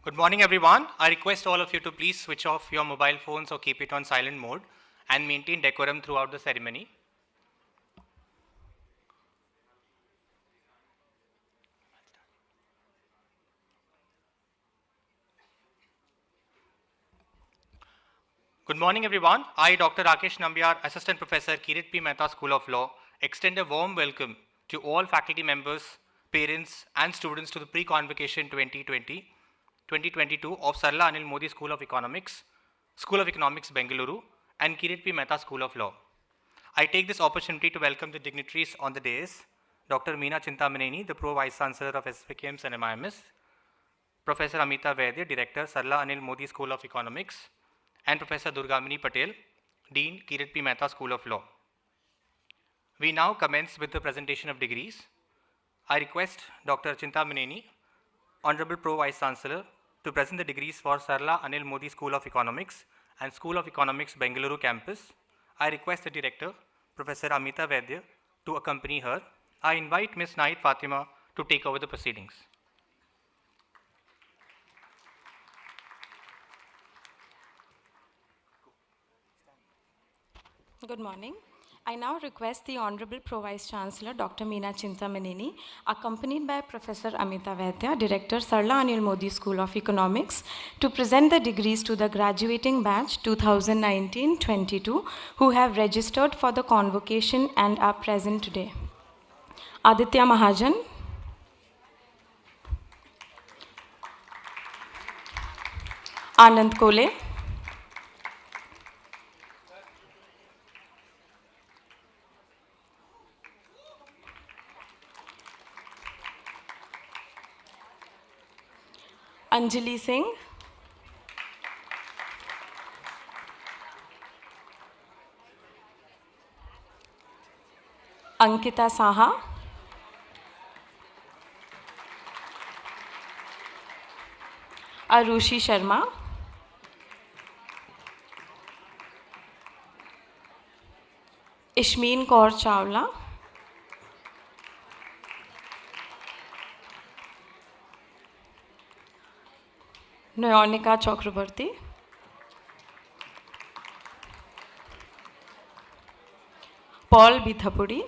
Good morning, everyone. I request all of you to please switch off your mobile phones or keep it on silent mode and maintain decorum throughout the ceremony. Good morning, everyone. I, Dr. Rakesh Nambiar, Assistant Professor, KIRIT P. MEHTA School of Law, extend a warm welcome to all faculty members, parents, and students to the pre-convocation 2020-2022 of SARLA ANIL Modi School of Economics, Bengaluru, and KIRIT P. MEHTA School of Law. I take this opportunity to welcome the dignitaries on the dais, Dr. Meena Chintamaneni, the Pro Vice Chancellor of SPKMs and MIMS, Professor Amita Vaidya, Director, SARLA Anil Modi School of Economics, and Professor Durgamini Patel, Dean, Kirit P. Mehta School of Law. We now commence with the presentation of degrees. I request Dr. Chintamaneni, Honorable Pro Vice Chancellor, to present the degrees for SARLA Anil Modi School of Economics and School of Economics Bengaluru campus. I request the Director, Professor Amita Vaidya, to accompany her. I invite Ms. Naid Fatima to take over the proceedings. Good morning. I now request the Honorable Pro Vice Chancellor, Dr. Meena Chintamaneni, accompanied by Professor Amita Vaidya, Director, SARLA Anil Modi School of Economics, to present the degrees to the graduating batch 2019-22 who have registered for the convocation and are present today. Aditya Mahajan, Anand Kole, Anjali Singh, Ankita Saha, Arushi Sharma, Ishmeen Kaur Chawla, Noyonika Chakraborty, Paul Bithapudi,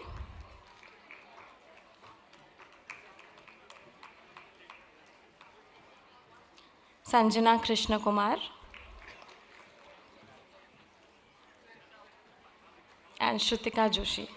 Sanjana Krishna Kumar, and Shrutika Joshi.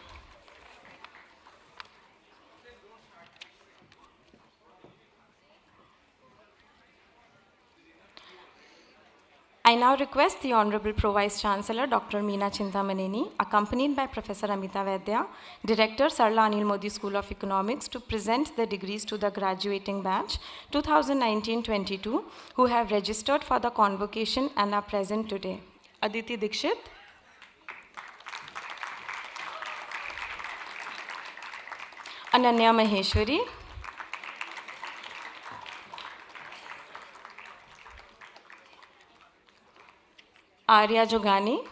I now request the Honorable Pro Vice Chancellor, Dr. Meena Chintamaneni, accompanied by Professor Amita Vaidya, Director, SARLA Anil Modi School of Economics, to present the degrees to the graduating batch 2019-22 who have registered for the convocation and are present today. Aditi Dikshit, Ananya Maheshwari, Arya Jogani,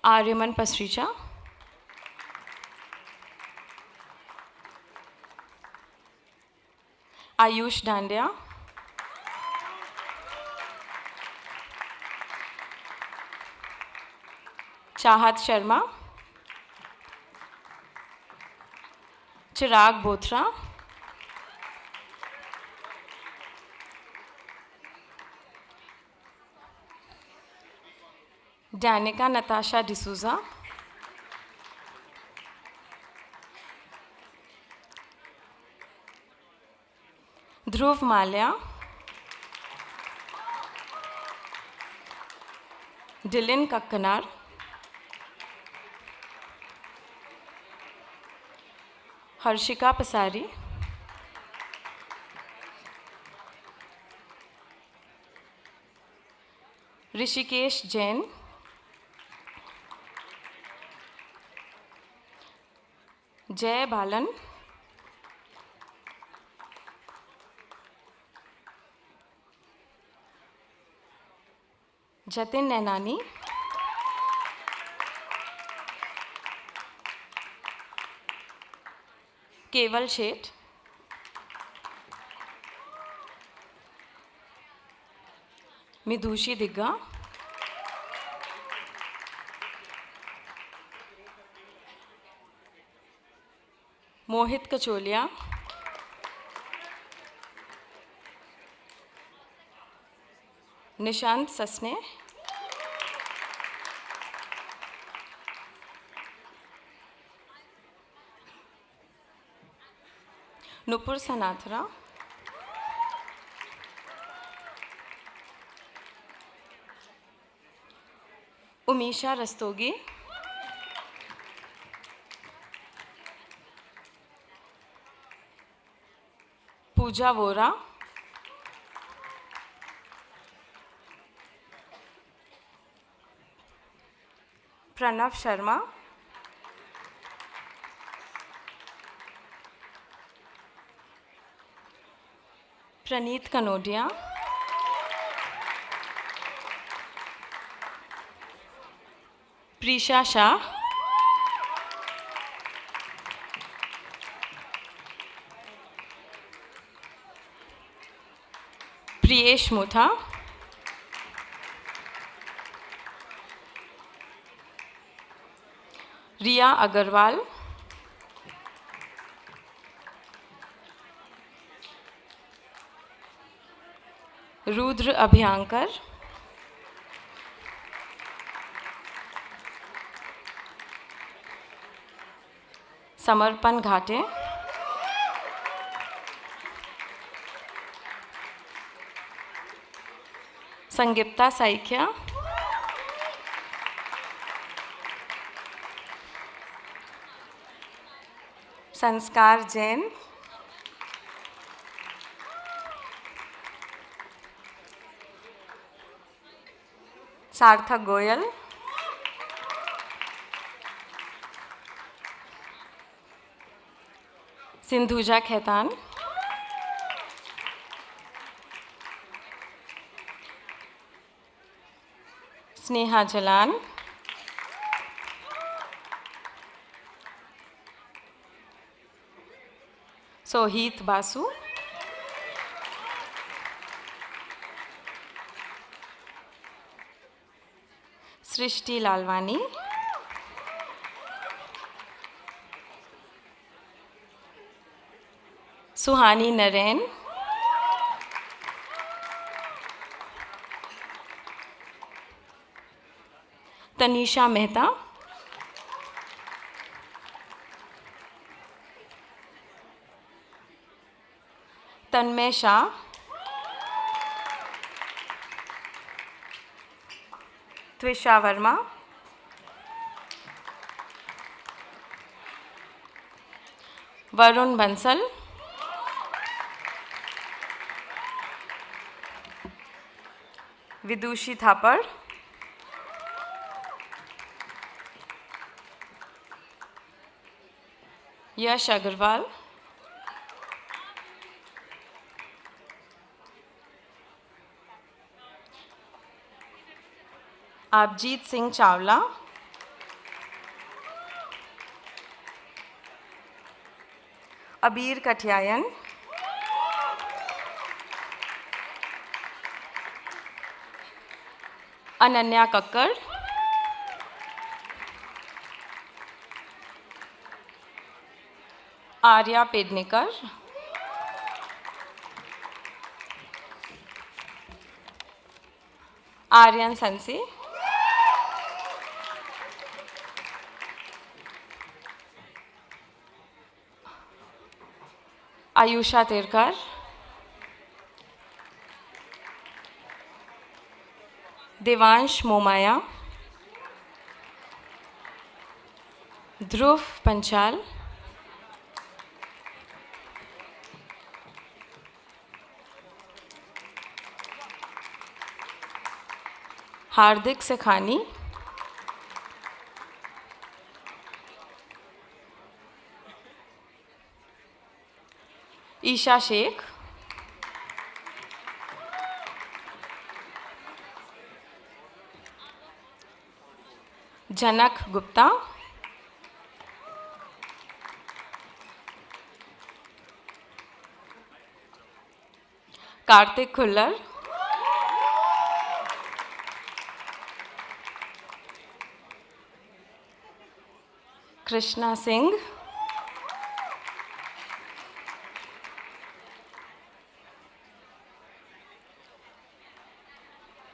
Aryaman Pasricha, Ayush Dandia, Chahat Sharma, Chirag Bothra, Danica Natasha D'Souza, Dhruv Malia, Dylan Kakkanar, Harshika Pasari, Rishikesh Jain, Jay Balan, Jatin Nainani, केवल शेठ, मिधुषी दिग्गा, मोहित कचोलिया, निशांत ससने, नुपुर सनाथरा, उमीशा रस्तोगी, पूजा वोरा, प्रणव शर्मा, प्रणीत कनोडिया, प्रीशा शाह, प्रियेश मुथा, रिया अग्रवाल, रुद्र अभियांकर, समर्पण घाटे, संगीप्ता साइकिया, संस्कार जैन, सार्थक गोयल, सिंधुजा खेतान, स्नेहा जलान, सोहित बासु, सृष्टि लालवानी, सुहानी नरेन, तनीषा मेहता, तन्मय शाह, त्विषा वर्मा, वरुण बंसल, विदुषी थापर, यश अग्रवाल, आपजीत सिंह चावला, अबीर कठियायन, अनन्या कक्कर, आर्या पेडनेकर, आर्यन संसी, आयुषा तिरकर, देवांश मोमाया, ध्रुव पंचाल, हार्दिक सेखानी, ईशा शेख, जनक Gupta, Kartik Khullar, Krishna Singh,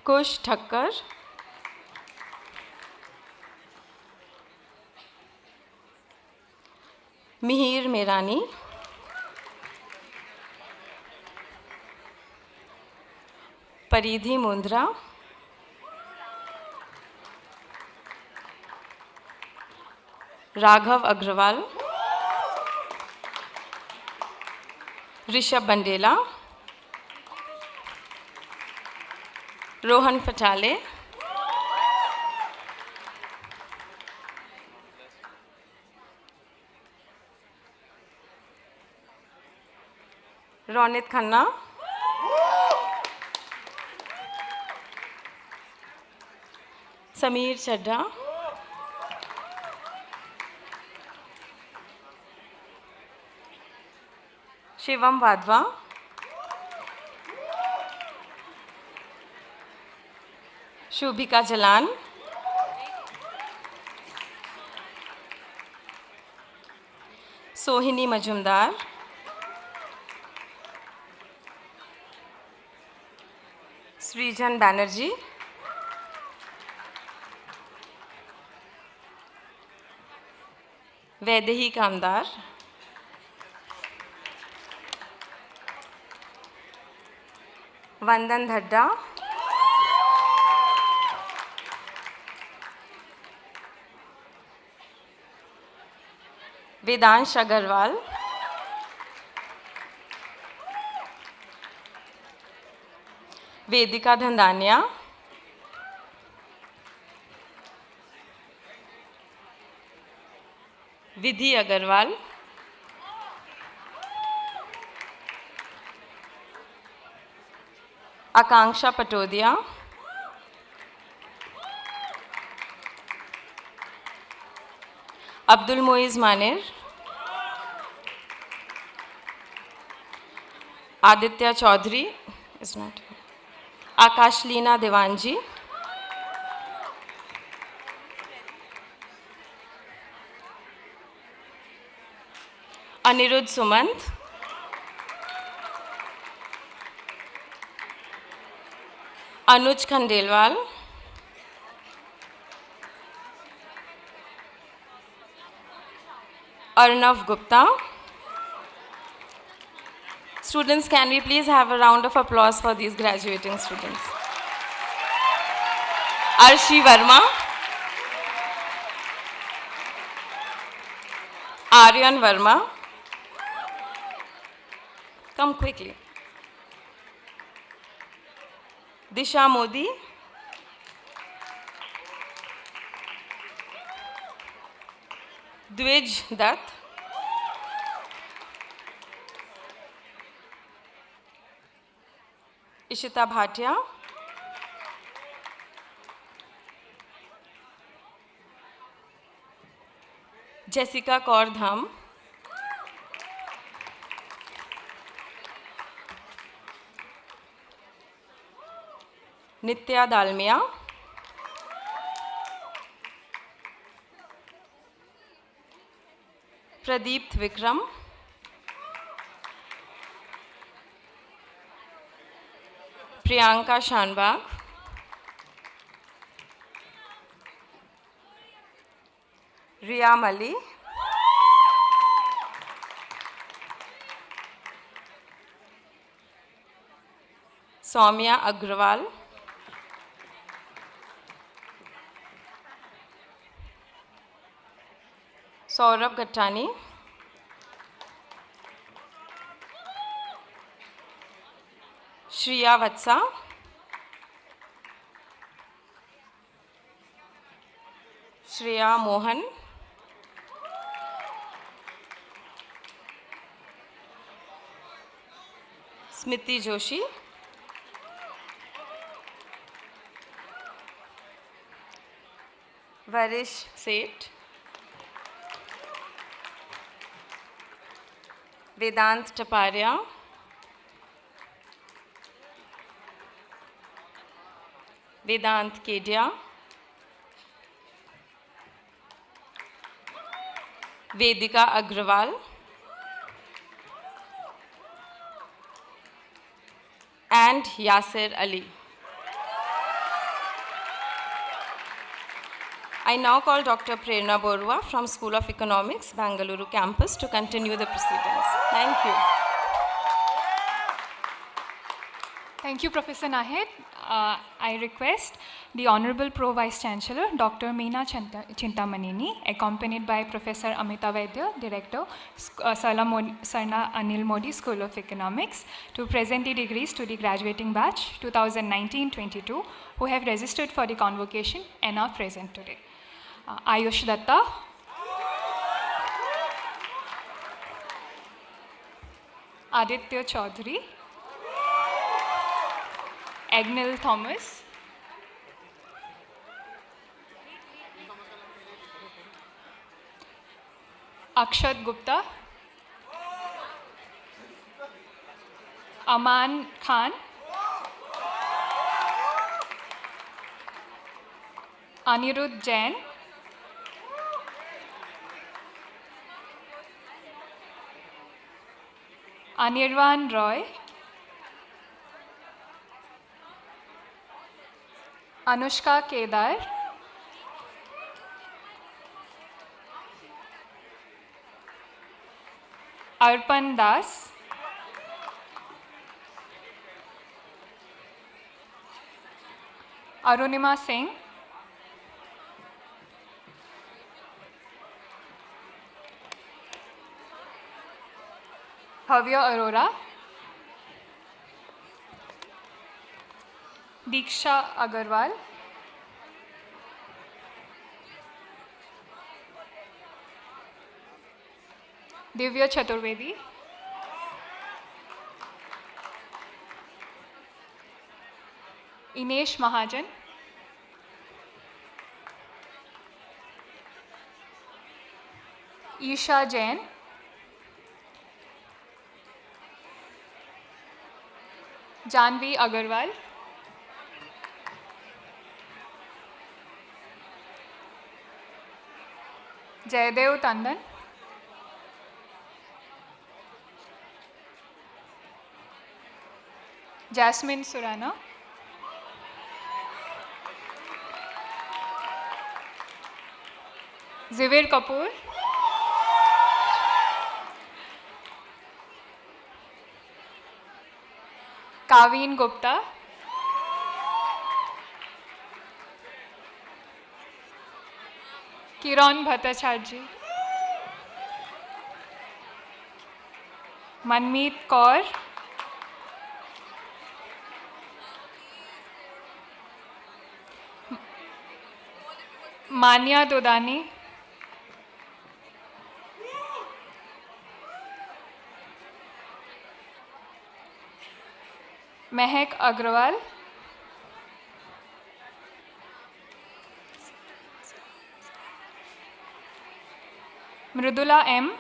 Kush Thakkar, Mihir Merani, Paridhi Mundra, Raghav Agrawal, Rishabh Bandela, Rohan Patale, Ronit Khanna, Sameer Chadda, Shivam Vadva, Shubhika Jalan, Sohini Majumdar, Srijan Banerjee, Vaidehi Kamdar, Vandan Dhadda, Vedansh Agarwal, Vedika Dhandania, Vidhi Agarwal, Akanksha Patodia, Abdul Moiz Manir, Aditya Chaudhary is not here. Akash Leena Devanji, Anirudh Sumant, Anuj Khandelwal, Arnav Gupta. Students, can we please have a round of applause for these graduating students? Arshi Verma, Aryan Verma, come quickly. Disha Modi, Dwij Dutt, Ishita Bhatia, Jessica Kaur Dham, Nitya Dalmia, Pradeep Vikram, Priyanka Shanbag, Riya Mali, Soumya Agrawal, Saurabh Gattani, Shriya Vatsa, Shreya Mohan, Smiti Joshi, Varish Seth, Vedant Taparia, Vedant Kedia, Vedika Agrawal, and Yasir Ali. I now call Dr. Prerna Borua from School of Economics, Bangalore campus to continue the proceedings. Thank you. Thank you, Professor Nahed. I request the Honorable Pro Vice Chancellor, Dr. Meena Chintamaneni, accompanied by Professor Amita Vaidya, Director, SARLA Anil Modi School of Economics, to present the degrees to the graduating batch 2019-22 who have registered for the convocation and are present today. Ayush Datta, Aditya Chaudhary, Agnil Thomas, Akshat Gupta, Aman Khan, Anirudh Jain, Anirvan Roy, Anushka Kedar, Arpan Das, Arunima Singh, Bhavya Arora, Diksha Agarwal, Divya Chaturvedi, Inesh Mahajan, Isha Jain, Janvi Agarwal, Jaydev Tandon, Jasmine Surana, Zivir Kapoor, Kaveen Gupta, Kiran Bhattacharjee, Manmeet Kaur, Manya Dodani, Mehek Agrawal, Mridula M,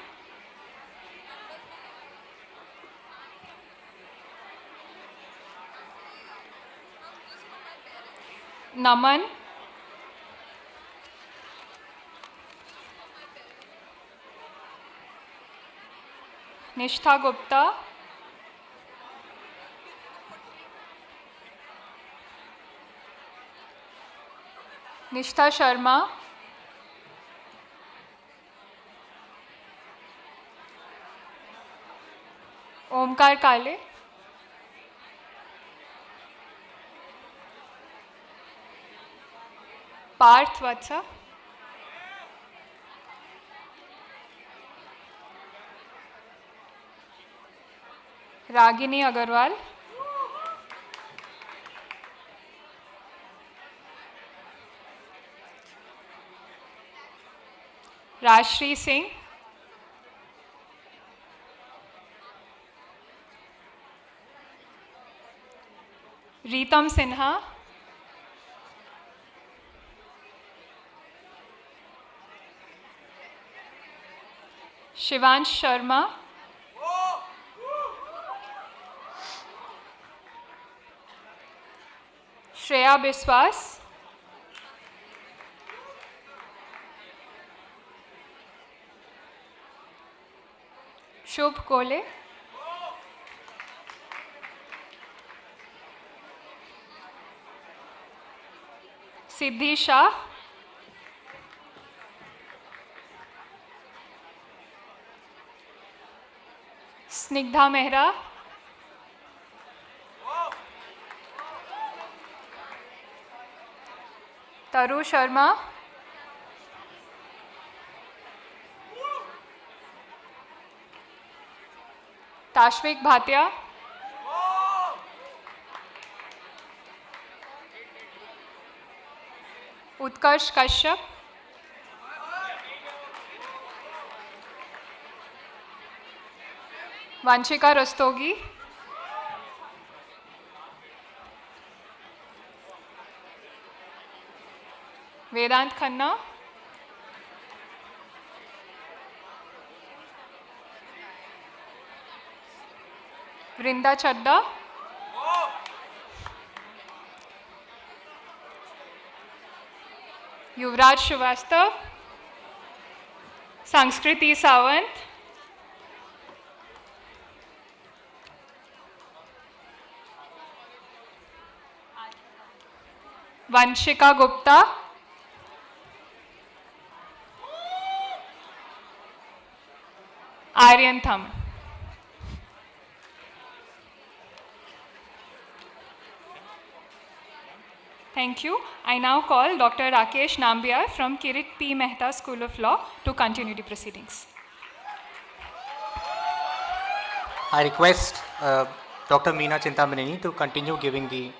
Naman, Nishtha Gupta, Nishtha Sharma, Omkar Kale, Parth Vatsa, Ragini Agarwal, Rashri Singh, Ritam Sinha, Shivansh Sharma, Shreya Biswas, Shubh Kole, Siddhi Shah, Snigdha Mehra, Taru Sharma, Tashvik Bhatia, Utkarsh Kashyap, Vanchika Rastogi, Vedant Khanna, Vrinda Chadda, Yuvraj Srivastav, Sanskriti Sawant, Vanshika Gupta, Aryan Tham. Thank you. I now call Dr. Rakesh Nambiar from KIRIT P. MEHTA School of Law to continue the proceedings. I request Dr. Meena Chintamaneni to continue giving the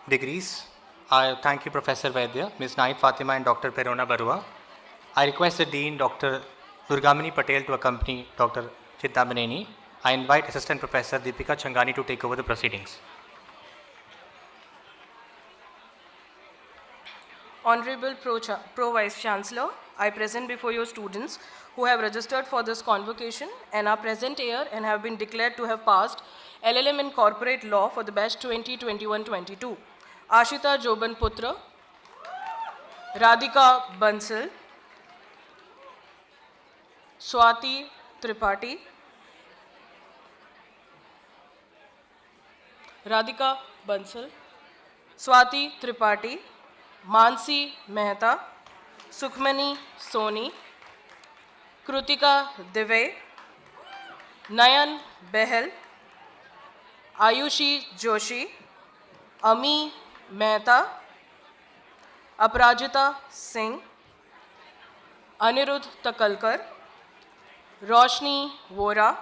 degrees. I thank you, Professor Vaidya, Ms. Naid Fatima, and Dr. Perona Barua. I request the Dean, Dr. Durgamini Patel, to accompany Dr. Chintamaneni. I invite Assistant Professor Deepika Changani to take over the proceedings. Honorable Pro Vice Chancellor, I present before you students who have registered for this convocation and are present here and have been declared to have passed LLM in Corporate Law for the batch 2021-22. Ashita Joban Putra, Radhika Bansal, Swati Tripathi, Radhika Bansal, Swati Tripathi, Mansi Mehta, Sukhmani Soni, Krutika Deve, Nayan Behel, Ayushi Joshi, Ami Mehta, Aparajita Singh, Anirudh Takalkar, Roshni Vora,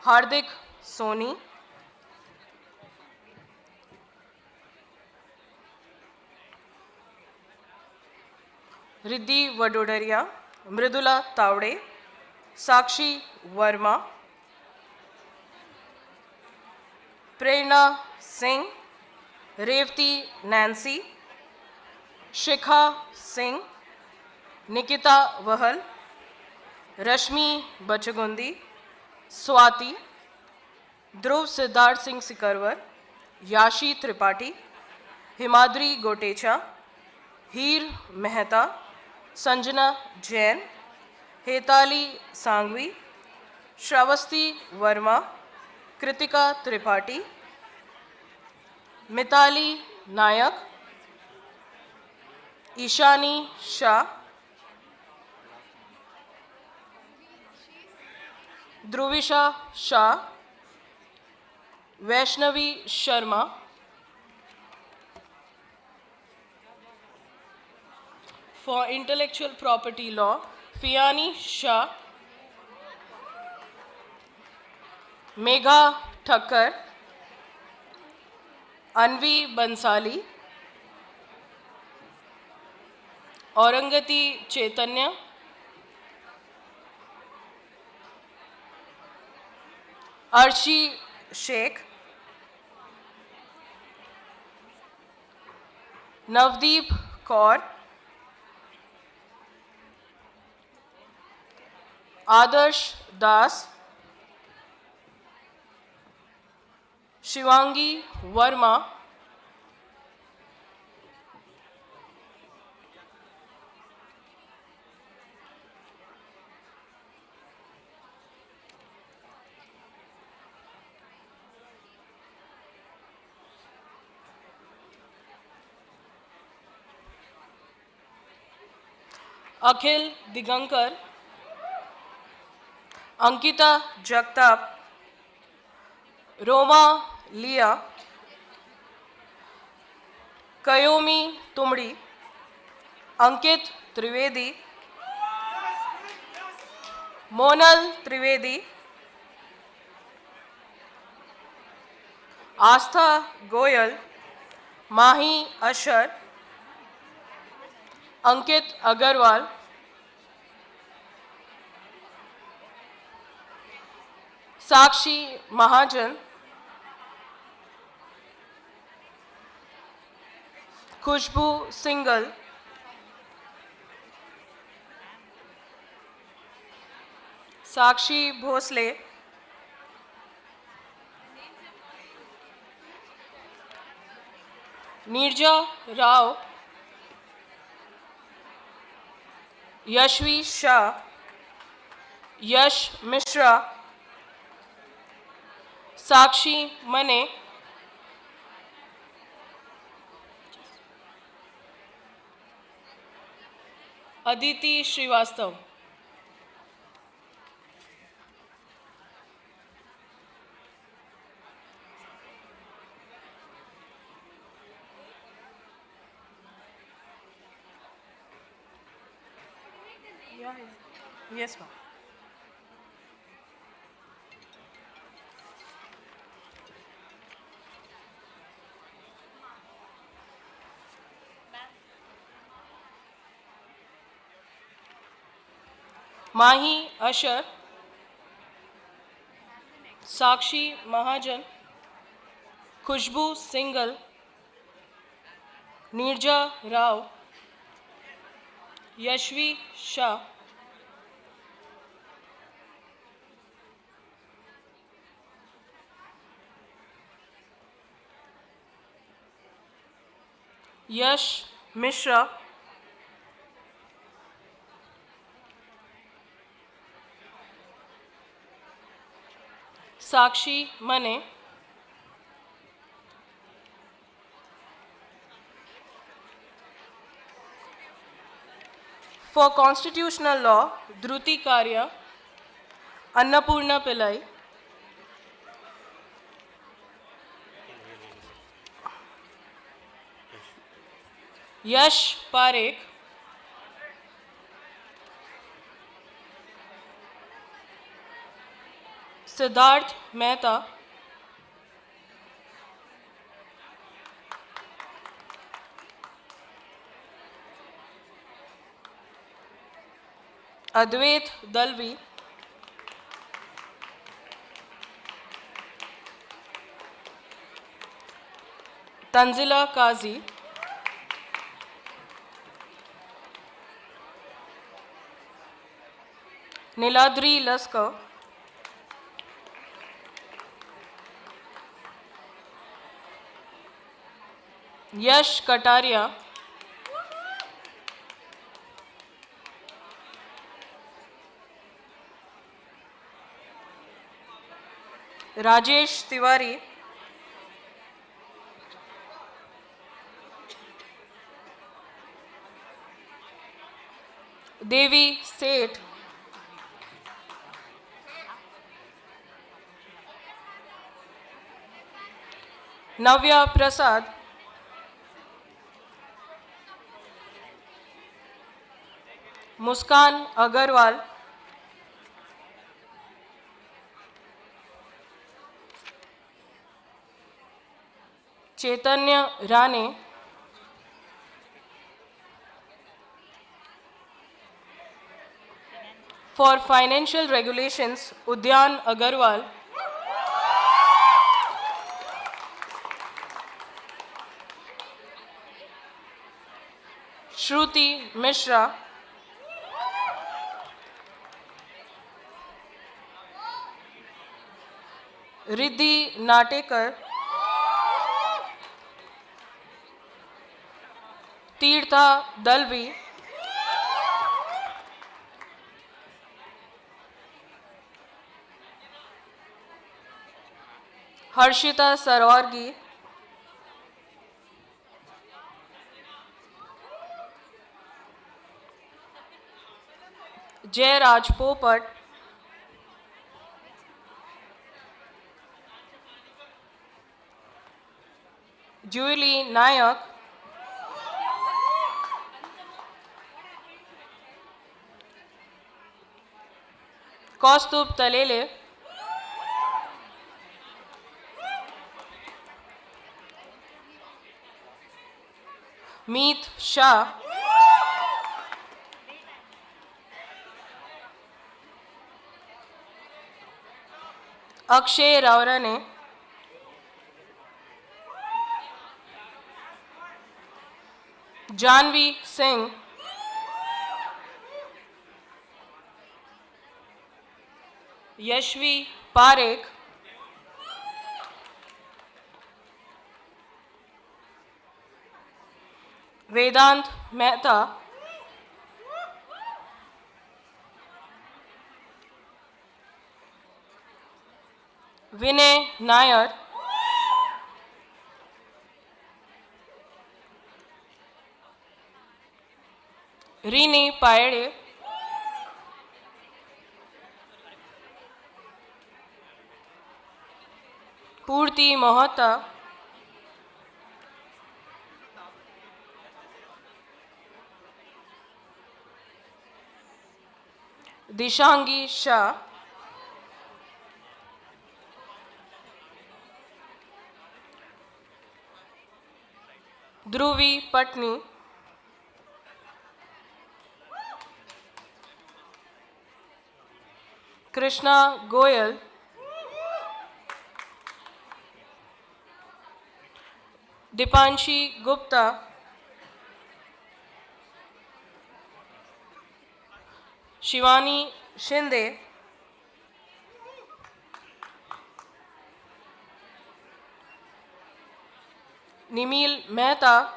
Hardik Soni, Riddhi Vadodaria, Mridula Tavde, Sakshi Verma, Prerna Singh, Revati Nancy, Shikha Singh, Nikita Vahal, Rashmi Bachagundi, Swati, Dhruv Siddharth Singh Sikarwar, Yashi Tripathi, Himadri Gotecha, Heer Mehta, Sanjana Jain, Hetali Sangvi, Shravasti Verma, Kritika Tripathi, Mitali Nayak, Ishani Shah, Dhruvisha Shah, Vaishnavi Sharma, for Intellectual Property Law, Fiani Shah, Megha Thakkar, Anvi Bansali, Aurangati Chaitanya, Arshi Sheikh, Navdeep Kaur, Adarsh Das, Shivangi Verma, अखिल दिगंकर, अंकिता जगताप, रोमा लिया, कयोमी तुमड़ी, अंकित त्रिवेदी, मोनल त्रिवेदी, आस्था गोयल, माही अशर, अंकित अग्रवाल, साक्षी महाजन, खुशबू single, साक्षी भोसले, नीरजा राव, यशवी शाह, यश मिश्रा, साक्षी मने, Aditi Srivastava. Yes, ma'am. माही अशर, साक्षी महाजन, खुशबू single, Neerja Rao, Yashvi Shah, यश मिश्रा, साक्षी मने, For Constitutional Law, Dhruti Karya, Annapurna Pillai, यश पारेख, सिद्धार्थ मेहता, अद्वैत दलवी, तंजिला काजी, नीलाद्री लस्कर, यश कटारिया, राजेश तिवारी, देवी सेठ, नव्या प्रसाद, मुस्कान अग्रवाल, चैतन्य Rane, For Financial Regulations, उद्यान अग्रवाल, श्रुति मिश्रा, रिद्धि नाटेकर, तीर्था Dalvi, Harshita सरवारगी, Jayaraj Popat, Julie Nayak, Kaustubh Talele, Meet Shah, Akshay Raurane, Janvi Singh, Yashvi Parekh, Vedant Mehta, Vinay Nair, Rini Paede, Purti Mohata, Dishangi Shah, Dhruvi Patni, Krishna Goyal, Dipanshi Gupta, Shivani Shinde, Nimil Mehta,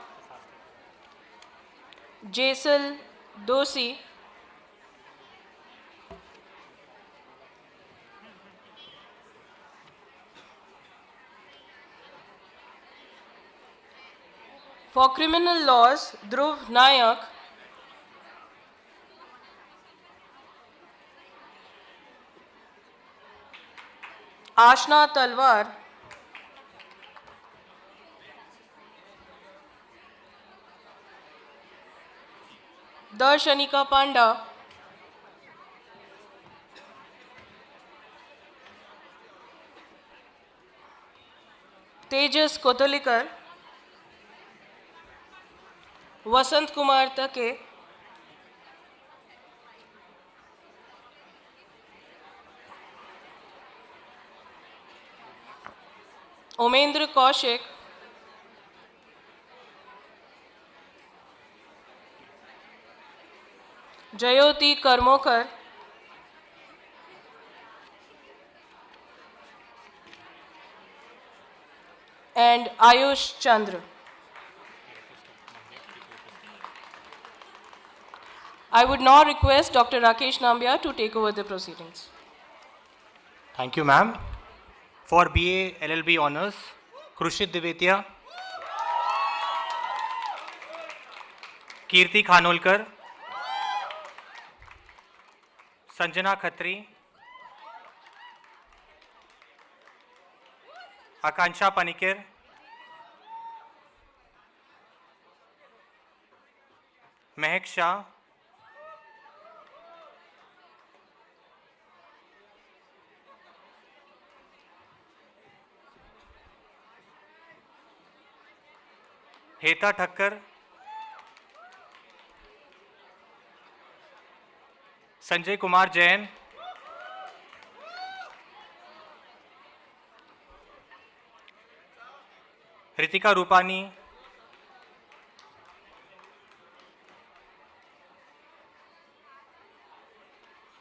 Jaisal Dosi, for criminal laws, Dhruv Nayak, Ashna Talwar, Darshanika Panda, Tejas Kotalikar, Vasant Kumar Take, Omendra Kaushik, Jayoti Karmokar, and Ayush Chandra. I would now request Dr. Rakesh Nambia to take over the proceedings. Thank you, ma'am. For BA LLB Honours, Krushit Divetia, Kirti Khanolkar, Sanjana Khatri, Akansha Panikir, Mehek Shah, हेता ठक्कर, संजय कुमार जैन, रितिका रूपानी,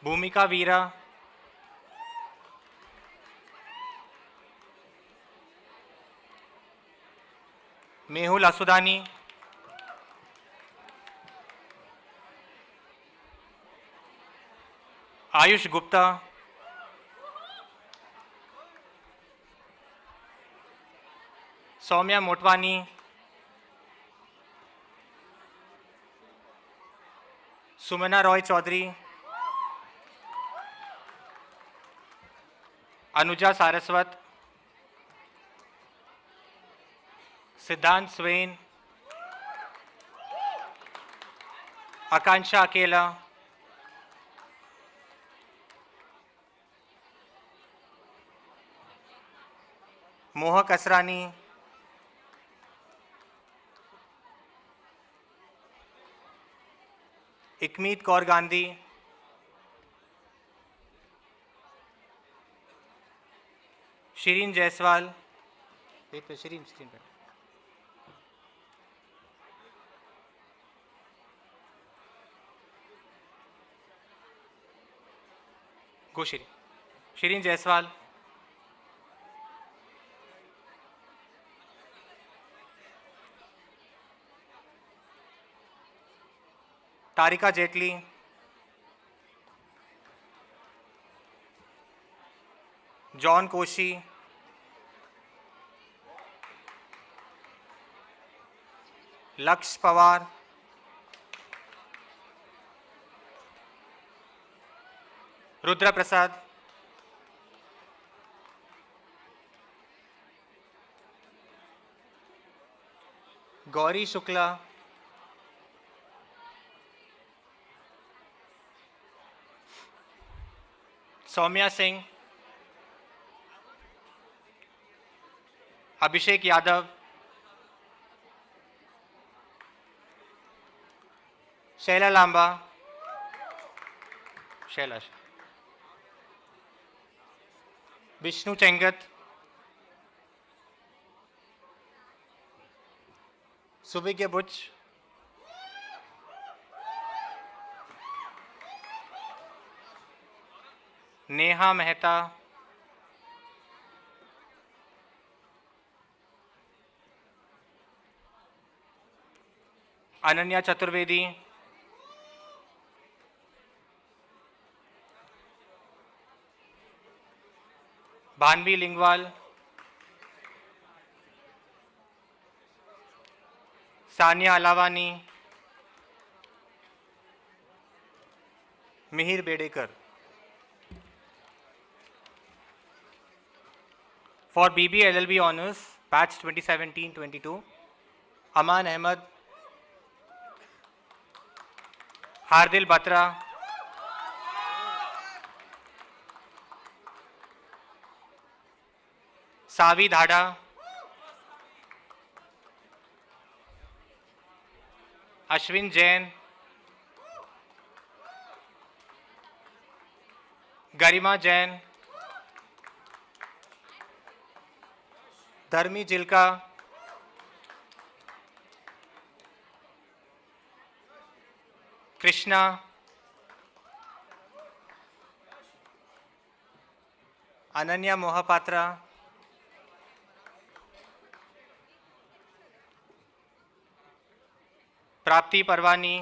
भूमिका वीरा, मेहुल असुदानी, आयुष गुप्ता, सौम्या मोटवानी, सुमना रॉय चौधरी, अनुजा सारस्वत, सिद्धांत स्वेन, आकांक्षा अकेला, मोहक असरानी, इकमीत कौर गांधी, शिरीन जायसवाल, शिरीन पे गो शिरीन जायसवाल, तारिका Jaitley, John Koshi, लक्ष्य पवार, रुद्र प्रसाद, Gauri Shukla, Saumya Singh, Abhishek Yadav, Shaila Lamba, शैलाश, Vishnu चेंगत, सुविज्ञ Buch, Neha Mehta, Ananya Chaturvedi, Bhanvi Lingwal, Sania अलावानी, Mihir Bedekar. For BB LLB Honours, Batch 2017-22, Aman Ahmed, Hardil Batra, Savi Dhada, Ashwin Jain, Garima Jain, धर्मी जिलका, कृष्णा, अनन्या मोहापात्रा, प्राप्ति परवानी,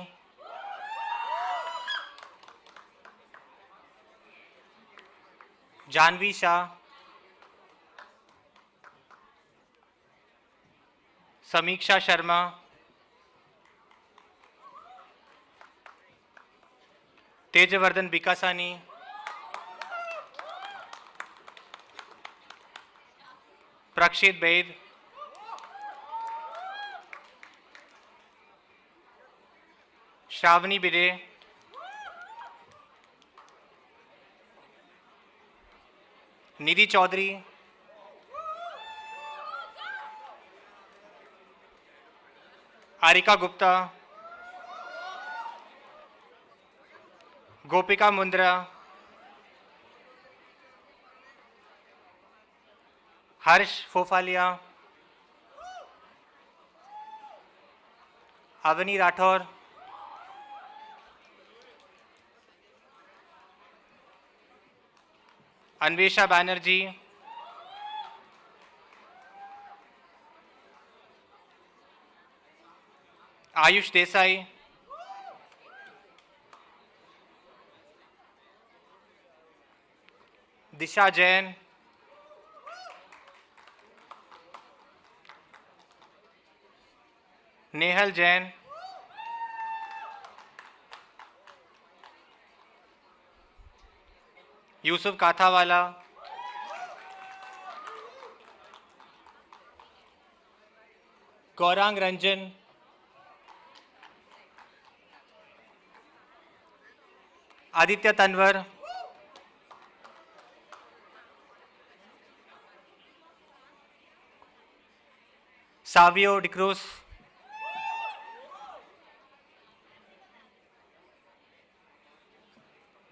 जानवी शाह, समीक्षा शर्मा, तेजवर्धन बिकासानी, प्रक्षित बैद, श्रावणी बिदे, निधि चौधरी, आरिका गुप्ता, गोपिका मुंद्रा, हर्ष फोफालिया, अवनी राठौर, अन्वेषा बैनर्जी, आयुष देसाई, दिशा Jain, Nehal Jain, Yusuf Kathawala, Gaurang Ranjan, Aditya Tanwar, Savio De Cruz,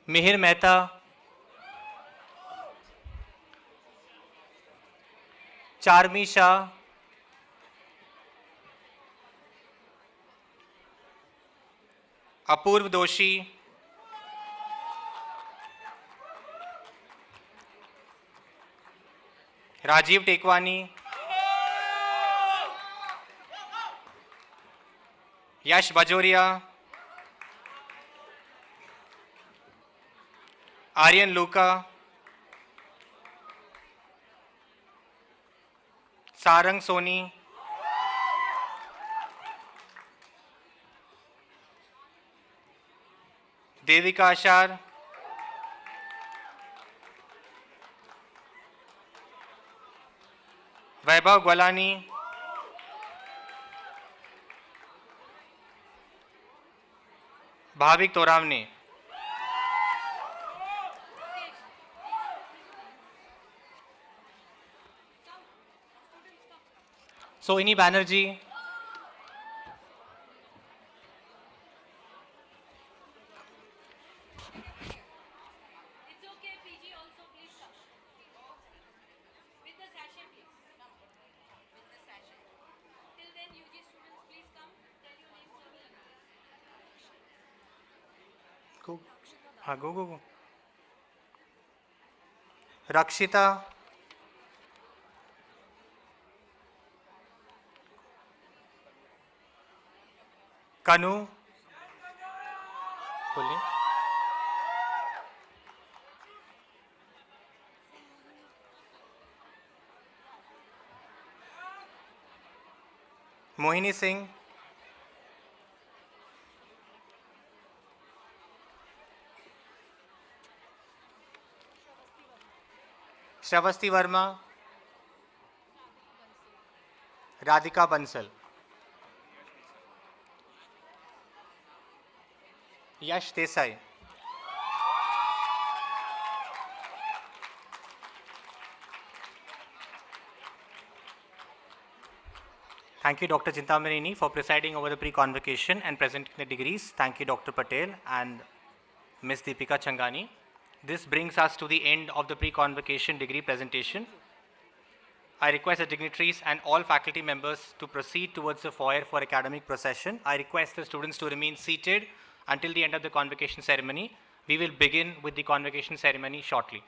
Mihir Mehta, Charmi Shah, Apurv Doshi, Rajiv Tekwani, Yash Bajoria, Aryan Luka, Sarang Soni, Devika Ashar, Vaibhav Gwalani, Bhavik Toravne. Sohini Banerjee, It's okay, PG also please come. With the sachet please. Come. With the sachet. Till then UG students please come. Tell your names on the go, go. Rakshita, Kanu, बोलिए मोहिनी सिंह, श्रवस्ती वर्मा, राधिका बंसल, यश Desai, Thank you, Dr. Chintamaneni, for presiding over the pre-convocation and presenting the degrees. Thank you, Dr. Patel and Ms. Deepika Changani. This brings us to the end of the pre-convocation degree presentation. I request the dignitaries and all faculty members to proceed towards the foyer for academic procession. I request the students to remain seated until the end of the convocation ceremony. We will begin with the convocation ceremony shortly.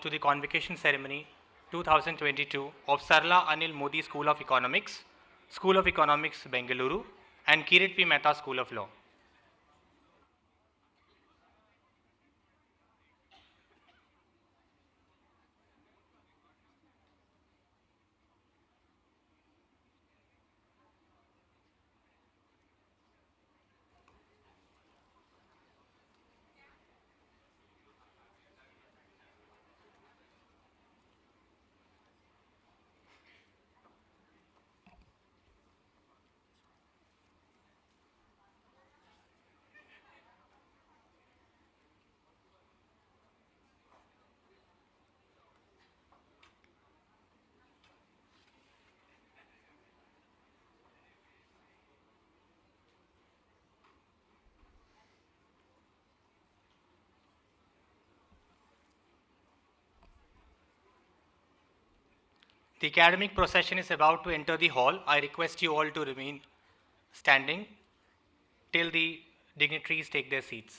to the Convocation Ceremony 2022 of SARLA ANIL Modi School of Economics, Bengaluru, and KIRIT P. MEHTA School of Law. The academic procession is about to enter the hall. I request you all to remain standing till the dignitaries take their seats.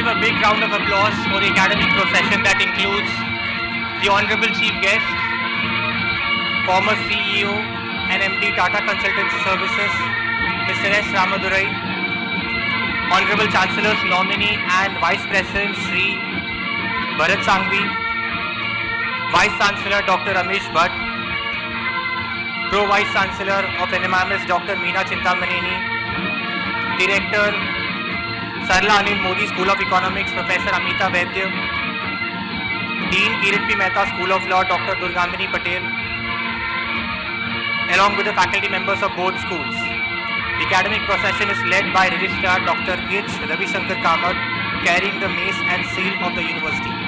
Give a big round of applause for the academic procession that includes the Honorable Chief Guest, former CEO and MD Tata Consultancy Services, Mr. S. Ramadurai, Honorable Chancellor's nominee and Vice President Shri Bharat Sangvi, Vice Chancellor Dr. Amish Bhatt, Pro Vice Chancellor of NMIMS Dr. Meena Chintamaneni, Director SARLA ANIL Modi School of Economics, Professor Amita Vaidya, Dean KIRIT P. MEHTA School of Law, Dr. Durgamini Patel, along with the faculty members of both schools. The academic procession is led by Registrar Dr. H. Ravi Shankar Kamath, carrying the mace and seal of the university.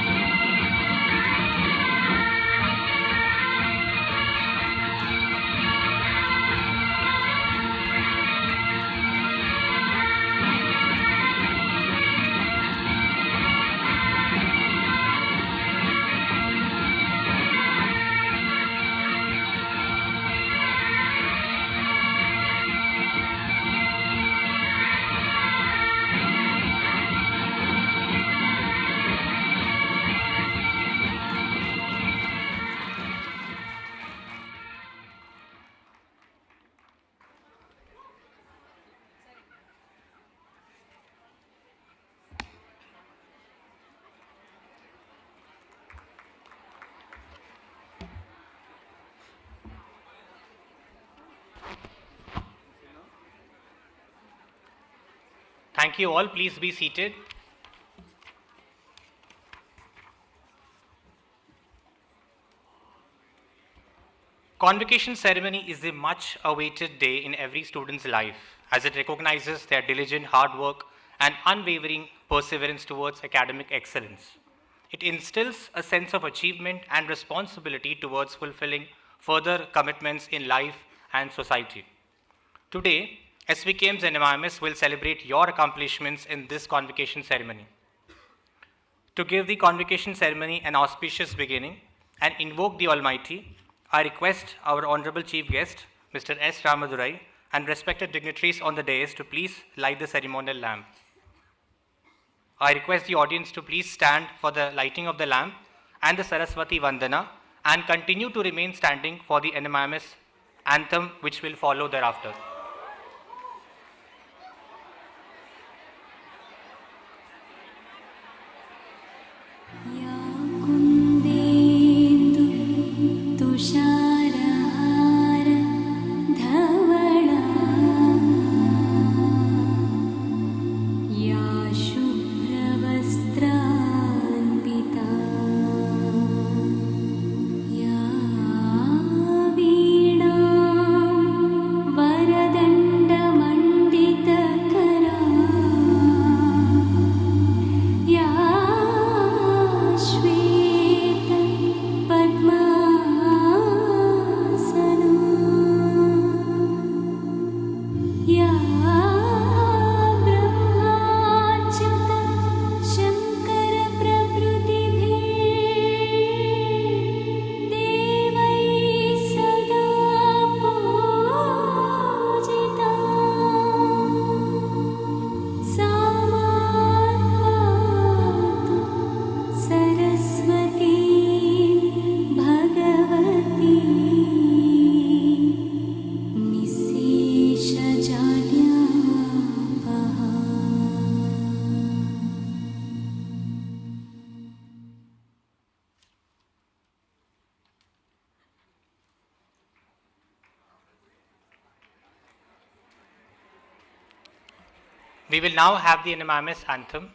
Thank you all. Please be seated. Convocation ceremony is a much awaited day in every student's life as it recognizes their diligent hard work and unwavering perseverance towards academic excellence. It instills a sense of achievement and responsibility towards fulfilling further commitments in life and society. Today, SVKM's and MIMS will celebrate your accomplishments in this convocation ceremony. To give the convocation ceremony an auspicious beginning and invoke the Almighty, I request our Honorable Chief Guest, Mr. S. Ramadurai, and respected dignitaries on the dais to please light the ceremonial lamp. I request the audience to please stand for the lighting of the lamp and the Saraswati Vandana and continue to remain standing for the NMIMS anthem which will follow thereafter. We will now have the NMIMS anthem.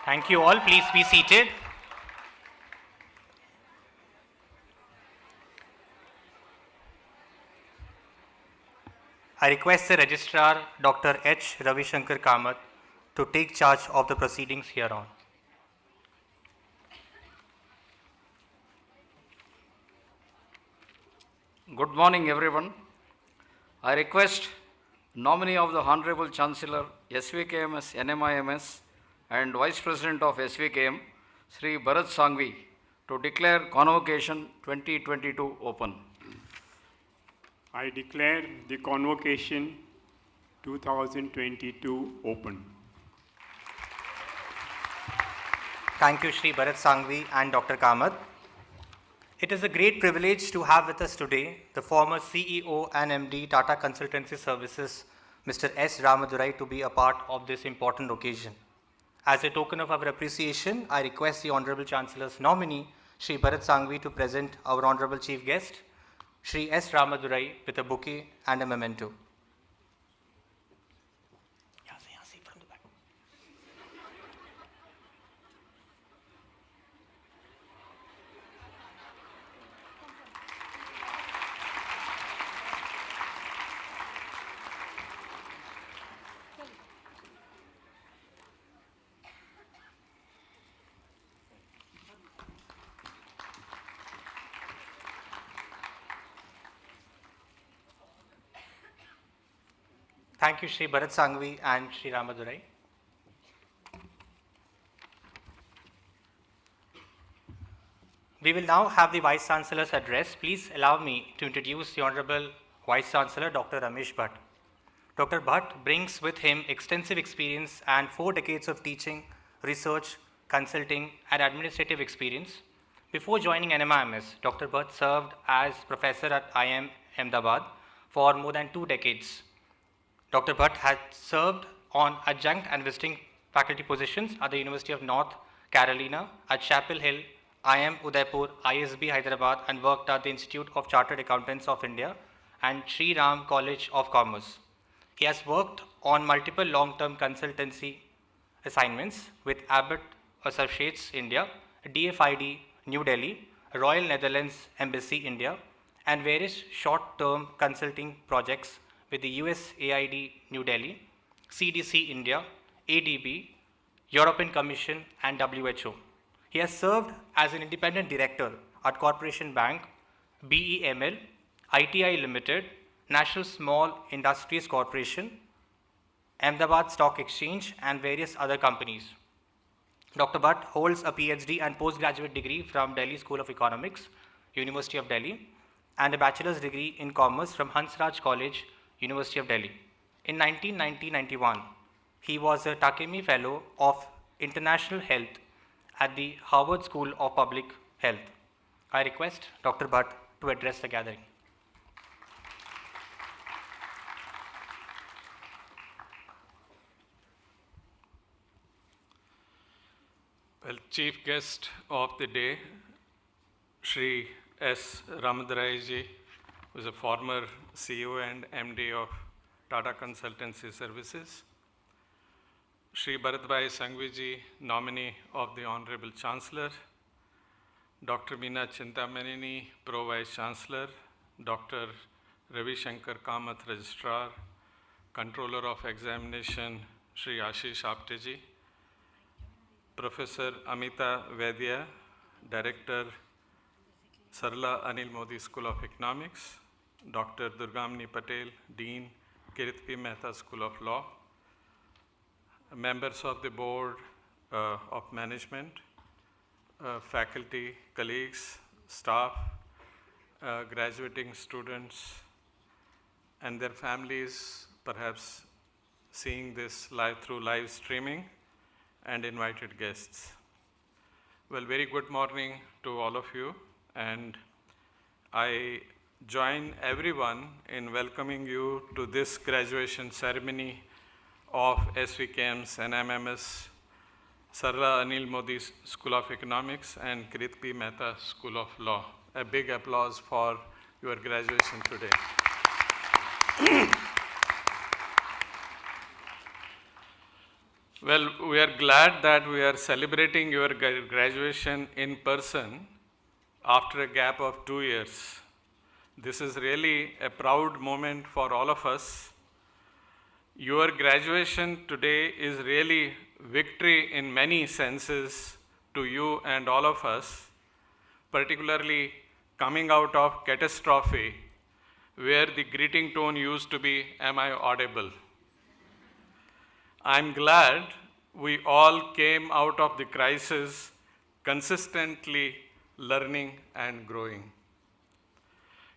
Thank you all. Please be seated. I request the Registrar, Dr. H. Ravishankar Kamath, to take charge of the proceedings hereon. Good morning, everyone. I request nominee of the Honorable Chancellor, SVKMS, NMIMS, and Vice President of SVKM, Sri Bharat Sangvi, to declare Convocation 2022 open. I declare the Convocation 2022 open. Thank you, Shri Bharat Sanghvi and Dr. Kamath. It is a great privilege to have with us today the former CEO and MD Tata Consultancy Services, Mr. S. Ramadurai, to be a part of this important occasion. As a token of our appreciation, I request the Honorable Chancellor's nominee, Shri Bharat Sanghvi, to present our Honorable Chief Guest, Shri S. Ramadurai, with a bouquet and a memento. Thank you, Shri Bharat Sanghvi and Shri Ramadurai. We will now have the Vice Chancellor's address. Please allow me to introduce the Honorable Vice Chancellor, Dr. Ramesh Bhatt. Dr. Bhatt brings with him extensive experience and 4 decades of teaching, research, consulting, and administrative experience. Before joining NMIMS, Dr. Bhatt served as professor at IIM Ahmedabad for more than 2 decades. Dr. Bhatt had served on adjunct and visiting faculty positions at the University of North Carolina, at Chapel Hill, IIM Udaipur, ISB Hyderabad, and worked at the Institute of Chartered Accountants of India and Sri Ram College of Commerce. He has worked on multiple long-term consultancy assignments with Abbott Associates India, DFID New Delhi, Royal Netherlands Embassy India, and various short-term consulting projects with the USAID New Delhi, CDC India, ADB, European Commission, and WHO. He has served as an independent director at Corporation Bank, BEML, ITI Limited, National Small Industries Corporation, Ahmedabad Stock Exchange, and various other companies. Dr. Bhatt holds a PhD and postgraduate degree from Delhi School of Economics, University of Delhi, and a bachelor's degree in commerce from Hansraj College, University of Delhi. In 1990-91, he was a Takemi Fellow of International Health at the Harvard School of Public Health. I request Dr. Bhatt to address the gathering. Well, chief guest of the day, Shri S. Ramadurai ji, who is a former CEO and MD of Tata Consultancy Services. Shri Bharatbhai Sanghvi ji, nominee of the Honorable Chancellor. Dr. Meena Chintamaneni, Pro Vice Chancellor. Dr. Ravi Shankar Kamath, Registrar. Controller of Examination, Shri Ashish Apte ji. Professor Amita Vaidya, Director, SARLA ANIL Modi School of Economics. Dr. Durgamini Patel, Dean, KIRIT MEHTA School of Law. Members of the Board of Management, faculty, colleagues, staff, graduating students, and their families, perhaps seeing this through live streaming, and invited guests. Well, very good morning to all of you, and I join everyone in welcoming you to this graduation ceremony of SVKM's and MMS SARLA Anil Modi School of Economics and KIRIT MEHTA School of Law. A big applause for your graduation today. Well, we are glad that we are celebrating your graduation in person after a gap of 2 years. This is really a proud moment for all of us. Your graduation today is really victory in many senses to you and all of us, particularly coming out of catastrophe, where the greeting tone used to be, "Am I audible?" I'm glad we all came out of the crisis consistently learning and growing.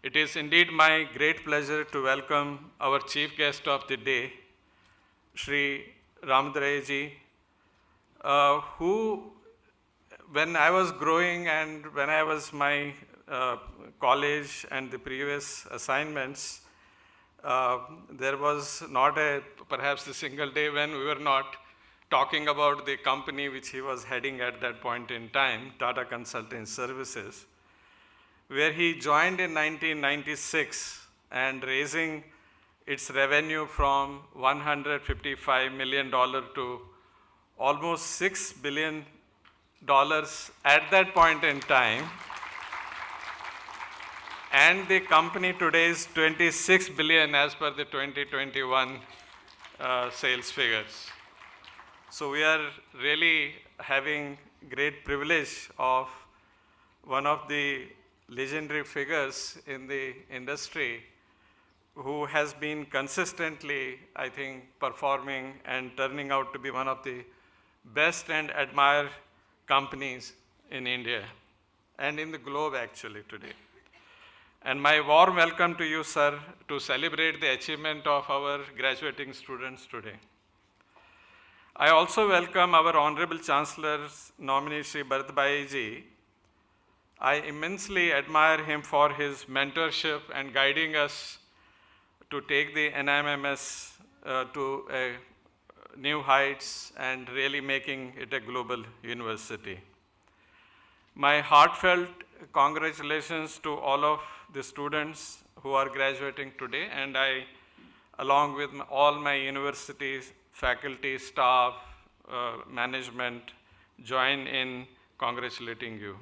It is indeed my great pleasure to welcome our chief guest of the day, Shri Ramadurai ji, who when I was growing and when I was my college and the previous assignments, there was not perhaps a single day when we were not talking about the company which he was heading at that point in time, Tata Consulting Services, where he joined in 1996 and raising its revenue from $155 million to almost $6 billion at that point in time. And the company today is 26 billion as per the 2021 sales figures. So we are really having great privilege of one of the legendary figures in the industry who has been consistently, I think, performing and turning out to be one of the best and admired companies in India and in the globe actually today. And my warm welcome to you, sir, to celebrate the achievement of our graduating students today. I also welcome our Honorable Chancellor's nominee, Sri Bharat ji. I immensely admire him for his mentorship and guiding us to take the NIMS to new heights and really making it a global university. My heartfelt congratulations to all of the students who are graduating today, and I, along with all my universities, faculty, staff, management, join in congratulating you.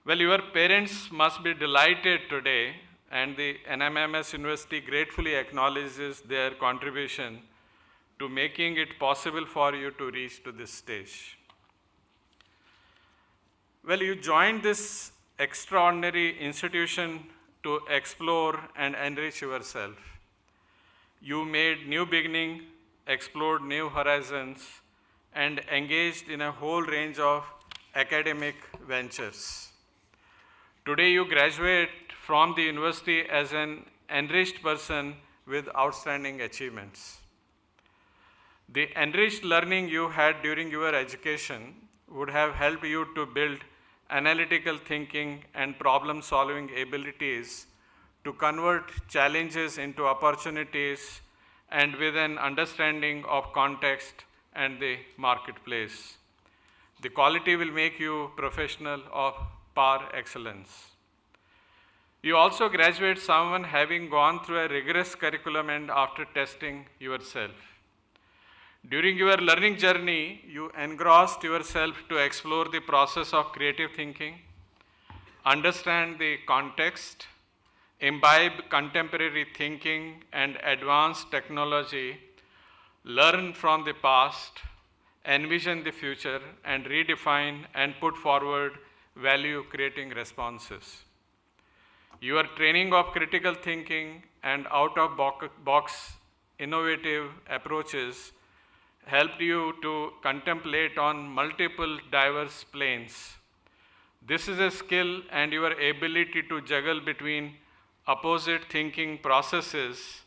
Well, your parents must be delighted today, and the NIMS University gratefully acknowledges their contribution to making it possible for you to reach to this stage. Well, you joined this extraordinary institution to explore and enrich yourself. You made new beginning, explored new horizons, and engaged in a whole range of academic ventures. Today you graduate from the university as an enriched person with outstanding achievements. The enriched learning you had during your education would have helped you to build analytical thinking and problem-solving abilities to convert challenges into opportunities and with an understanding of context and the marketplace. The quality will make you professional of par excellence. You also graduate someone having gone through a rigorous curriculum and after testing yourself. During your learning journey, you engrossed yourself to explore the process of creative thinking, understand the context, imbibe contemporary thinking and advanced technology, learn from the past, envision the future, and redefine and put forward value-creating responses. Your training of critical thinking and out-of-box innovative approaches helped you to contemplate on multiple diverse planes. This is a skill and your ability to juggle between opposite thinking processes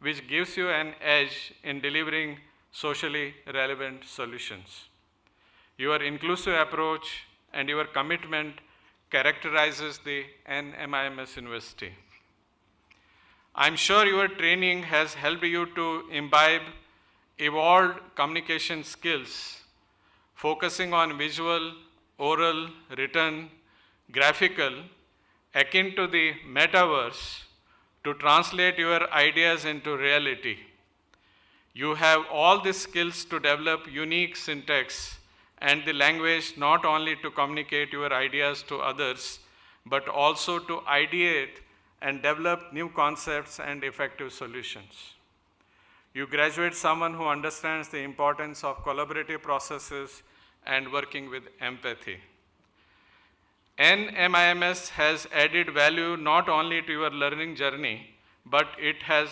which gives you an edge in delivering socially relevant solutions. Your inclusive approach and your commitment characterizes the NIMS University. I'm sure your training has helped you to imbibe evolved communication skills, focusing on visual, oral, written, graphical, akin to the metaverse, to translate your ideas into reality. You have all the skills to develop unique syntax and the language not only to communicate your ideas to others, but also to ideate and develop new concepts and effective solutions. You graduate someone who understands the importance of collaborative processes and working with empathy. NIMS has added value not only to your learning journey, but it has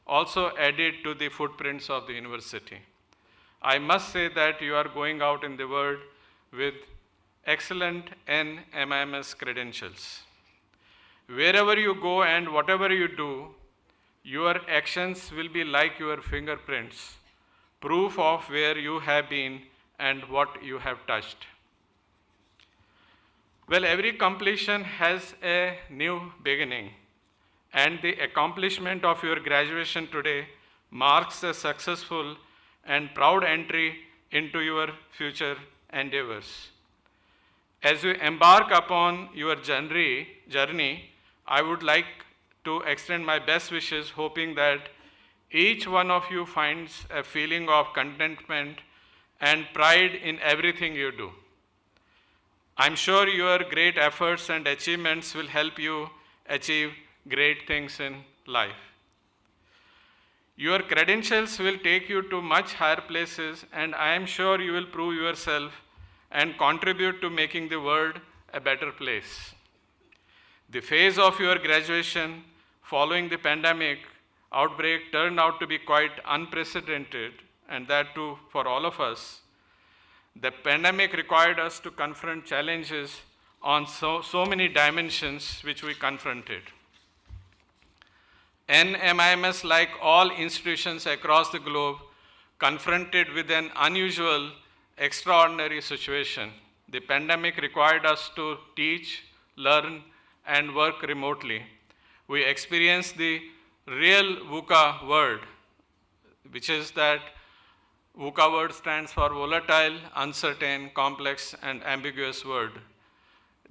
also added to the footprints of the university. I must say that you are going out in the world with excellent NIMS credentials. Wherever you go and whatever you do, your actions will be like your fingerprints, proof of where you have been and what you have touched. Well, every completion has a new beginning, and the accomplishment of your graduation today marks a successful and proud entry into your future endeavors. As you embark upon your journey, I would like to extend my best wishes, hoping that each one of you finds a feeling of contentment and pride in everything you do. I'm sure your great efforts and achievements will help you achieve great things in life. Your credentials will take you to much higher places, and I am sure you will prove yourself and contribute to making the world a better place. The phase of your graduation following the pandemic outbreak turned out to be quite unprecedented, and that too for all of us. The pandemic required us to confront challenges on so many dimensions which we confronted. NMIMS, like all institutions across the globe, confronted with an unusual, extraordinary situation. The pandemic required us to teach, learn, and work remotely. We experienced the real VUCA word, which is that VUCA word stands for volatile, uncertain, complex, and ambiguous word.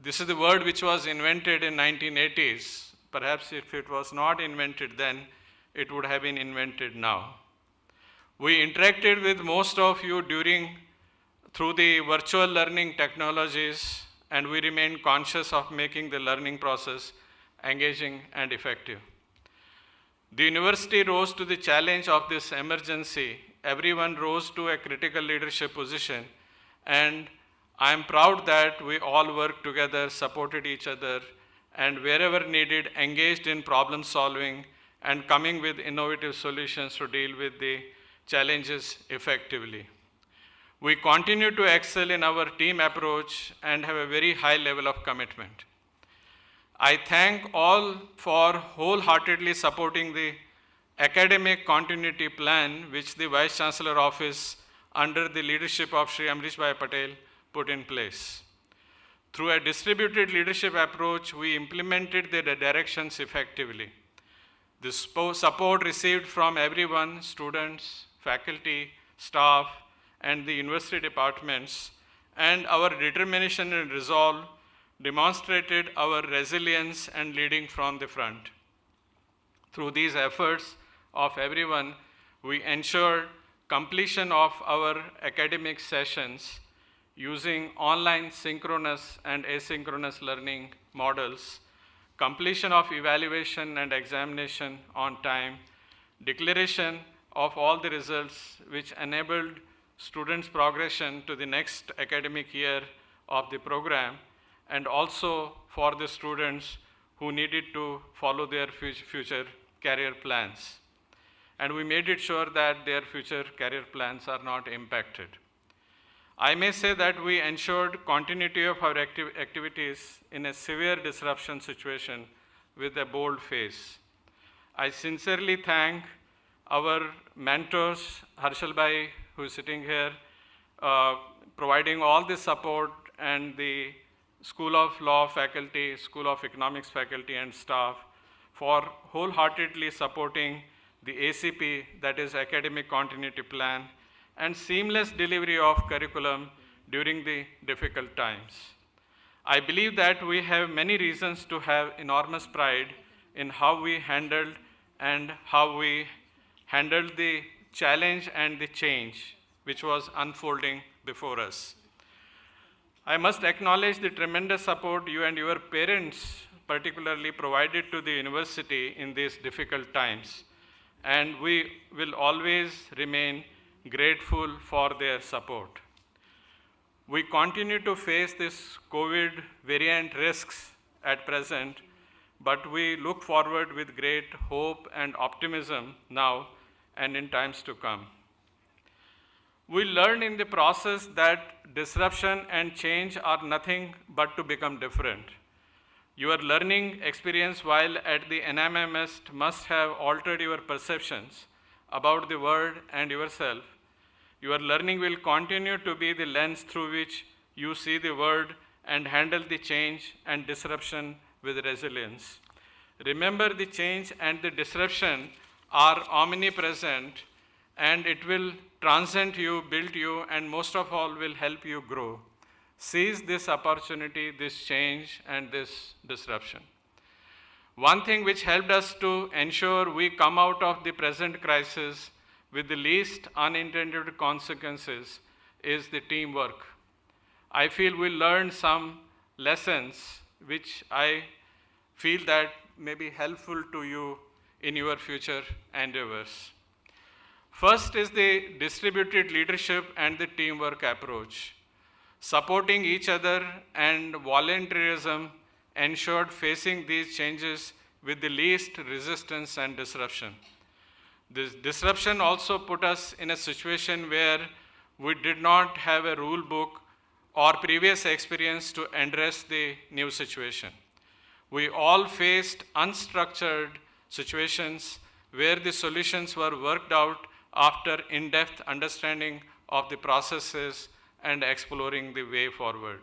This is the word which was invented in 1980s. Perhaps if it was not invented then, it would have been invented now. We interacted with most of you through the virtual learning technologies, and we remain conscious of making the learning process engaging and effective. The university rose to the challenge of this emergency. Everyone rose to a critical leadership position, and I am proud that we all worked together, supported each other, and wherever needed, engaged in problem solving and coming with innovative solutions to deal with the challenges effectively. We continue to excel in our team approach and have a very high level of commitment. I thank all for wholeheartedly supporting the academic continuity plan which the Vice Chancellor Office under the leadership of Shri Amrish Bhai Patel put in place. Through a distributed leadership approach, we implemented the directions effectively. The support received from everyone, students, faculty, staff, and the university departments, and our determination and resolve demonstrated our resilience and leading from the front. Through these efforts of everyone, we ensured completion of our academic sessions using online synchronous and asynchronous learning models, completion of evaluation and examination on time, declaration of all the results which enabled students' progression to the next academic year of the program, and also for the students who needed to follow their future career plans. And we made it sure that their future career plans are not impacted. I may say that we ensured continuity of our activities in a severe disruption situation with a bold face. I sincerely thank our mentors, Harshal Bhai, who is sitting here, providing all the support, and the School of Law faculty, School of Economics faculty and staff for wholeheartedly supporting the ACP, that is Academic Continuity Plan, and seamless delivery of curriculum during the difficult times. I believe that we have many reasons to have enormous pride in how we handled the challenge and the change which was unfolding before us. I must acknowledge the tremendous support you and your parents particularly provided to the university in these difficult times, and we will always remain grateful for their support. We continue to face this COVID variant risks at present, but we look forward with great hope and optimism now and in times to come. We learned in the process that disruption and change are nothing but to become different. Your learning experience while at the NMIMS must have altered your perceptions about the world and yourself. Your learning will continue to be the lens through which you see the world and handle the change and disruption with resilience. Remember, the change and the disruption are omnipresent, and it will transcend you, build you, and most of all will help you grow. Seize this opportunity, this change, and this disruption. One thing which helped us to ensure we come out of the present crisis with the least unintended consequences is the teamwork. I feel we learned some lessons which I feel that may be helpful to you in your future endeavors. First is the distributed leadership and the teamwork approach. Supporting each other and volunteerism ensured facing these changes with the least resistance and disruption. This disruption also put us in a situation where we did not have a rule book or previous experience to address the new situation. We all faced unstructured situations where the solutions were worked out after in-depth understanding of the processes and exploring the way forward.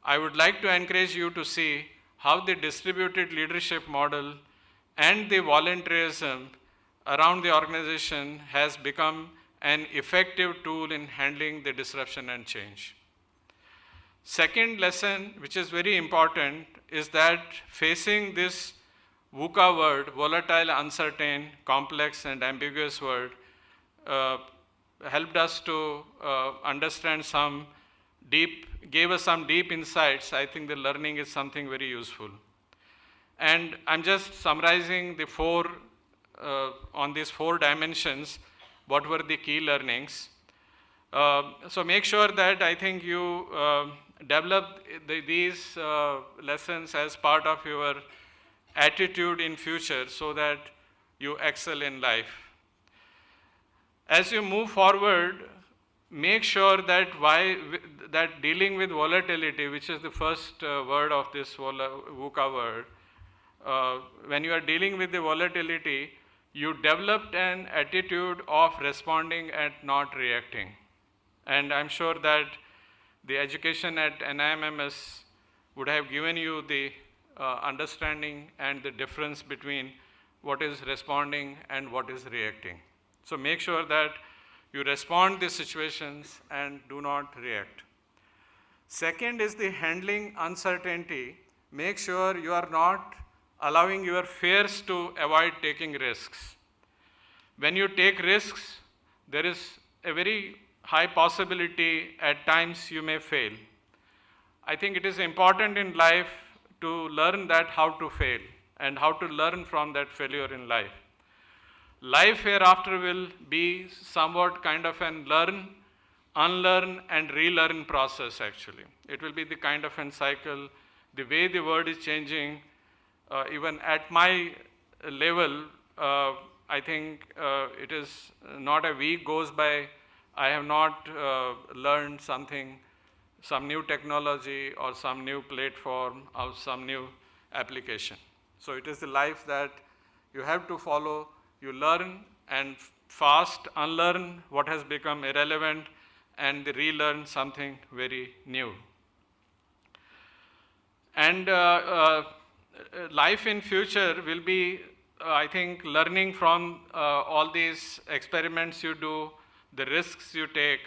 I would like to encourage you to see how the distributed leadership model and the volunteerism around the organization has become an effective tool in handling the disruption and change. Second lesson, which is very important, is that facing this VUCA word, volatile, uncertain, complex, and ambiguous word, helped us to understand gave us some deep insights. I think the learning is something very useful. And I'm just summarizing on these 4 dimensions, what were the key learnings. So make sure that I think you develop these lessons as part of your attitude in future so that you excel in life. As you move forward, make sure that dealing with volatility, which is the first word of this VUCA word, when you are dealing with the volatility, you developed an attitude of responding and not reacting. And I'm sure that the education at NIMMS would have given you the understanding and the difference between what is responding and what is reacting. So make sure that you respond to situations and do not react. Second is the handling uncertainty. Make sure you are not allowing your fears to avoid taking risks. When you take risks, there is a very high possibility at times you may fail. I think it is important in life to learn that how to fail and how to learn from that failure in life. Life hereafter will be somewhat kind of an learn, unlearn, and relearn process actually. It will be the kind of a cycle, the way the world is changing, even at my level, I think it is not a week goes by, I have not learned something, some new technology or some new platform or some new application. So it is the life that you have to follow. You learn and fast unlearn what has become irrelevant and relearn something very new. And life in future will be, I think, learning from all these experiments you do, the risks you take,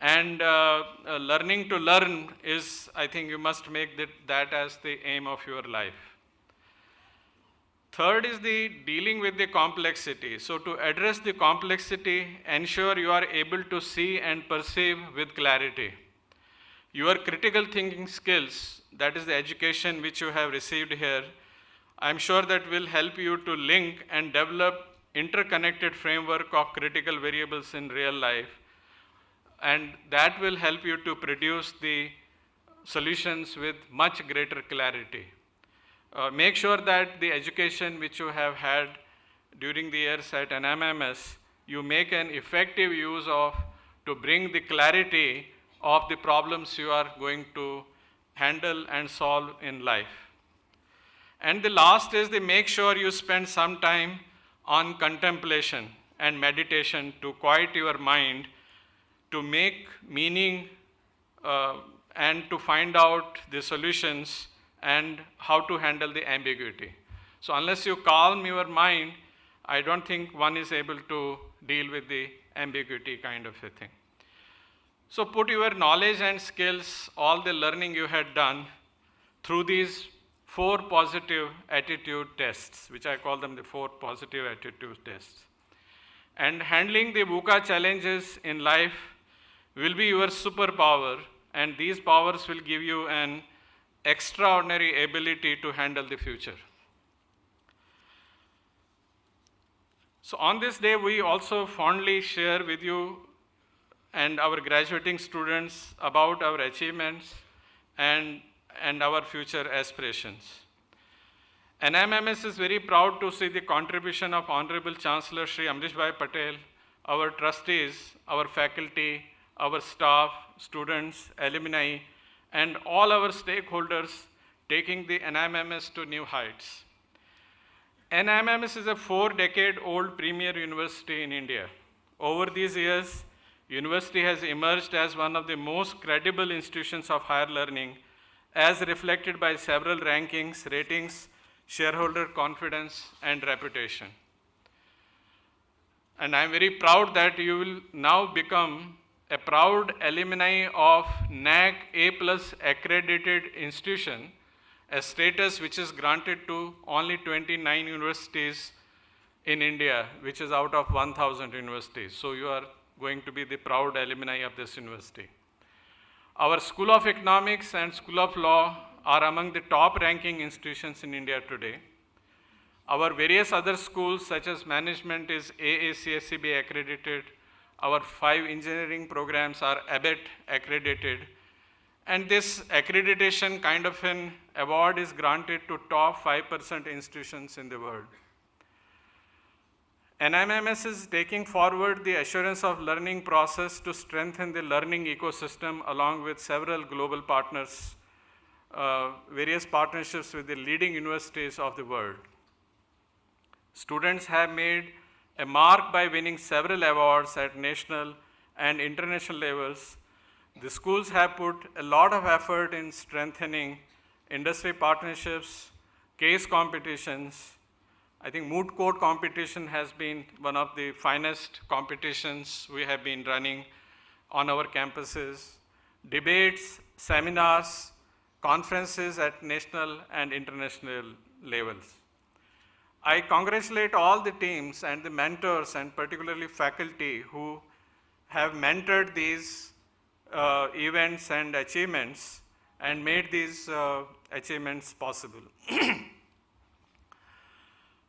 and learning to learn is, I think you must make that as the aim of your life. Third is the dealing with the complexity. So to address the complexity, ensure you are able to see and perceive with clarity. Your critical thinking skills, that is the education which you have received here, I'm sure that will help you to link and develop interconnected framework of critical variables in real life. And that will help you to produce the solutions with much greater clarity. Make sure that the education which you have had during the years at NIMMS, you make an effective use of to bring the clarity of the problems you are going to handle and solve in life. And the last is the make sure you spend some time on contemplation and meditation to quiet your mind, to make meaning and to find out the solutions and how to handle the ambiguity. So unless you calm your mind, I don't think one is able to deal with the ambiguity kind of a thing. So put your knowledge and skills, all the learning you had done through these 4 positive attitude tests, which I call them the 4 positive attitude tests. And handling the VUCA challenges in life will be your superpower, and these powers will give you an extraordinary ability to handle the future. So on this day, we also fondly share with you and our graduating students about our achievements and our future aspirations. NIMS is very proud to see the contribution of Honorable Chancellor Shri Amrish Bhai Patel, our trustees, our faculty, our staff, students, alumni, and all our stakeholders taking the NIMS to new heights. NIMS is a 4-decade-old premier university in India. Over these years, university has emerged as one of the most credible institutions of higher learning, as reflected by several rankings, ratings, shareholder confidence, and reputation. And I'm very proud that you will now become a proud alumni of NAAC A+ accredited institution, a status which is granted to only 29 universities in India, which is out of 1,000 universities. So you are going to be the proud alumni of this university. Our School of Economics and School of Law are among the top ranking institutions in India today. Our various other schools such as management is AACSCB accredited. Our 5 engineering programs are ABET accredited. And this accreditation kind of an award is granted to top 5% institutions in the world. NIMS is taking forward the assurance of learning process to strengthen the learning ecosystem along with several global partners, various partnerships with the leading universities of the world. Students have made a mark by winning several awards at national and international levels. The schools have put a lot of effort in strengthening industry partnerships, case competitions. I think moot court competition has been one of the finest competitions we have been running on our campuses. Debates, seminars, conferences at national and international levels. I congratulate all the teams and the mentors and particularly faculty who have mentored these events and achievements and made these achievements possible.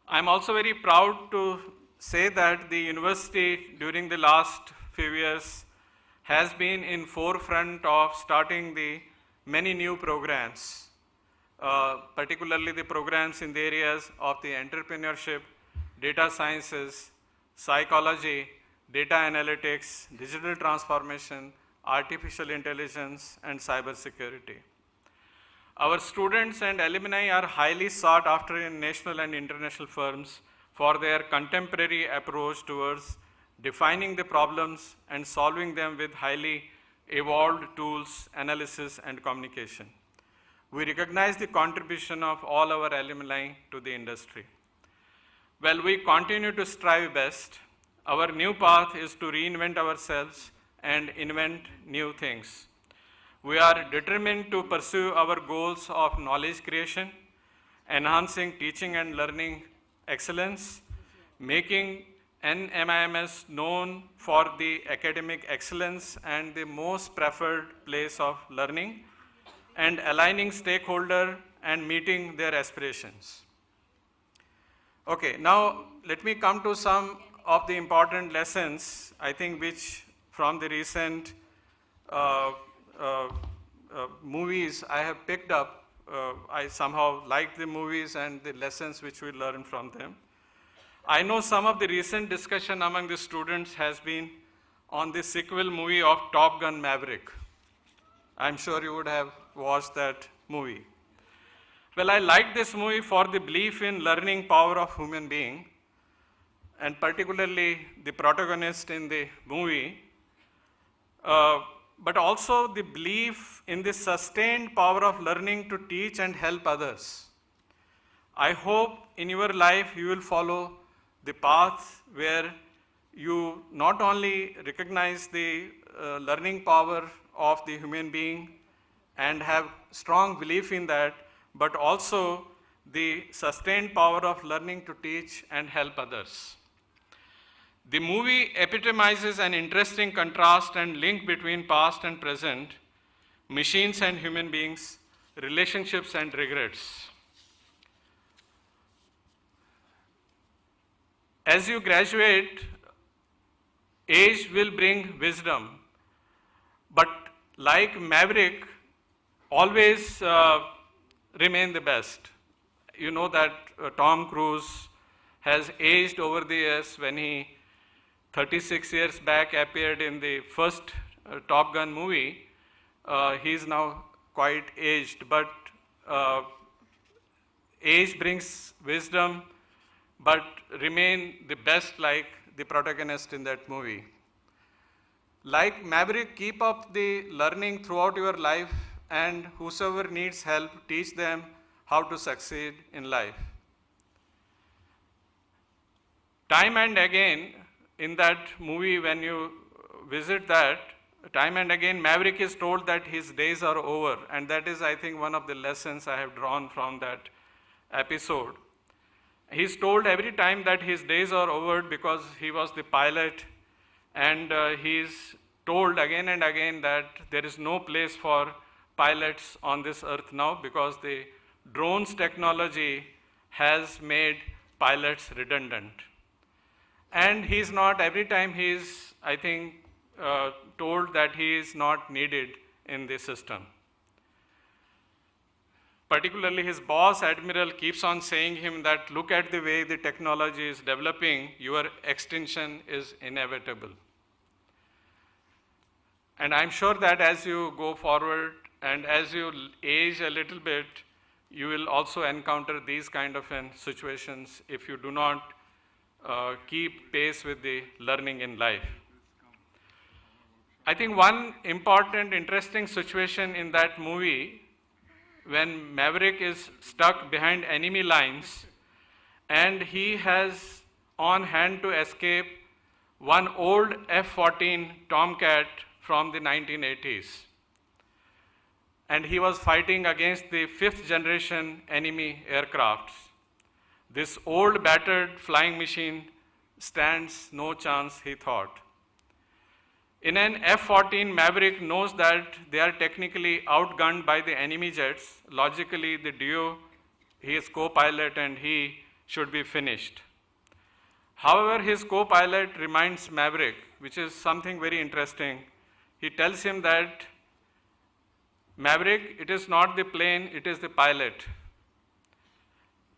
I'm also very proud to say that the university during the last few years has been in forefront of starting the many new programs, particularly the programs in the areas of the entrepreneurship, data sciences, psychology, data analytics, digital transformation, artificial intelligence, and cybersecurity. Our students and alumni are highly sought after in national and international firms for their contemporary approach towards defining the problems and solving them with highly evolved tools, analysis, and communication. We recognize the contribution of all our alumni to the industry. While we continue to strive best, our new path is to reinvent ourselves and invent new things. We are determined to pursue our goals of knowledge creation, enhancing teaching and learning excellence, making NMIMS known for the academic excellence and the most preferred place of learning, and aligning stakeholder and meeting their aspirations. Okay, now let me come to some of the important lessons, I think, which from the recent movies I have picked up. I somehow liked the movies and the lessons which we learned from them. I know some of the recent discussion among the students has been on the sequel movie of Top Gun Maverick. I'm sure you would have watched that movie. Well, I like this movie for the belief in learning power of human being, and particularly the protagonist in the movie but also the belief in the sustained power of learning to teach and help others. I hope in your life you will follow the path where you not only recognize the learning power of the human being and have strong belief in that, but also the sustained power of learning to teach and help others. The movie epitomizes an interesting contrast and link between past and present, machines and human beings, relationships and regrets. As you graduate, age will bring wisdom, but like Maverick, always remain the best. You know that Tom Cruise has aged over the years. When he 36 years back appeared in the first Top Gun movie, he is now quite aged, but age brings wisdom, but remain the best like the protagonist in that movie. Like Maverick, keep up the learning throughout your life, and whosoever needs help, teach them how to succeed in life. Time and again, in that movie, when you visit that, time and again, Maverick is told that his days are over, and that is, I think, one of the lessons I have drawn from that episode. He's told every time that his days are over because he was the pilot, and he's told again and again that there is no place for pilots on this earth now because the drones technology has made pilots redundant. And he's not, every time he's, I think, told that he is not needed in the system. Particularly his boss, Admiral, keeps on saying him that look at the way the technology is developing, your extinction is inevitable. And I'm sure that as you go forward and as you age a little bit, you will also encounter these kind of situations if you do not keep pace with the learning in life. I think one important, interesting situation in that movie, when Maverick is stuck behind enemy lines and he has on hand to escape one old F-14 Tomcat from the 1980s. And he was fighting against the 5th generation enemy aircrafts. This old battered flying machine stands no chance, he thought. In an F-14, Maverick knows that they are technically outgunned by the enemy jets. Logically, the duo, he is co-pilot and he should be finished. However, his co-pilot reminds Maverick, which is something very interesting. He tells him that, Maverick, it is not the plane, it is the pilot.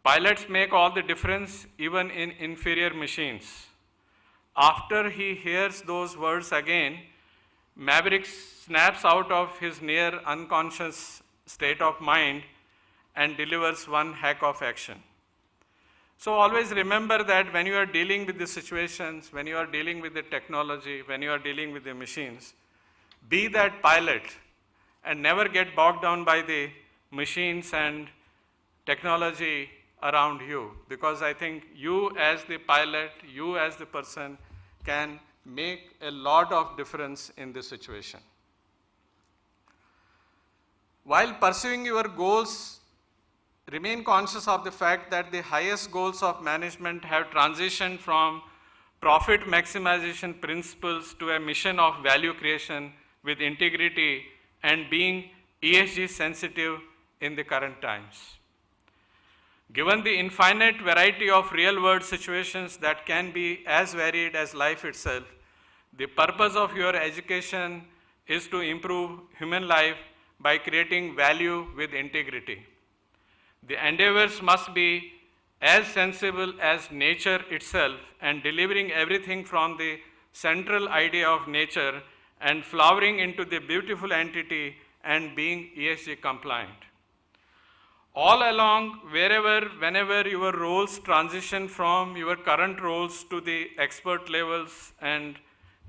Pilots make all the difference even in inferior machines. After he hears those words again, Maverick snaps out of his near unconscious state of mind and delivers one heck of action. So always remember that when you are dealing with the situations, when you are dealing with the technology, when you are dealing with the machines, be that pilot and never get bogged down by the machines and technology around you, because I think you as the pilot, you as the person can make a lot of difference in this situation. While pursuing your goals, remain conscious of the fact that the highest goals of management have transitioned from profit maximization principles to a mission of value creation with integrity and being ESG sensitive in the current times. Given the infinite variety of real-world situations that can be as varied as life itself, the purpose of your education is to improve human life by creating value with integrity. The endeavors must be as sensible as nature itself and delivering everything from the central idea of nature and flowering into the beautiful entity and being ESG compliant. All along, wherever, whenever your roles transition from your current roles to the expert levels and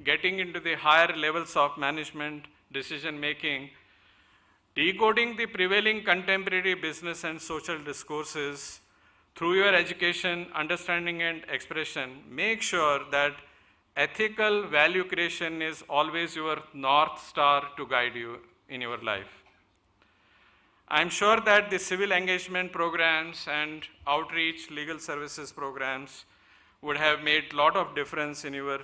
getting into the higher levels of management, decision making, decoding the prevailing contemporary business and social discourses through your education, understanding, and expression. Make sure that ethical value creation is always your North Star to guide you in your life. I'm sure that the civil engagement programs and outreach legal services programs would have made a lot of difference in your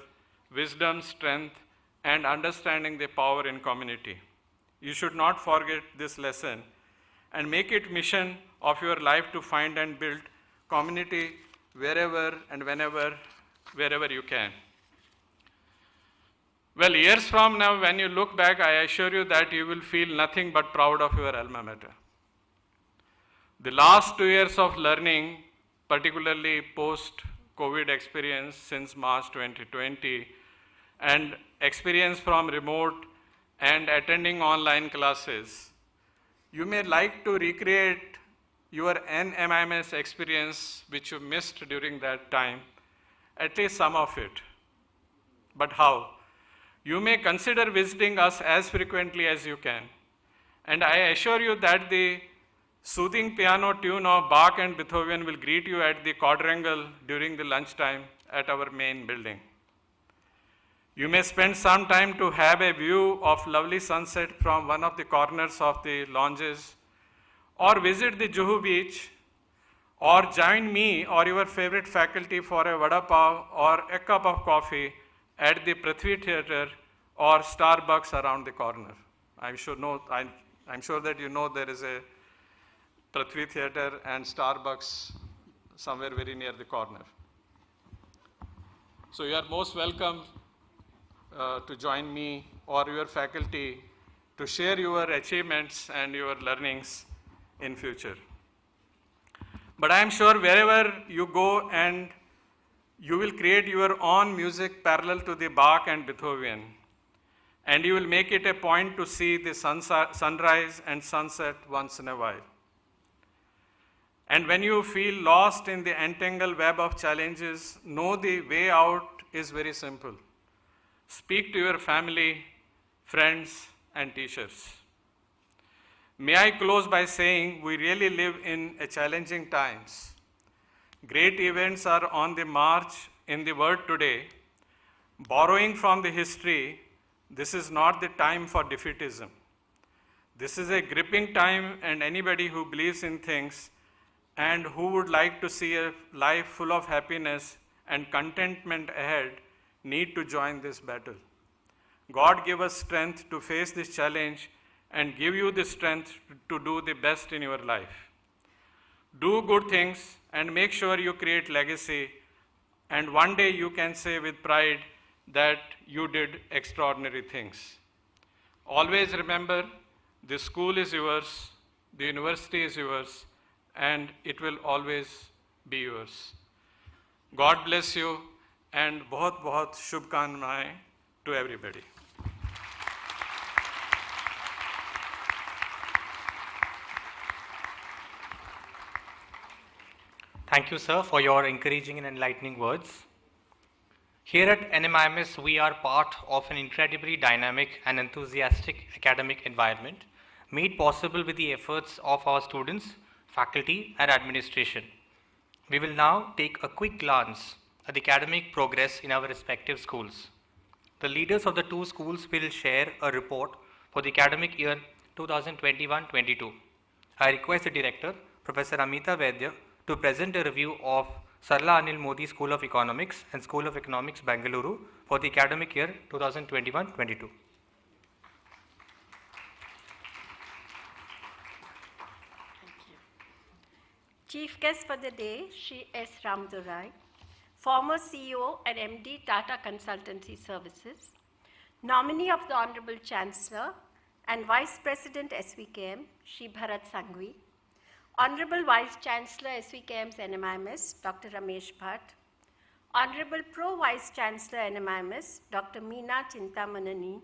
wisdom, strength, and understanding the power in community. You should not forget this lesson and make it mission of your life to find and build community wherever and wherever you can. Well, years from now, when you look back, I assure you that you will feel nothing but proud of your alma mater. The last 2 years of learning, particularly post-COVID experience since March 2020, and experience from remote and attending online classes, you may like to recreate your NMIMS experience which you missed during that time, at least some of it. But how? You may consider visiting us as frequently as you can. And I assure you that the soothing piano tune of Bach and Beethoven will greet you at the quadrangle during the lunchtime at our main building. You may spend some time to have a view of lovely sunset from one of the corners of the lounges, or visit the Juhu beach, or join me or your favorite faculty for a vada pav or a cup of coffee at the Prithvi Theatre or Starbucks around the corner. I'm sure that you know there is a Prithvi Theatre and Starbucks somewhere very near the corner. So you are most welcome to join me or your faculty to share your achievements and your learnings in future. But I am sure wherever you go and you will create your own music parallel to the Bach and Beethoven, and you will make it a point to see the sunrise and sunset once in a while. And when you feel lost in the entangled web of challenges, know the way out is very simple. Speak to your family, friends, and teachers. May I close by saying we really live in a challenging times. Great events are on the march in the world today. Borrowing from the history, this is not the time for defeatism. This is a gripping time, and anybody who believes in things and who would like to see a life full of happiness and contentment ahead need to join this battle. God give us strength to face this challenge and give you the strength to do the best in your life. Do good things and make sure you create legacy, and one day you can say with pride that you did extraordinary things. Always remember, the school is yours, the university is yours, and it will always be yours. God bless you, and बहुत शुभकामनाएं to everybody. Thank you, sir, for your encouraging and enlightening words. Here at NMIMS, we are part of an incredibly dynamic and enthusiastic academic environment made possible with the efforts of our students, faculty, and administration. We will now take a quick glance at the academic progress in our respective schools. The leaders of the two schools will share a report for the academic year 2021-22. I request the director, Professor Amita Vaidya, to present a review of SARLA ANIL Modi School of Economics and School of Economics, Bengaluru for the academic year 2021-22. Chief guest for the day, Shri S. Ramdurai, former CEO and MD Tata Consultancy Services, nominee of the Honorable Chancellor and Vice President SVKM, Shri Bharat Sanghvi, Honorable Vice Chancellor SVKM's NMIMS, Dr. Ramesh Bhatt, Honorable Pro Vice Chancellor NMIMS, Dr. Meena Chintamaneni,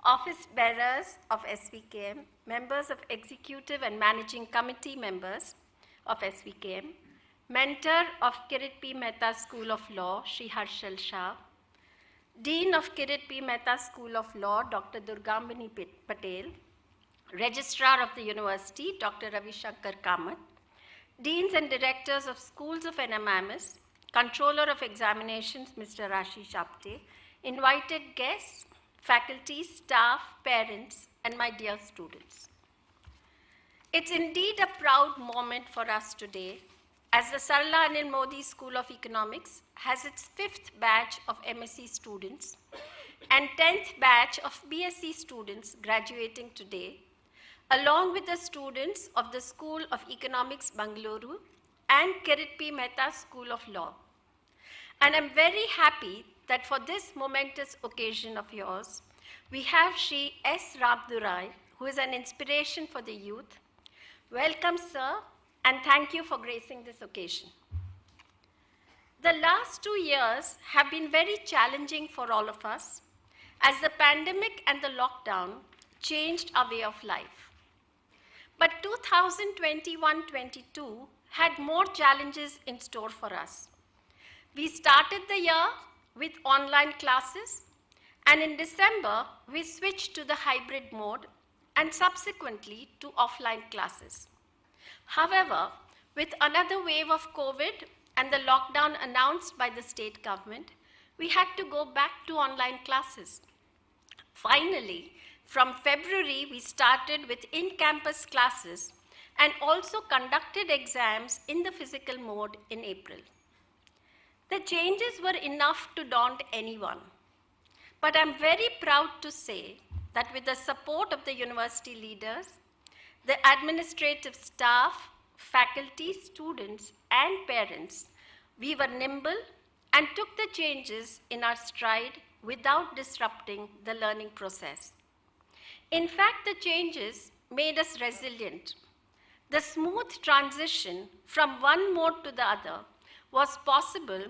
Office Bearers of SVKM, members of Executive and Managing Committee members of SVKM, Mentor of KIRIT P. MEHTA School of Law, Shri Harshal Shah, Dean of KIRIT P. MEHTA School of Law, Dr. Durgambini Patel, Registrar of the University, Dr. Ravi Shankar Kamath, Deans and Directors of Schools of NMIMS, Controller of Examinations, Mr. Ashish Apte, invited guests, faculty, staff, parents, and my dear students. It's indeed a proud moment for us today as the SARLA Anil Modi School of Economics has its 5th batch of MSc students and 10th batch of BSc students graduating today, along with the students of the School of Economics, Bangalore, and KIRIT P. MEHTA School of Law. And I'm very happy that for this momentous occasion of yours, we have Shri S. Ramdurai, who is an inspiration for the youth. Welcome, sir, and thank you for gracing this occasion. The last 2 years have been very challenging for all of us as the pandemic and the lockdown changed our way of life. But 2021-22 had more challenges in store for us. We started the year with online classes, and in December, we switched to the hybrid mode and subsequently to offline classes. However, with another wave of COVID and the lockdown announced by the state government, we had to go back to online classes. Finally, from February, we started with in-campus classes and also conducted exams in the physical mode in April. The changes were enough to daunt anyone, but I'm very proud to say that with the support of the university leaders, the administrative staff, faculty, students, and parents, we were nimble and took the changes in our stride without disrupting the learning process. In fact, the changes made us resilient. The smooth transition from one mode to the other was possible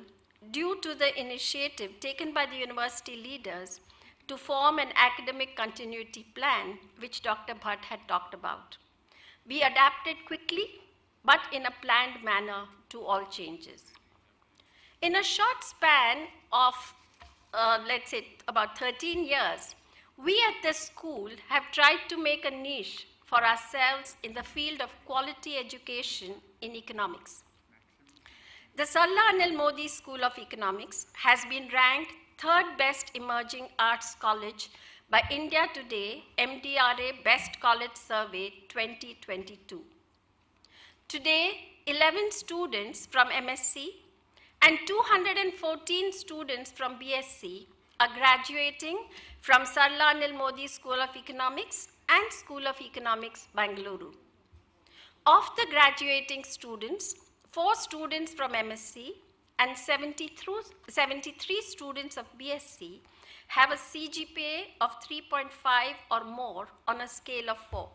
due to the initiative taken by the university leaders to form an academic continuity plan, which Dr. Bhatt had talked about. We adapted quickly, but in a planned manner to all changes. In a short span of, let's say, about 13 years, we at the school have tried to make a niche for ourselves in the field of quality education in economics. The SARLA Anil Modi School of Economics has been ranked 3rd best emerging arts college by India Today MDRA Best College Survey 2022. Today, 11 students from MSc and 214 students from BSc are graduating from SARLA Anil Modi School of Economics and School of Economics, Bangalore. Of the graduating students, 4 students from MSc and 73 students of BSc have a CGPA of 3.5 or more on a scale of 4.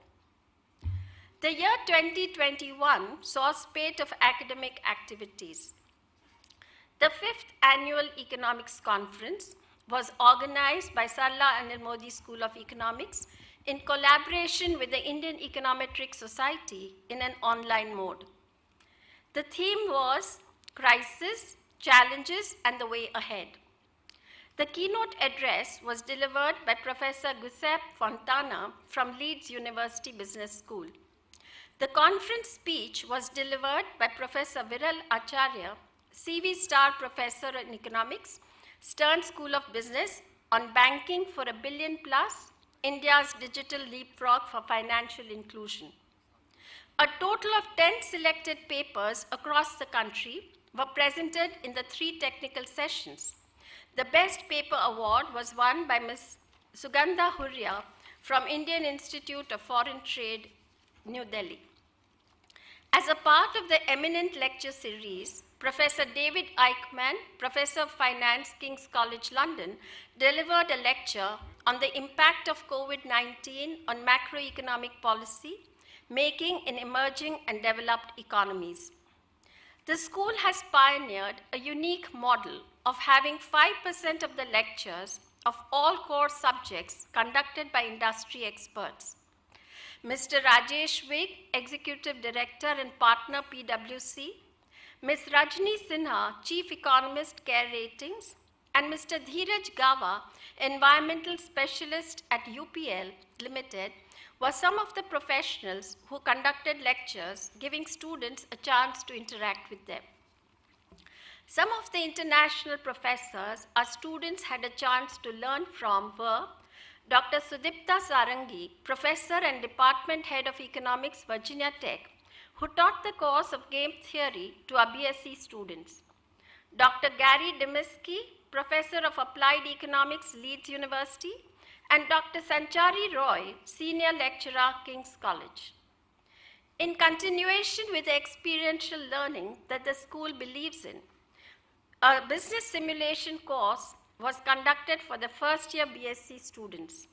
The year 2021 saw a spate of academic activities. The 5th Annual Economics Conference was organized by SARLA Anil Modi School of Economics in collaboration with the Indian Econometric Society in an online mode. The theme was Crisis, Challenges, and the Way Ahead. The keynote address was delivered by Professor Giuseppe Fontana from Leeds University Business School. The conference speech was delivered by Professor Viral Acharya, CV Star Professor in Economics, Stern School of Business, on Banking for $1 Billion+, India's Digital Leapfrog for Financial Inclusion. A total of 10 selected papers across the country were presented in the 3 technical sessions. The Best Paper Award was won by Ms. Sugandha Hurria from Indian Institute of Foreign Trade, New Delhi. As a part of the eminent lecture series, Professor David Eichmann, Professor of Finance, King's College London, delivered a lecture on the impact of COVID-19 on macroeconomic policy, making in emerging and developed economies. The school has pioneered a unique model of having 5% of the lectures of all core subjects conducted by industry experts. Mr. Rajesh Vig, Executive Director and Partner PwC, Ms. Rajni Sinha, Chief Economist, Care Ratings, and Mr. Dheeraj Gawa, environmental specialist at UPL Limited, were some of the professionals who conducted lectures, giving students a chance to interact with them. Some of the international professors our students had a chance to learn from were Dr. Sudipta Sarangi, Professor and Department Head of Economics, Virginia Tech, who taught the course of game theory to our BSc students. Dr. Gary Demiski, Professor of Applied Economics, Leeds University, and Dr. Sanchari Roy, Senior Lecturer, King's College. In continuation with the experiential learning that the school believes in, a business simulation course was conducted for the first-year BSc students.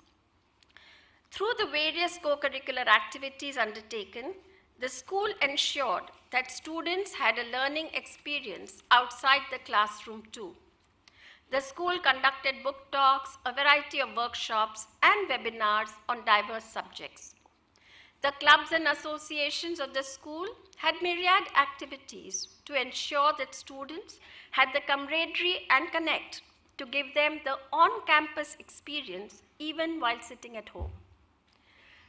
Through the various co-curricular activities undertaken, the school ensured that students had a learning experience outside the classroom too. The school conducted book talks, a variety of workshops, and webinars on diverse subjects. The clubs and associations of the school had myriad activities to ensure that students had the camaraderie and connect to give them the on-campus experience even while sitting at home.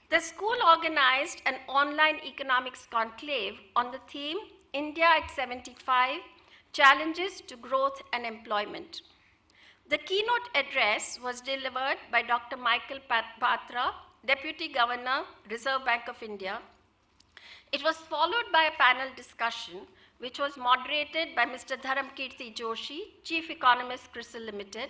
The school organized an online economics conclave on the theme India at 75, Challenges to Growth and Employment. The keynote address was delivered by Dr. Michael Patra, Deputy Governor, Reserve Bank of India. It was followed by a panel discussion, which was moderated by Mr. Dharamkirti Joshi, Chief Economist, CRISIL Limited,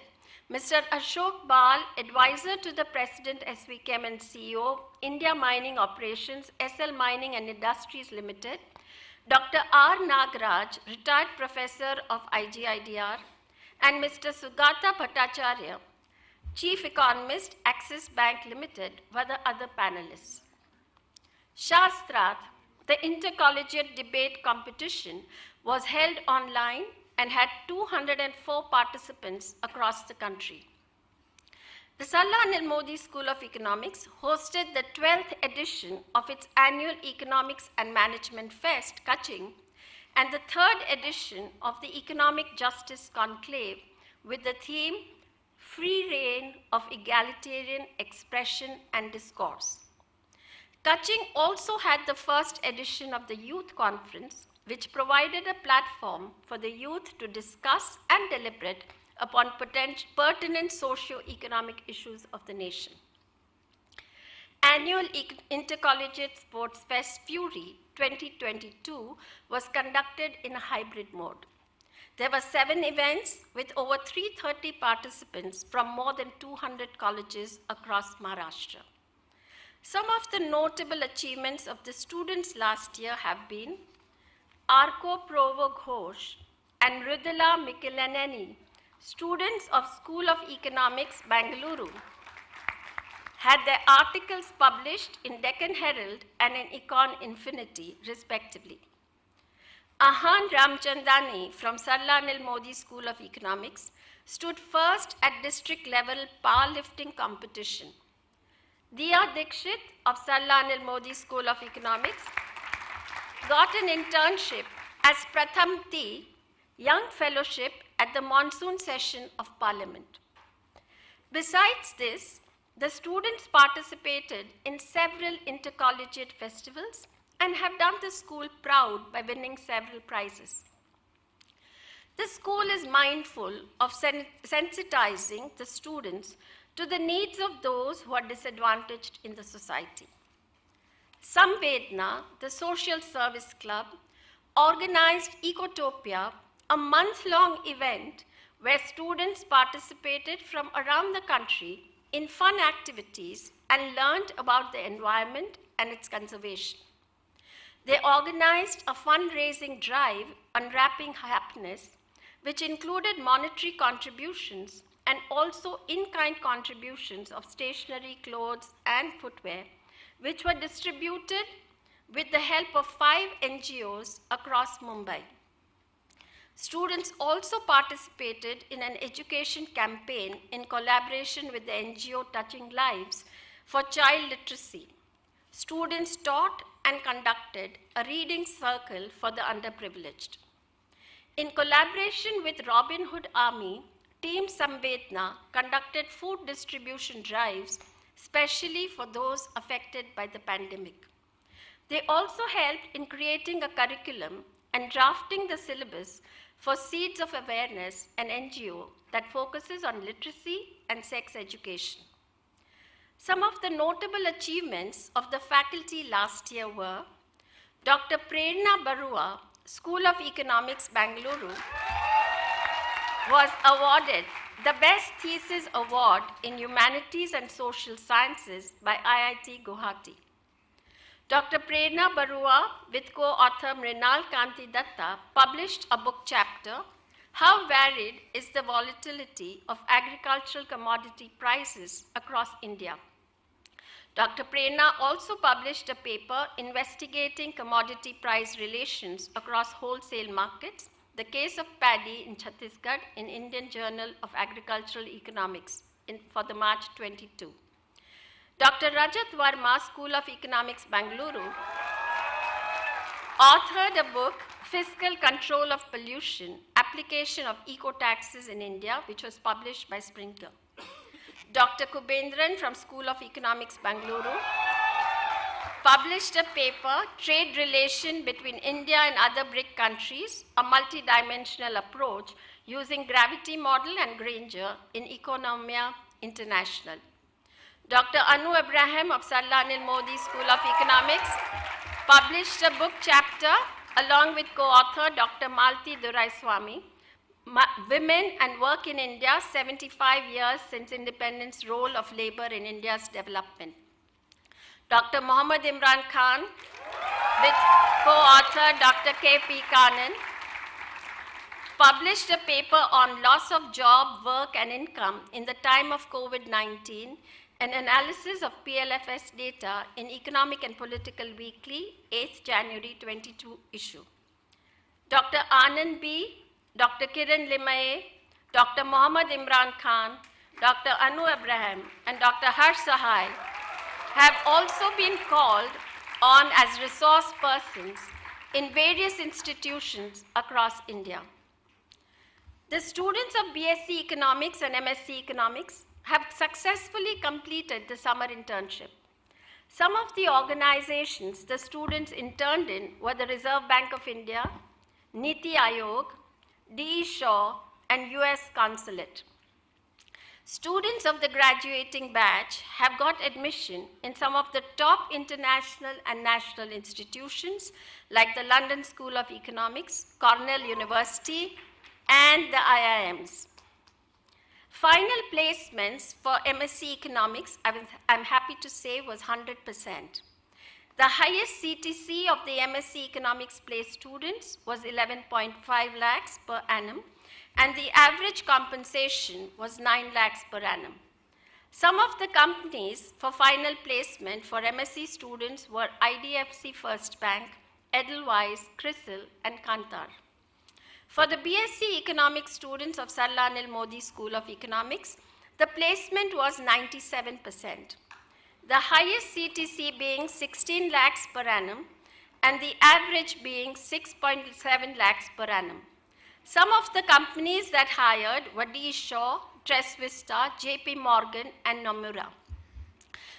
Mr. Ashok Bal, Advisor to the President, SVKM and CEO, India Mining Operations, SL Mining and Industries Limited, Dr. R. Nagaraj, Retired Professor of IGIDR, and Mr. Sugata Bhattacharya, Chief Economist, Axis Bank Limited, were the other panelists. Shastrat, the intercollegiate debate competition, was held online and had 204 participants across the country. The SARLA Anil Modi School of Economics hosted the 12th edition of its annual Economics and Management Fest, Kaching, and the 3rd edition of the Economic Justice Conclave with the theme Free Reign of Egalitarian Expression and Discourse. Kaching also had the first edition of the Youth Conference, which provided a platform for the youth to discuss and deliberate upon pertinent socio-economic issues of the nation. Annual Intercollegiate Sports Fest Fury 2022 was conducted in a hybrid mode. There were 7 events with over 330 participants from more than 200 colleges across Maharashtra. Some of the notable achievements of the students last year have been Arko Provo Ghosh and Rudila Mikilaneni, students of School of Economics, Bangalore, had their articles published in Deccan Herald and in Econ Infinity, respectively. Ahan Ramchandani from SARLA Anil Modi School of Economics stood first at district level powerlifting competition. Diya Dikshit of SARLA Anil Modi School of Economics got an internship as Pratham T, Young Fellowship at the monsoon session of Parliament. Besides this, the students participated in several intercollegiate festivals and have done the school proud by winning several prizes. The school is mindful of sensitizing the students to the needs of those who are disadvantaged in the society. Samvedna, the social service club, organized Ecotopia, a month-long event where students participated from around the country in fun activities and learned about the environment and its conservation. They organized a fundraising drive, Unwrapping Happiness, which included monetary contributions and also in-kind contributions of stationery, clothes, and footwear, which were distributed with the help of 5 NGOs across Mumbai. Students also participated in an education campaign in collaboration with the NGO Touching Lives for child literacy. Students taught and conducted a reading circle for the underprivileged. In collaboration with Robin Hood Army, Team Samvedna conducted food distribution drives, especially for those affected by the pandemic. They also helped in creating a curriculum and drafting the syllabus for Seeds of Awareness, an NGO that focuses on literacy and sex education. Some of the notable achievements of the faculty last year were Dr. Prerna Barua, School of Economics, Bangalore, was awarded the Best Thesis Award in Humanities and Social Sciences by IIT Guwahati. Dr. Prerna Barua, with co-author Mrinal Kanti Datta, published a book chapter, How Varied is the Volatility of Agricultural Commodity Prices Across India. Dr. Prerna also published a paper investigating commodity price relations across wholesale markets, the case of paddy in Chhattisgarh in Indian Journal of Agricultural Economics for the March 22. Dr. Rajat Verma, School of Economics, Bangalore, authored a book, Fiscal Control of Pollution, Application of Eco-Taxes in India, which was published by Springer. Dr. Kubendran from School of Economics, Bangalore, published a paper, Trade Relation Between India and Other BRIC Countries, a multidimensional approach using gravity model and Granger in Economia International. Dr. Anu Abraham of SARLA Anil Modi School of Economics published a book chapter along with co-author Dr. Malti Duraiswamy, Women and Work in India, 75 years since independence, role of labor in India's development. Dr. Muhammad Imran Khan, with co-author Dr. K.P. Kanan, published a paper on loss of job, work, and income in the time of COVID-19, an analysis of PLFS data in Economic and Political Weekly, 8th January 22 issue. Dr. Anand B., Dr. Kiran Limaye, Dr. Muhammad Imran Khan, Dr. Anu Abraham, and Dr. Harsh Sahai have also been called on as resource persons in various institutions across India. The students of BSc Economics and MSc Economics have successfully completed the summer internship. Some of the organizations the students interned in were the Reserve Bank of India, Niti Aayog, D.E. Shaw, and US Consulate. Students of the graduating batch have got admission in some of the top international and national institutions like the London School of Economics, Cornell University, and the IIMs. Final placements for MSc Economics, I'm happy to say, was 100%. The highest CTC of the MSc Economics placed students was 11.5 lakhs per annum, and the average compensation was 9 lakhs per annum. Some of the companies for final placement for MSc students were IDFC First Bank, Edelweiss, CRISIL, and Kantar. For the BSc Economics students of SARLA Anil Modi School of Economics, the placement was 97%. The highest CTC being 16 lakhs per annum and the average being 6.7 lakhs per annum. Some of the companies that hired were D. Shaw, Tress Vista, JP Morgan, and Nomura.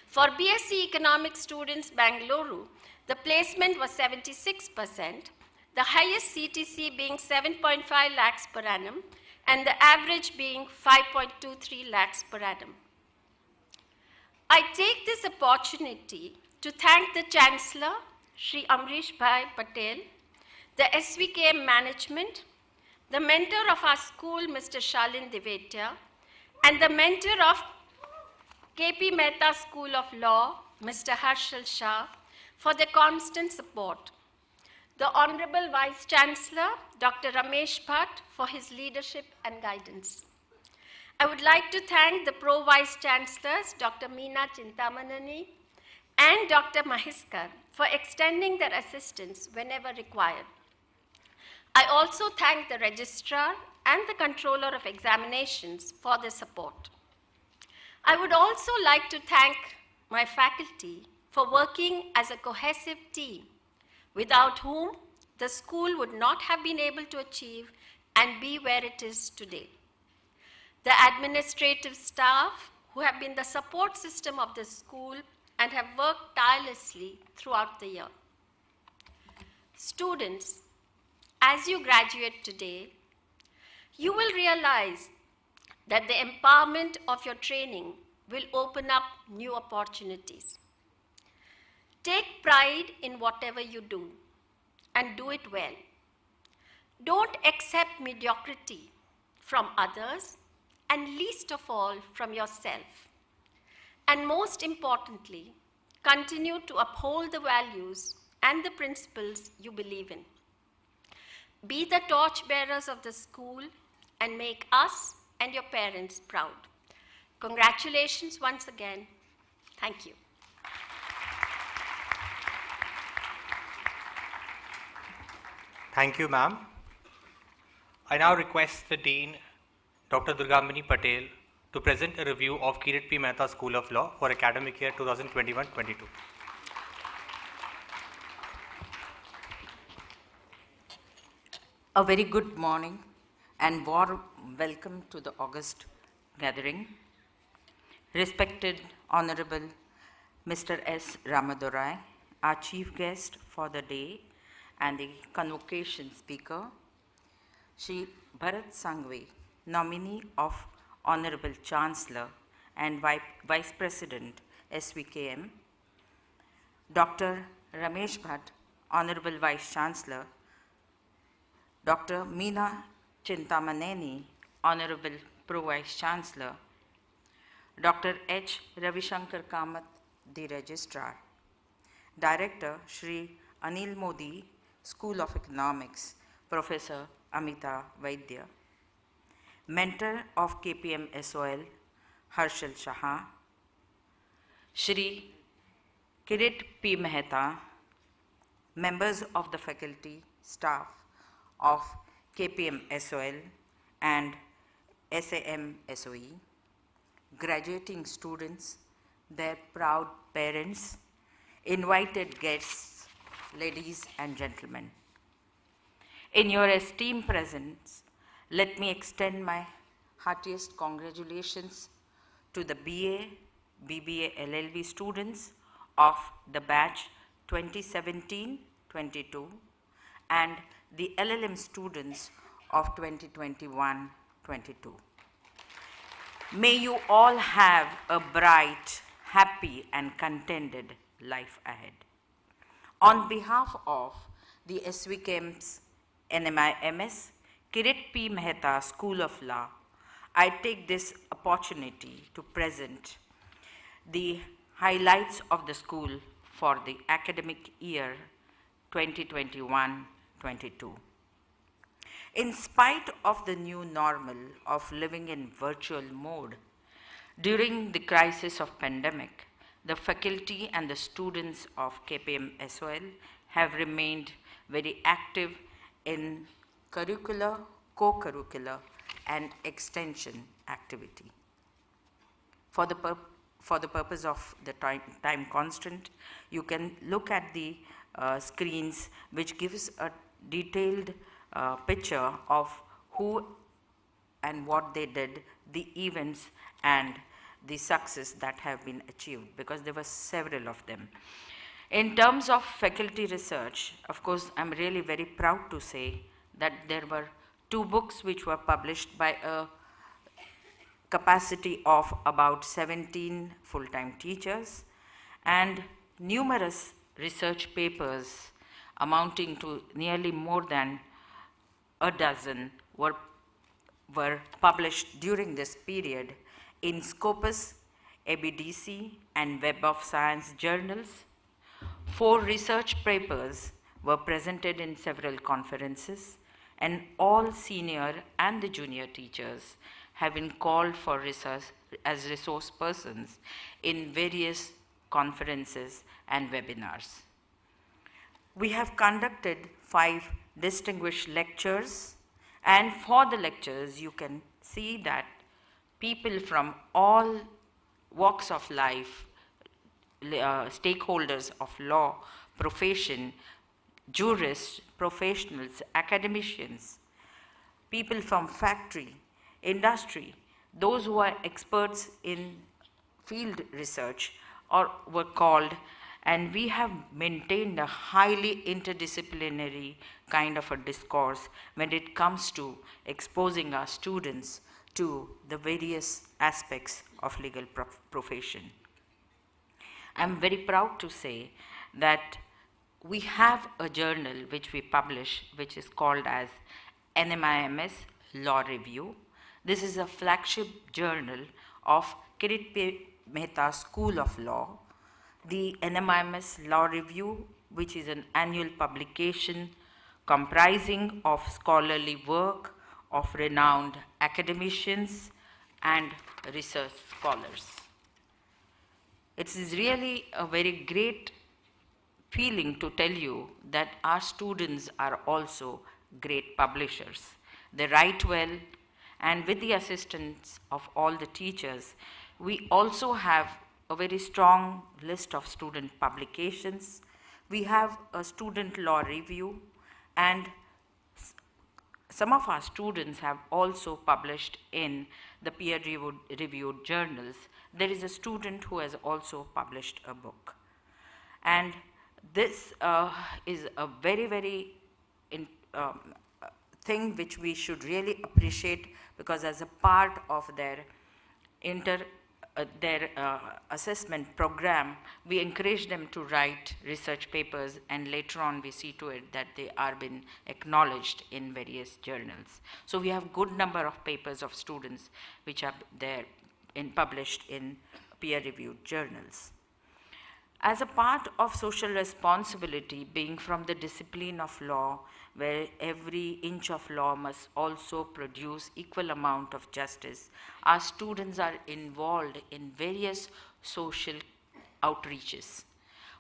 For BSc Economics students Bangalore, the placement was 76%, the highest CTC being 7.5 lakhs per annum and the average being 5.23 lakhs per annum. I take this opportunity to thank the Chancellor, Shri Amrish Bhai Patel, the SVKM management, the mentor of our school, Mr. Shalin Divetya, and the mentor of KP Mehta School of Law, Mr. Harshal Shah, for their constant support. The Honorable Vice Chancellor, Dr. Ramesh Bhatt, for his leadership and guidance. I would like to thank the Pro-Vice Chancellors, Dr. Meena Chintamaneni and Dr. Mahiskar, for extending their assistance whenever required. I also thank the Registrar and the Controller of Examinations for their support. I would also like to thank my faculty for working as a cohesive team, without whom the school would not have been able to achieve and be where it is today. the administrative staff who have been the support system of the school and have worked tirelessly throughout the year. Students, as you graduate today, you will realize that the empowerment of your training will open up new opportunities. Take pride in whatever you do and do it well. Don't accept mediocrity from others and least of all from yourself. And most importantly, continue to uphold the values and the principles you believe in. Be the torchbearers of the school and make us and your parents proud. Congratulations once again. Thank you. Thank you, ma'am. I now request the Dean, Dr. Durgamani Patel, to present a review of Kirit P. Mehta School of Law for academic year 2021-22. A very good morning and warm welcome to the August gathering. Respected Honorable Mr. S. Ramadurai, our chief guest for the day and the convocation speaker, Shri Bharat Sangvi, nominee of Honorable Chancellor and Vice President SVKM, Dr. Ramesh Bhatt, Honorable Vice Chancellor, Dr. Meena Chintamaneni, Honorable Pro Vice Chancellor, Dr. H. Ravishankar Kamath, the Registrar, Director Shri ANIL Modi, School of Economics, Professor Amita Vaidya, Mentor of KPM SOL, Harshal Shah, Shri KIRIT P. MEHTA, members of the faculty, staff of KPM SOL and SAM SOE, graduating students, their proud parents, invited guests, ladies and gentlemen. In your esteemed presence, let me extend my heartiest congratulations to the BA, BBA, LLB students of the batch 2017-22 and the LLM students of 2021-22. May you all have a bright, happy and contented life ahead. On behalf of the SVKM's NMIMS, Kirit P. Mehta School of Law, I take this opportunity to present the highlights of the school for the academic year 2021-22. In spite of the new normal of living in virtual mode, during the crisis of pandemic, the faculty and the students of KPM SOL have remained very active in curricular, co-curricular, and extension activity. For the purpose of the time constant, you can look at the screens which gives a detailed picture of who and what they did, the events and the success that have been achieved, because there were several of them. In terms of faculty research, of course, I'm really very proud to say that there were 2 books which were published by a capacity of about 17 full-time teachers, and numerous research papers amounting to nearly more than a dozen were published during this period in Scopus, ABDC, and Web of Science journals. 4 research papers were presented in several conferences, and all senior and the junior teachers have been called for research as resource persons in various conferences and webinars. We have conducted 5 distinguished lectures, and for the lectures you can see that people from all walks of life, stakeholders of law, profession, jurists, professionals, academicians, people from factory, industry, those who are experts in field research or were called, and we have maintained a highly interdisciplinary kind of a discourse when it comes to exposing our students to the various aspects of legal profession. I'm very proud to say that we have a journal which we publish, which is called as NMIMS Law Review. This is a flagship journal of KIRIT MEHTA School of Law. The NMIMS Law Review, which is an annual publication comprising of scholarly work of renowned academicians and research scholars. It is really a very great feeling to tell you that our students are also great publishers. They write well, and with the assistance of all the teachers, we also have a very strong list of student publications. We have a student law review, and some of our students have also published in the peer-reviewed journals. There is a student who has also published a book. And this is a very, very thing which we should really appreciate, because as a part of their assessment program, we encourage them to write research papers, and later on we see to it that they are being acknowledged in various journals. So we have good number of papers of students which are there published in peer-reviewed journals. As a part of social responsibility, being from the discipline of law, where every inch of law must also produce equal amount of justice, our students are involved in various social outreaches.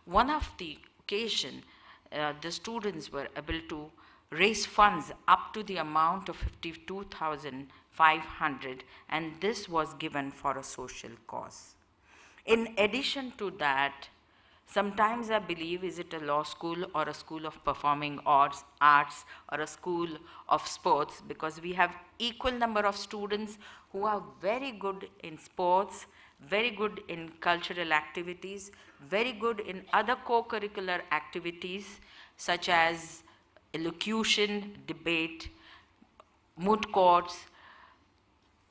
One of the occasion, the students were able to raise funds up to the amount of 52,500, and this was given for a social cause. In addition to that, sometimes I believe, is it a law school or a school of performing arts or a school of sports, because we have equal number of students who are very good in sports, very good in cultural activities, very good in other co-curricular activities such as elocution, debate, moot courts,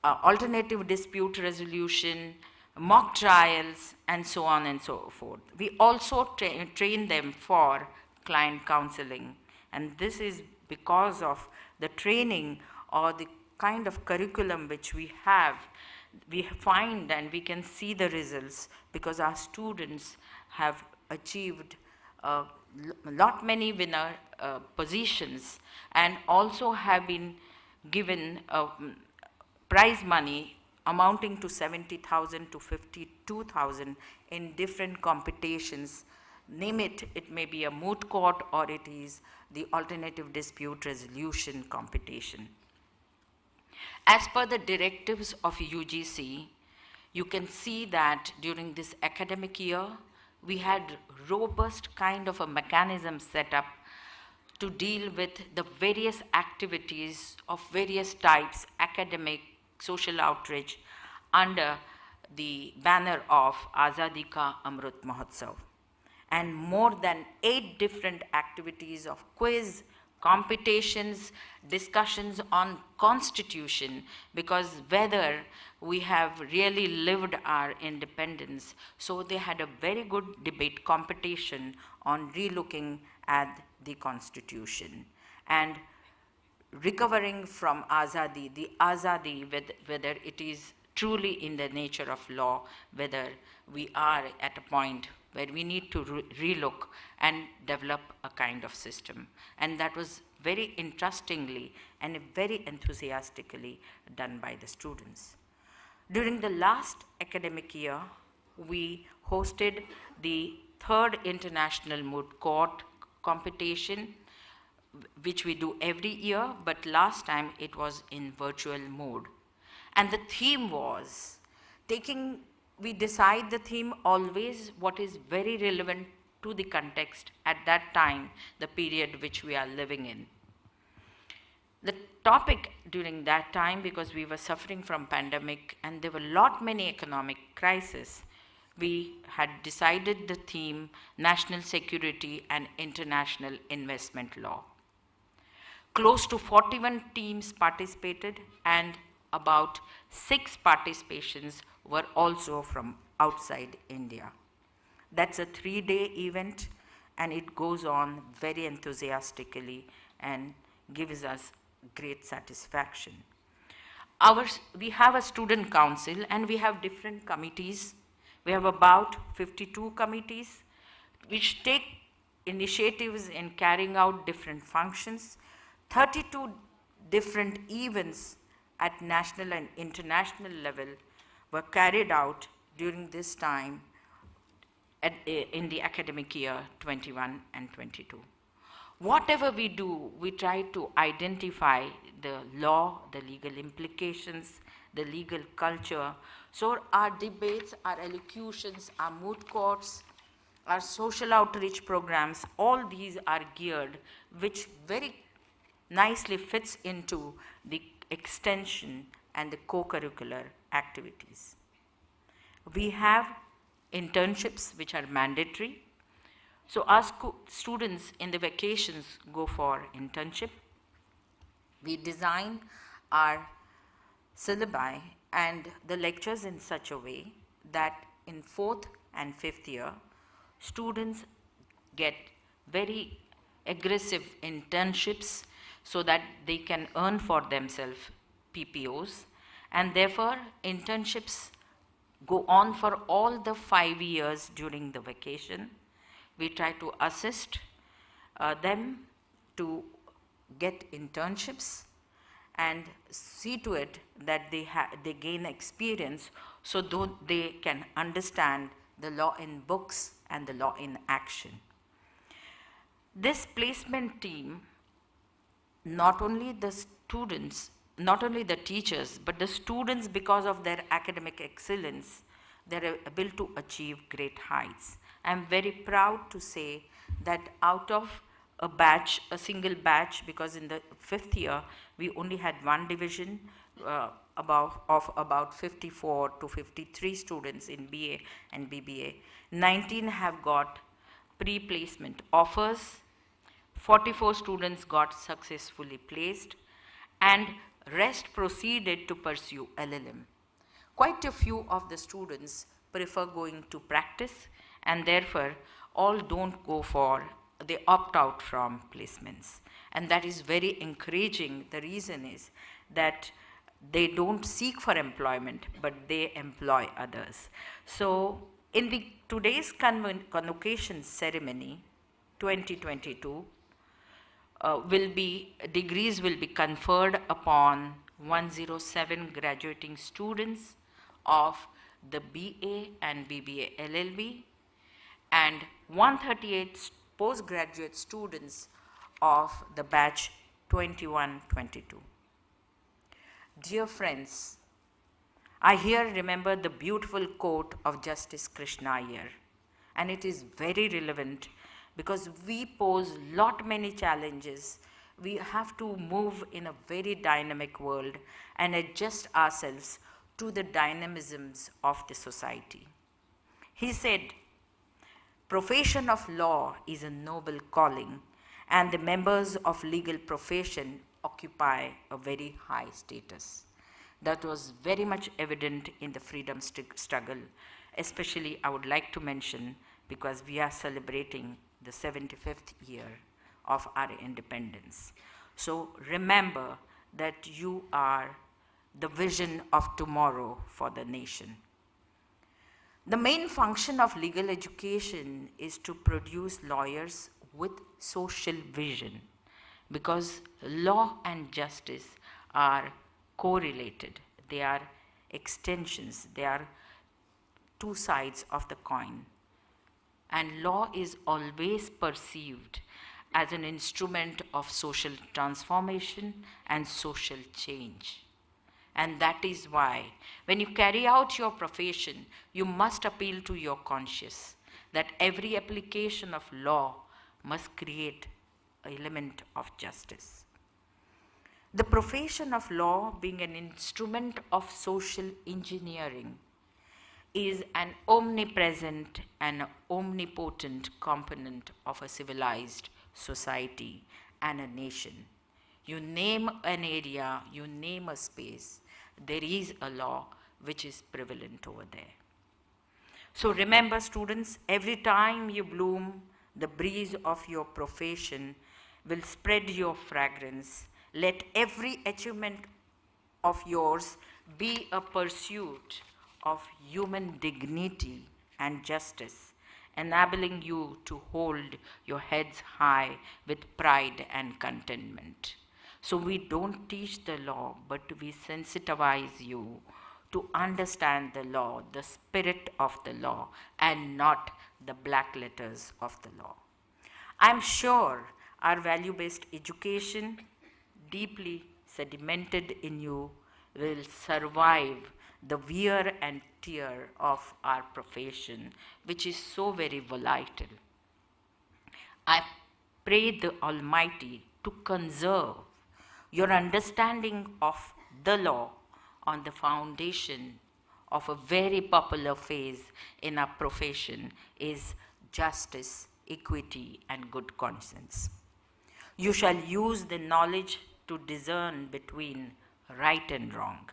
alternative dispute resolution, mock trials, and so on and so forth. We also train them for client counseling, and this is because of the training or the kind of curriculum which we have. We find and we can see the results because our students have achieved lot many winner positions, and also have been given prize money amounting to 70,000 to 52,000 in different competitions. Name it, it may be a moot court or it is the alternative dispute resolution competition. As per the directives of UGC, you can see that during this academic year, we had robust kind of a mechanism set up to deal with the various activities of various types, academic, social outreach, under the banner of Azadi Ka Amrit Mahotsav. And more than 8 different activities of quiz, competitions, discussions on constitution, because whether we have really lived our independence. So they had a very good debate competition on relooking at the constitution and recovering from Azadi, the Azadi, whether it is truly in the nature of law, whether we are at a point where we need to relook and develop a kind of system. And that was very interestingly and very enthusiastically done by the students. During the last academic year, we hosted the 3rd International Moot Court competition, which we do every year, but last time it was in virtual mode. And the theme was we decide the theme always what is very relevant to the context at that time, the period which we are living in. The topic during that time, because we were suffering from pandemic and there were many economic crises, we had decided the theme national security and international investment law. Close to 41 teams participated, and about 6 participations were also from outside India. That's a 3-day event, and it goes on very enthusiastically and gives us great satisfaction. We have a student council and we have different committees. We have about 52 committees which take initiatives in carrying out different functions. 32 different events at national and international level were carried out during this time in the academic year 21 and 22. Whatever we do, we try to identify the law, the legal implications, the legal culture. So our debates, our elocutions, our moot courts, our social outreach programs, all these are geared, which very nicely fits into the extension and the co-curricular activities. We have internships which are mandatory. So our students in the vacations go for internship. We design our syllabi and the lectures in such a way that in 4th and 5th year, students get very aggressive internships so that they can earn for themselves PPOs, and therefore internships go on for all the 5 years during the vacation. We try to assist them to get internships and see to it that they gain experience so that they can understand the law in books and the law in action. This placement team, not only the students, not only the teachers, but the students, because of their academic excellence, they're able to achieve great heights. I'm very proud to say that out of a batch, a single batch, because in the 5th year, we only had one division of about 54 to 53 students in BA and BBA. 19 have got pre-placement offers, 44 students got successfully placed, and rest proceeded to pursue LLM. Quite a few of the students prefer going to practice, and therefore all don't go for, they opt out from placements. And that is very encouraging. The reason is that they don't seek for employment, but they employ others. So in the today's convocation ceremony, 2022, degrees will be conferred upon 107 graduating students of the BA and BBA LLB, and 138 postgraduate students of the batch 21-22. Dear friends, I here remember the beautiful quote of Justice Krishna Iyer, and it is very relevant because we pose many challenges. We have to move in a very dynamic world and adjust ourselves to the dynamisms of the society. He said, "Profession of law is a noble calling, and the members of legal profession occupy a very high status." That was very much evident in the freedom struggle. Especially, I would like to mention, because we are celebrating the 75th year of our independence. So remember that you are the vision of tomorrow for the nation. The main function of legal education is to produce lawyers with social vision, because law and justice are correlated. They are extensions. They are two sides of the coin. And law is always perceived as an instrument of social transformation and social change. And that is why, when you carry out your profession, you must appeal to your conscience that every application of law must create an element of justice. The profession of law, being an instrument of social engineering, is an omnipresent and omnipotent component of a civilized society and a nation. You name an area, you name a space, there is a law which is prevalent over there. So remember, students, every time you bloom, the breeze of your profession will spread your fragrance. Let every achievement of yours be a pursuit of human dignity and justice, enabling you to hold your heads high with pride and contentment. So we don't teach the law, but we sensitize you to understand the law, the spirit of the law, and not the black letters of the law. I'm sure our value-based education, deeply sedimented in you, will survive the wear and tear of our profession, which is so very volatile. I pray the Almighty to conserve your understanding of the law on the foundation of a very popular phase in our profession is justice, equity, and good conscience. You shall use the knowledge to discern between right and wrong,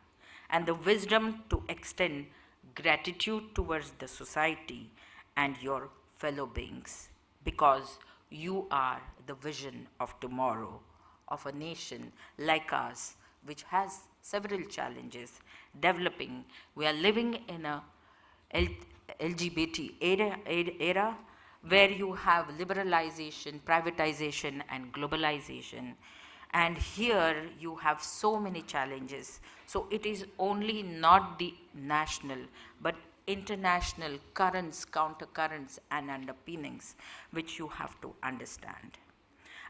and the wisdom to extend gratitude towards the society and your fellow beings, because you are the vision of tomorrow of a nation like ours, which has several challenges developing. We are living in a LGBT era where you have liberalization, privatization, and globalization. And here you have so many challenges. So it is only not the national, but international currents, countercurrents, and underpinnings which you have to understand.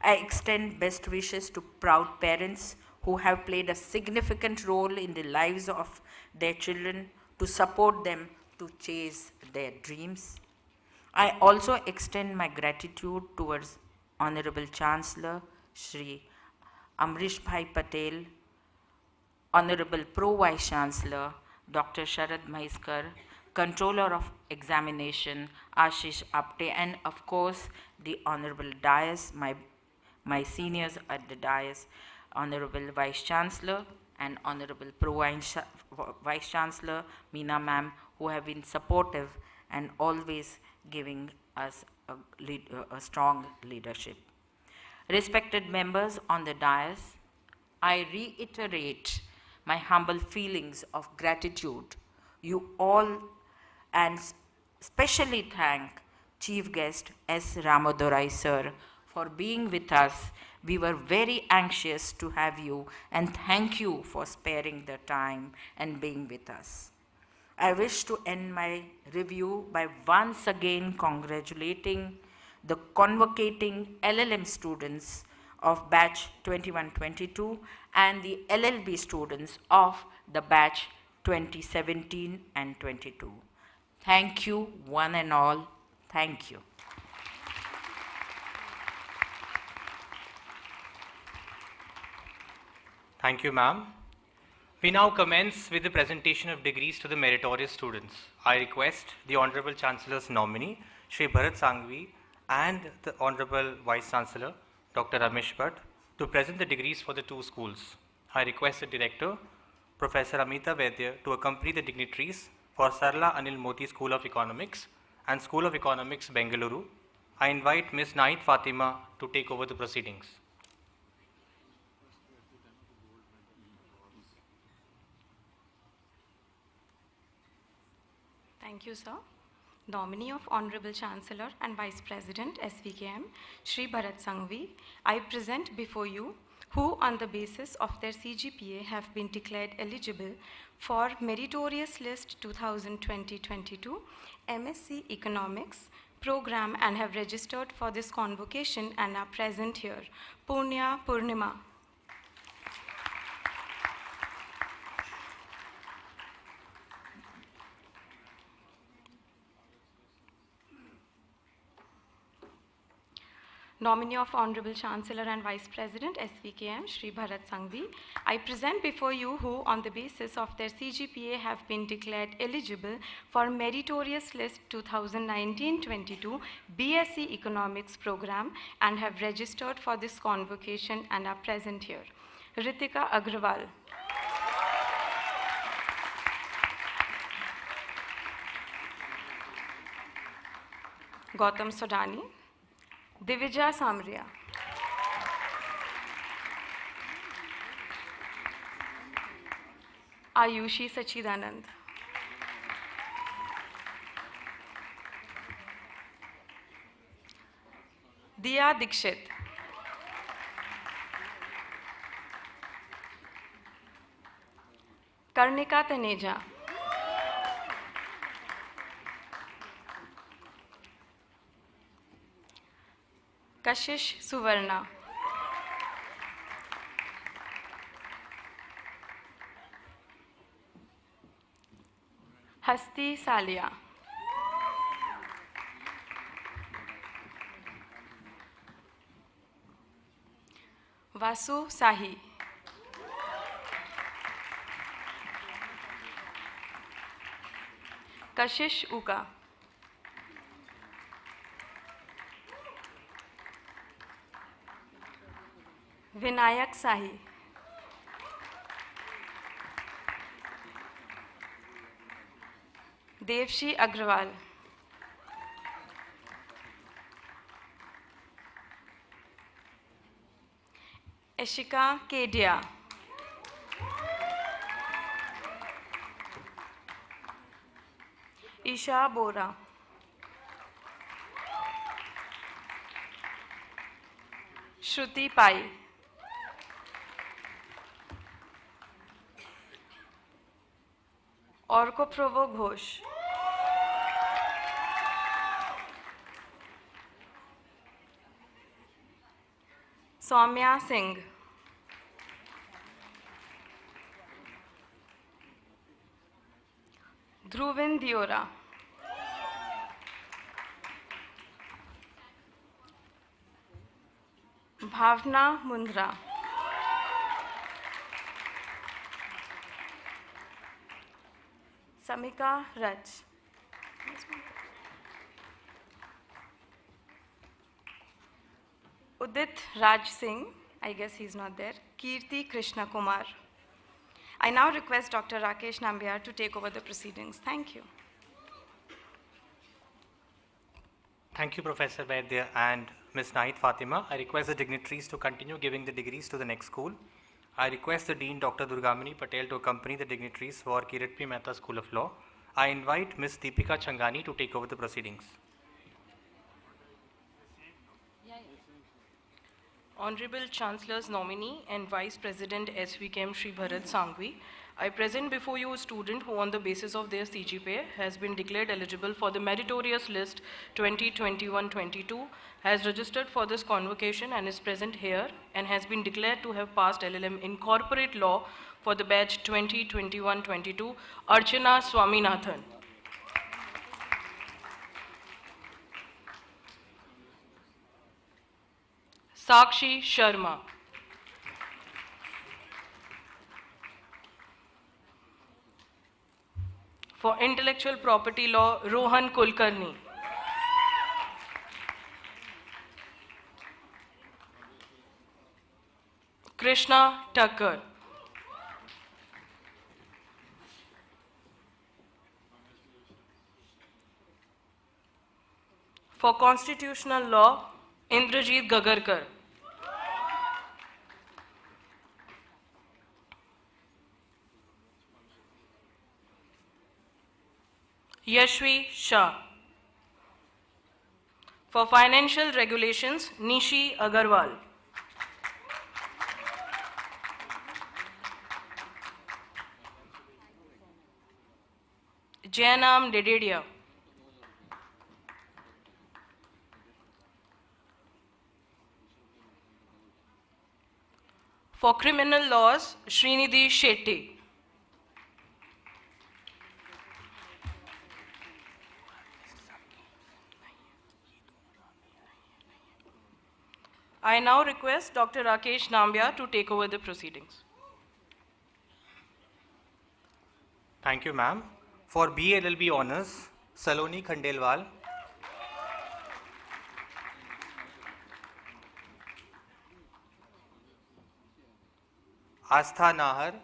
I extend best wishes to proud parents who have played a significant role in the lives of their children to support them to chase their dreams. I also extend my gratitude towards Honorable Chancellor Shri Amrish Bhai Patel, Honorable Pro Vice Chancellor Dr. Sharad Maheskar, Controller of Examination Ashish Apte, and of course the Honorable Dais, my seniors at the dais, Honorable Vice Chancellor and Honorable Pro Vice Chancellor Meena ma'am, who have been supportive and always giving us a strong leadership. Respected members on the dais, I reiterate my humble feelings of gratitude. You all, and specially thank Chief Guest S. Ramadorai sir for being with us. We were very anxious to have you, and thank you for sparing the time and being with us. I wish to end my review by once again congratulating the convocating LLM students of batch 21-22 and the LLB students of the batch 2017 and 22. Thank you, one and all. Thank you. Thank you, ma'am. We now commence with the presentation of degrees to the meritorious students. I request the Honorable Chancellor's nominee, Shri Bharat Sanghvi, and the Honorable Vice Chancellor, Dr. Ramesh Bhatt, to present the degrees for the two schools. I request the Director, Professor Amita Vaidya, to accompany the dignitaries for SARLA Anil Modi School of Economics and School of Economics, Bengaluru. I invite Ms. Naid Fatima to take over the proceedings. Thank you, sir. Nominee of Honorable Chancellor and Vice President SVKM, Shri Bharat Sanghvi, I present before you who on the basis of their CGPA have been declared eligible for Meritorious List 2020-22 MSc Economics program and have registered for this convocation and are present here. Punya Purnima. nominee of Honorable Chancellor and Vice President SVKM, Shri Bharat Sanghvi, I present before you who, on the basis of their CGPA, have been declared eligible for Meritorious List 2019-22 BSc Economics program and have registered for this convocation and are present here. Ritika Agrawal. Gautam Sodani. Divija Samria. Ayushi Sachidanand. Diya Dikshit. Karnika Taneja. Kashish Suvarna. Hasti Salia. Vasu Sahi. Kashish Uka. Vinayak Sahi. Devshi Agrawal. Eshika Kedia. Isha Bora. Shruti Pai. Orko Provo Ghosh. Soumya Singh. Dhruvin Diora. Bhavna Mundra. Samika Raj. Udit Raj Singh, I guess he's not there. Kirti Krishna Kumar. I now request Dr. Rakesh Nambiar to take over the proceedings. Thank you. Thank you, Professor Vaidya and Ms. Naid Fatima. I request the dignitaries to continue giving the degrees to the next school. I request the Dean, Dr. Durgamani Patel, to accompany the dignitaries for KIRIT P. MEHTA School of Law. I invite Ms. Deepika Changani to take over the proceedings. Honorable Chancellor's nominee and Vice President SVKM Shri Bharat Sanghvi, I present before you a student who, on the basis of their CGPA, has been declared eligible for the Meritorious List 2021-22, has registered for this convocation and is present here, and has been declared to have passed LLM in Corporate Law for the batch 2021-22, Archana Swaminathan. Sakshi Sharma. For Intellectual Property Law, Rohan Kulkarni. Krishna Thakkar. For Constitutional Law, Indrajit Gagarkar. Yashvi Shah. For Financial Regulations, Nishi Agarwal. Jainam Dededia. For Criminal Laws, Srinidhi Shetty. I now request Dr. Rakesh Nambia to take over the proceedings. Thank you, ma'am. For BA LLB Honours, Saloni Khandelwal. Astha Nahar.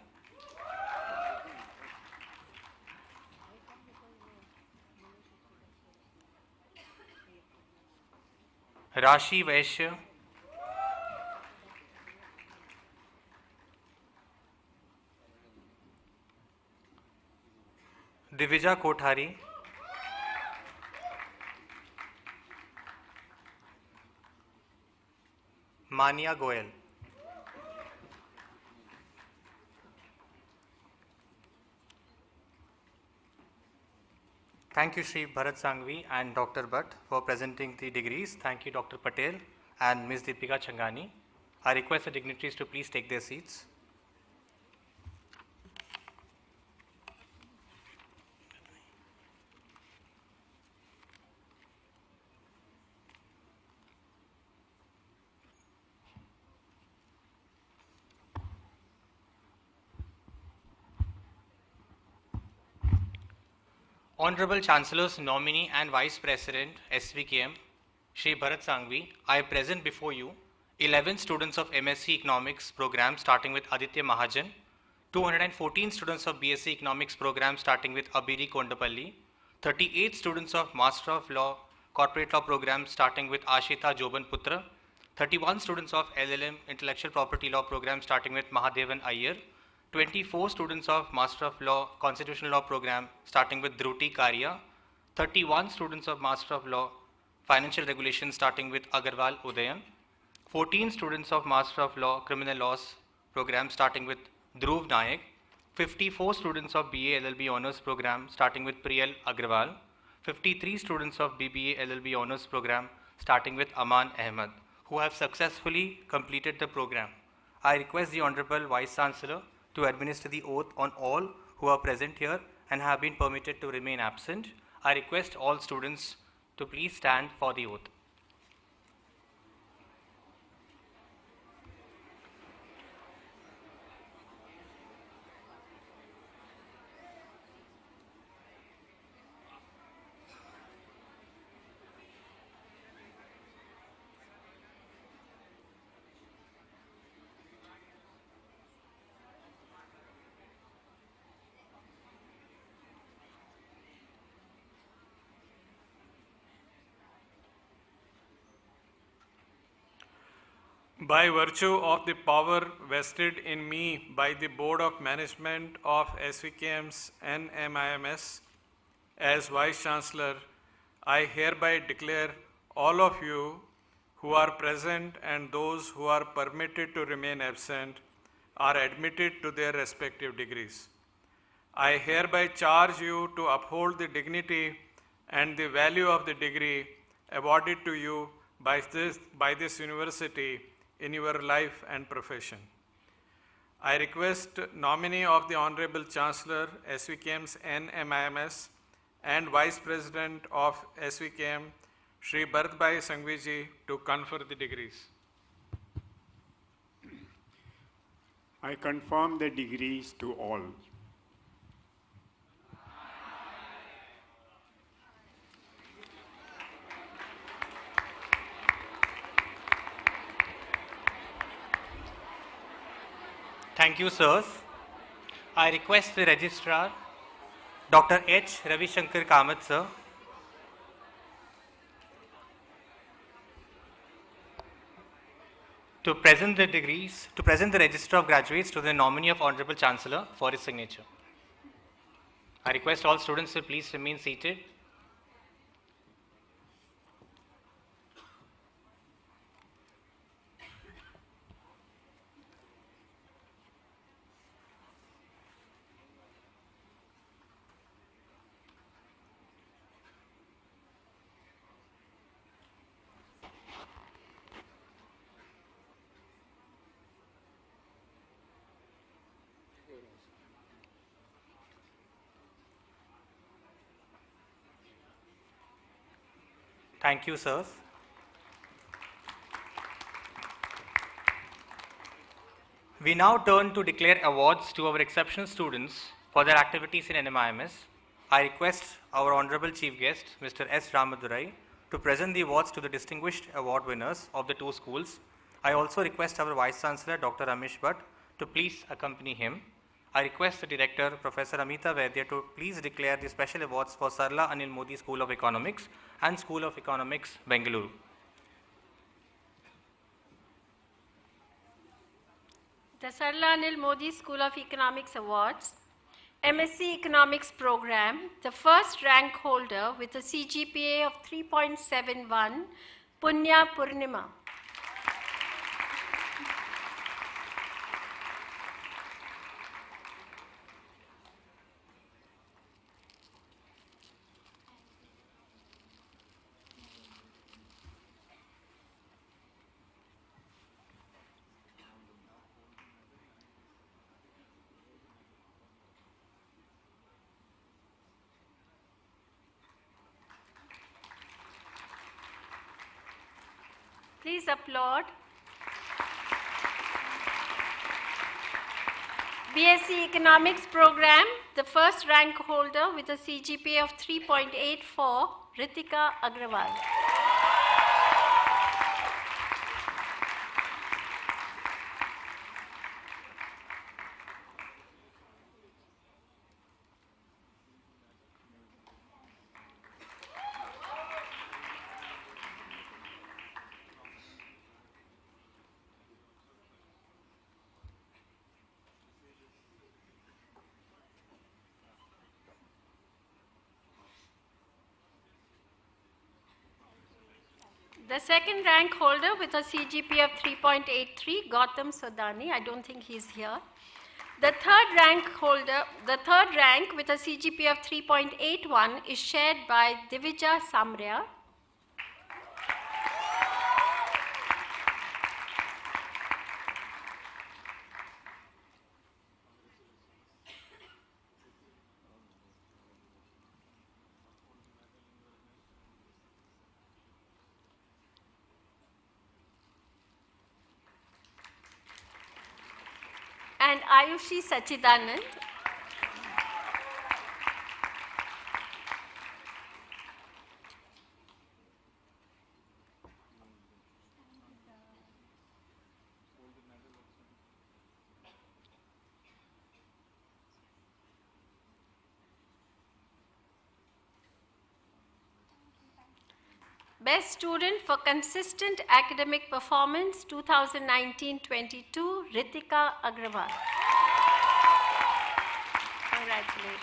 Rashi Vaishya. Divija Kothari. Mania Goyal. Thank you, Shri Bharat Sangvi and Dr. Bhatt for presenting the degrees. Thank you, Dr. Patel and Ms. Deepika Changani. I request the dignitaries to please take their seats. Honorable Chancellor's nominee and Vice President, SVKM, Shri Bharat Sangvi, I present before you 11 students of MSc Economics program starting with Aditya Mahajan, 214 students of BSc Economics program starting with Abiri Kondapalli, 38 students of Master of Law Corporate Law program starting with Ashita Joban Putra, 31 students of LLM Intellectual Property Law program starting with Mahadevan Iyer, 24 students of Master of Law Constitutional Law program starting with Dhruti Karya, 31 students of Master of Law Financial Regulation starting with Agarwal Udayan, 14 students of Master of Law Criminal Laws program starting with Dhruv Nayak, 54 students of BA LLB Honours program starting with Priyal Agrawal, 53 students of BBA LLB Honours program starting with Aman Ahmed, who have successfully completed the program. I request the Honorable Vice Chancellor to administer the oath on all who are present here and have been permitted to remain absent. I request all students to please stand for the oath. By virtue of the power vested in me by the Board of Management of SVKM's NMIMS as Vice Chancellor, I hereby declare all of you who are present and those who are permitted to remain absent are admitted to their respective degrees. I hereby charge you to uphold the dignity and the value of the degree awarded to you by this university in your life and profession. I request nominee of the Honorable Chancellor, SVKM's NMIMS and Vice President of SVKM, Shri Bharatbhai Sangviji, to confer the degrees. I confirm the degrees to all. Thank you, sirs. I request the Registrar, Dr. H. Ravi Shankar Kamath, sir, to present the degrees, to present the Register of Graduates to the nominee of Honorable Chancellor for his signature. I request all students to please remain seated. Thank you, sirs. We now turn to declare awards to our exceptional students for their activities in NMIMS. I request our Honorable Chief Guest, Mr. S. Ramadurai, to present the awards to the distinguished award winners of the two schools. I also request our Vice Chancellor, Dr. Amish Bhatt, to please accompany him. I request the Director, Professor Amita Vaidya, to please declare the special awards for SARLA Anil Modi School of Economics and School of Economics, Bengaluru. The SARLA Anil Modi School of Economics Awards, MSc Economics Program, the first rank holder with a CGPA of 3.71, Punya Purnima. Please applaud. BSc Economics Program, the first rank holder with a CGPA of 3.84, Ritika Agrawal. The second rank holder with a CGPA of 3.83, Gautam Sodani. I don't think he's here. The third rank holder, the third rank with a CGPA of 3.81 is shared by Divija Samria. And Ayushi Sachidanand. Best Student for Consistent Academic Performance 2019-22, Ritika Agrawal. Congratulations.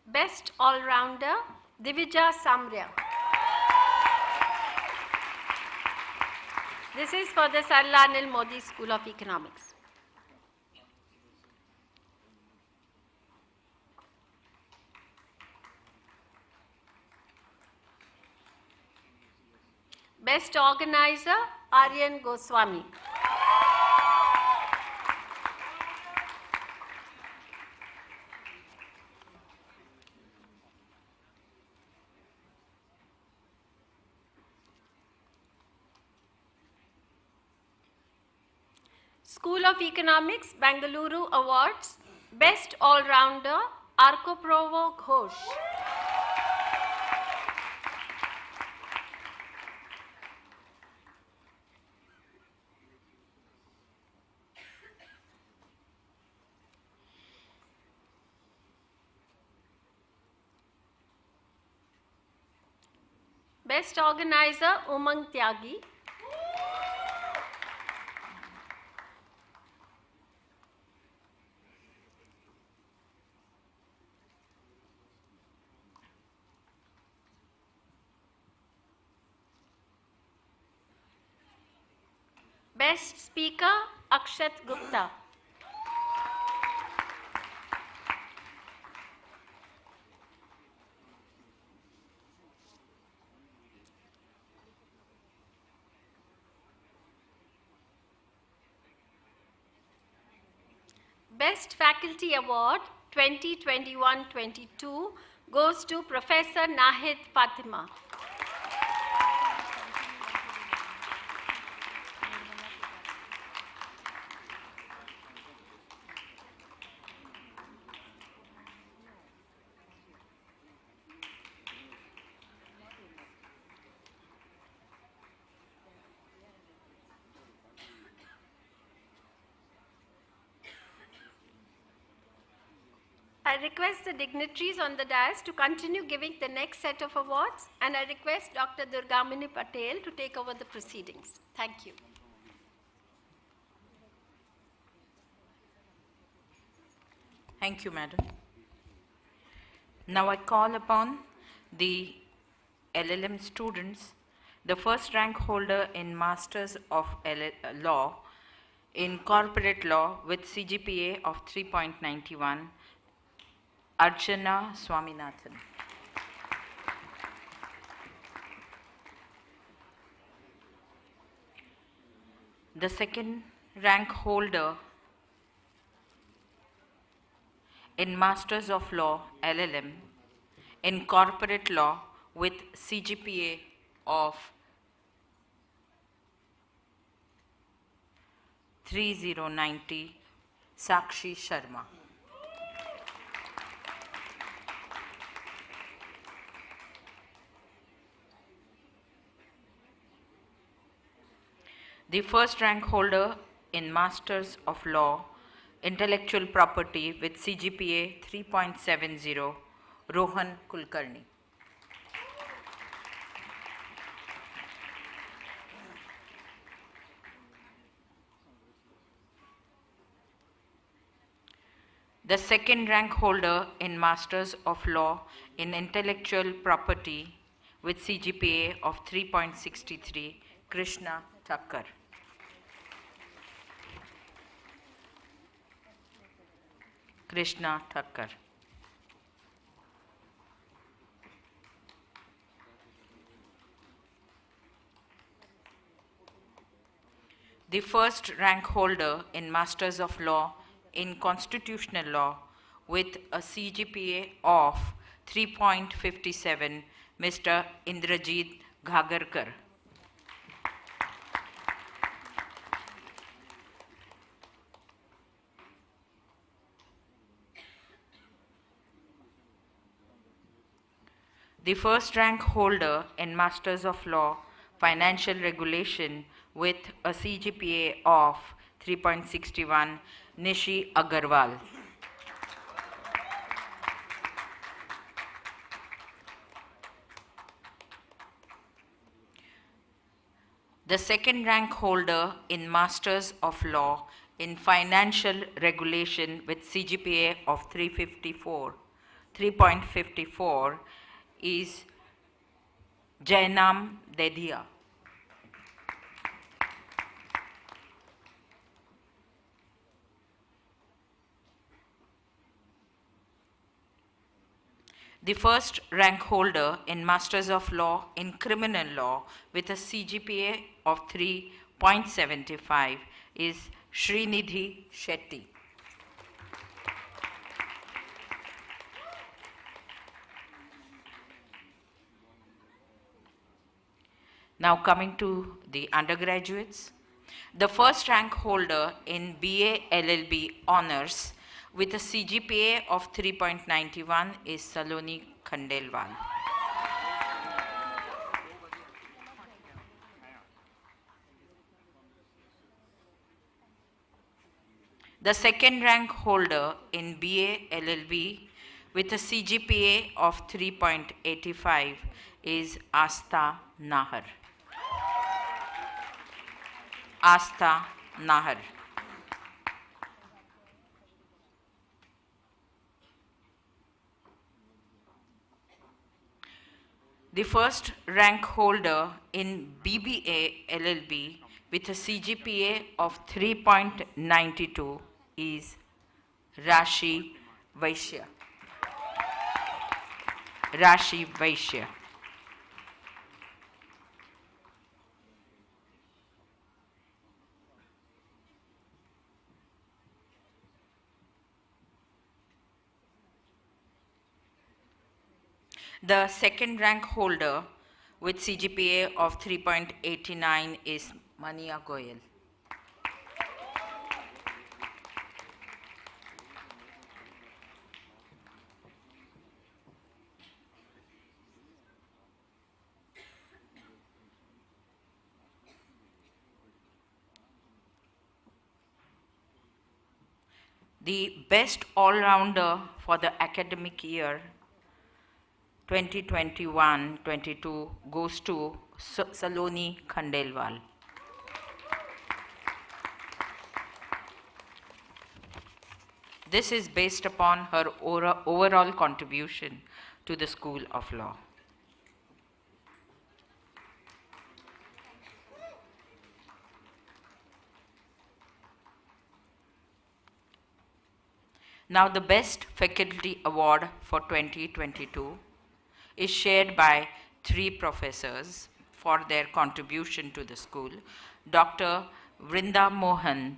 Best All-Rounder, Divija Samria. This is for the SARLA Anil Modi School of Economics. Best Organizer, Aryan Goswami. School of Economics, Bengaluru Awards, Best All-Rounder, Arkoprovo Ghosh. Best Organizer, Umang Tyagi. Best Speaker, Akshat Gupta. Best Faculty Award 2021-22 goes to Professor Nahid Fatima. I request the dignitaries on the dais to continue giving the next set of awards, and I request Dr. Durgamini Patel to take over the proceedings. Thank you. Thank you, Madam. Now I call upon the LLM students, the first rank holder in Masters of Law in Corporate Law with CGPA of 3.91, Archana Swaminathan. The second rank holder in Masters of Law LLM in Corporate Law with CGPA of 3090, Sakshi Sharma. The first rank holder in Masters of Law, Intellectual Property with CGPA 3.70, Rohan Kulkarni. The second rank holder in Masters of Law in Intellectual Property with CGPA of 3.63, Krishna Thakkar. Krishna Thakkar. The first rank holder in Masters of Law in Constitutional Law with a CGPA of 3.57, Mr. Indrajit Ghagarkar. The first rank holder in Masters of Law, Financial Regulation with a CGPA of 3.61, Nishi Agarwal. The second rank holder in Masters of Law in Financial Regulation with CGPA of 3.54 is Jainam Dedia. The first rank holder in Masters of Law in Criminal Law with a CGPA of 3.75 is Srinidhi Shetty. Now coming to the undergraduates, the first rank holder in BA LLB Honors with a CGPA of 3.91 is Saloni Khandelwal. The second rank holder in BA LLB with a CGPA of 3.85 is Asta Nahar. Asta Nahar. The first rank holder in BBA LLB with a CGPA of 3.92 is Rashi Vaishya. Rashi Vaishya. The second rank holder with CGPA of 3.89 is Mania Goyal. The best all-rounder for the academic year 2021-22 goes to Saloni Khandelwal. This is based upon her overall contribution to the School of Law. Now the Best Faculty Award for 2022 is shared by 3 professors for their contribution to the school. Dr. Vrinda Mohan,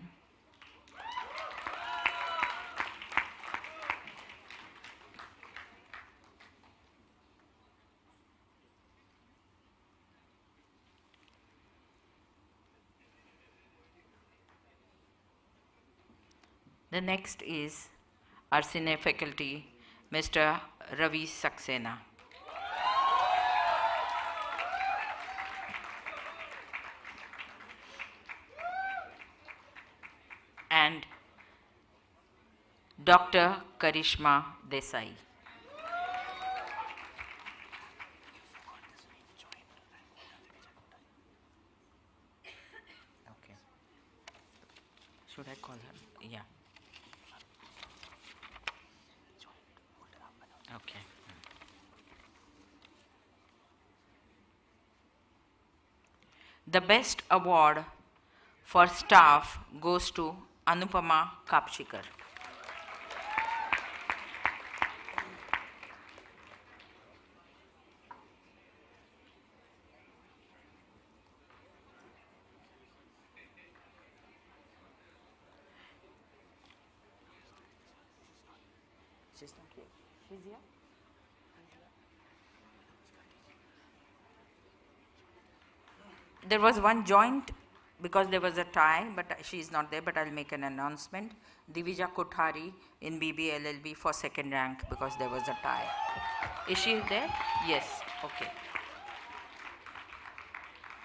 the next is our senior faculty, Mr. Ravi Saxena. And Dr. Karishma Desai. Okay. Should I call her? Yeah. Okay. The best award for staff goes to Anupama Kapshikar. She's not here. She's here. There was one joint because there was a tie, but she is not there, but I'll make an announcement. Divija Kothari in BBLLB for second rank because there was a tie. Is she there? Yes, okay.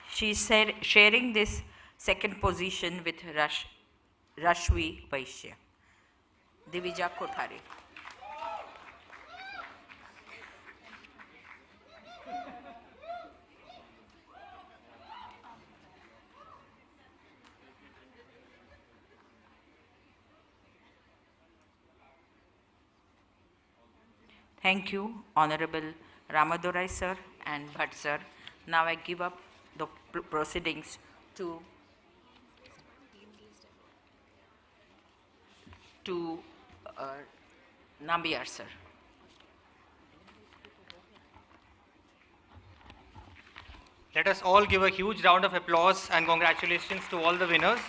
She's sharing this second position with Rashvi Vaishya. Divija Kothari. Thank you, Honorable Ramadurai sir and Bhatt sir. Now I give up the proceedings to Nambiar sir. Let us all give a huge round of applause and congratulations to all the winners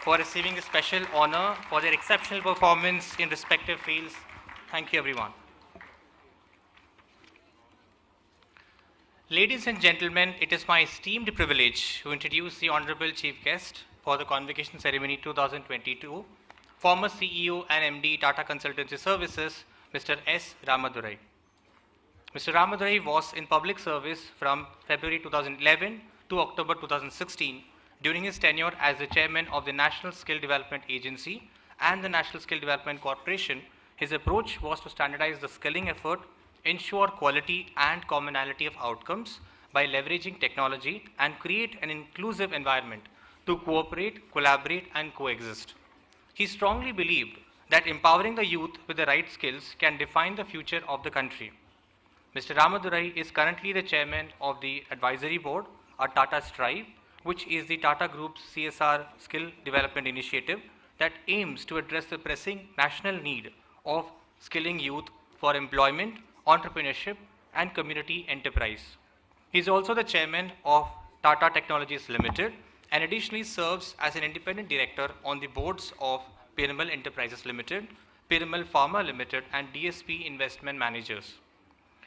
for receiving a special honor for their exceptional performance in respective fields. Thank you, everyone. Ladies and gentlemen, it is my esteemed privilege to introduce the Honorable Chief Guest for the Convocation Ceremony 2022, former CEO and MD Tata Consultancy Services, Mr. S. Ramadurai. Mr. Ramadurai was in public service from February 2011 to October 2016 during his tenure as the chairman of the National Skill Development Agency and the National Skill Development Corporation. His approach was to standardize the skilling effort, ensure quality and commonality of outcomes by leveraging technology, and create an inclusive environment to cooperate, collaborate, and coexist. He strongly believed that empowering the youth with the right skills can define the future of the country. Mr. Ramadurai is currently the chairman of the advisory board at Tata Strive, which is the Tata Group's CSR skill development initiative that aims to address the pressing national need of skilling youth for employment, entrepreneurship, and community enterprise. He is also the chairman of Tata Technologies Limited and additionally serves as an independent director on the boards of Piramal Enterprises Limited, Piramal Pharma Limited, and DSP Investment Managers.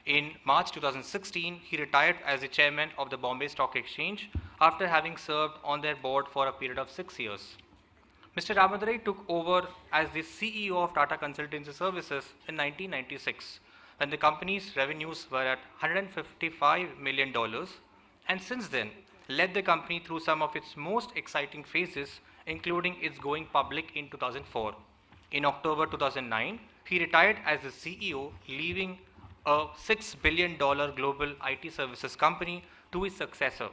In March 2016, he retired as the chairman of the Bombay Stock Exchange after having served on their board for a period of 6 years. Mr. Ramadurai took over as the CEO of Tata Consultancy Services in 1996, when the company's revenues were at $155 million, and since then led the company through some of its most exciting phases, including its going public in 2004. In October 2009, he retired as the CEO, leaving a $6 billion global IT services company to his successor.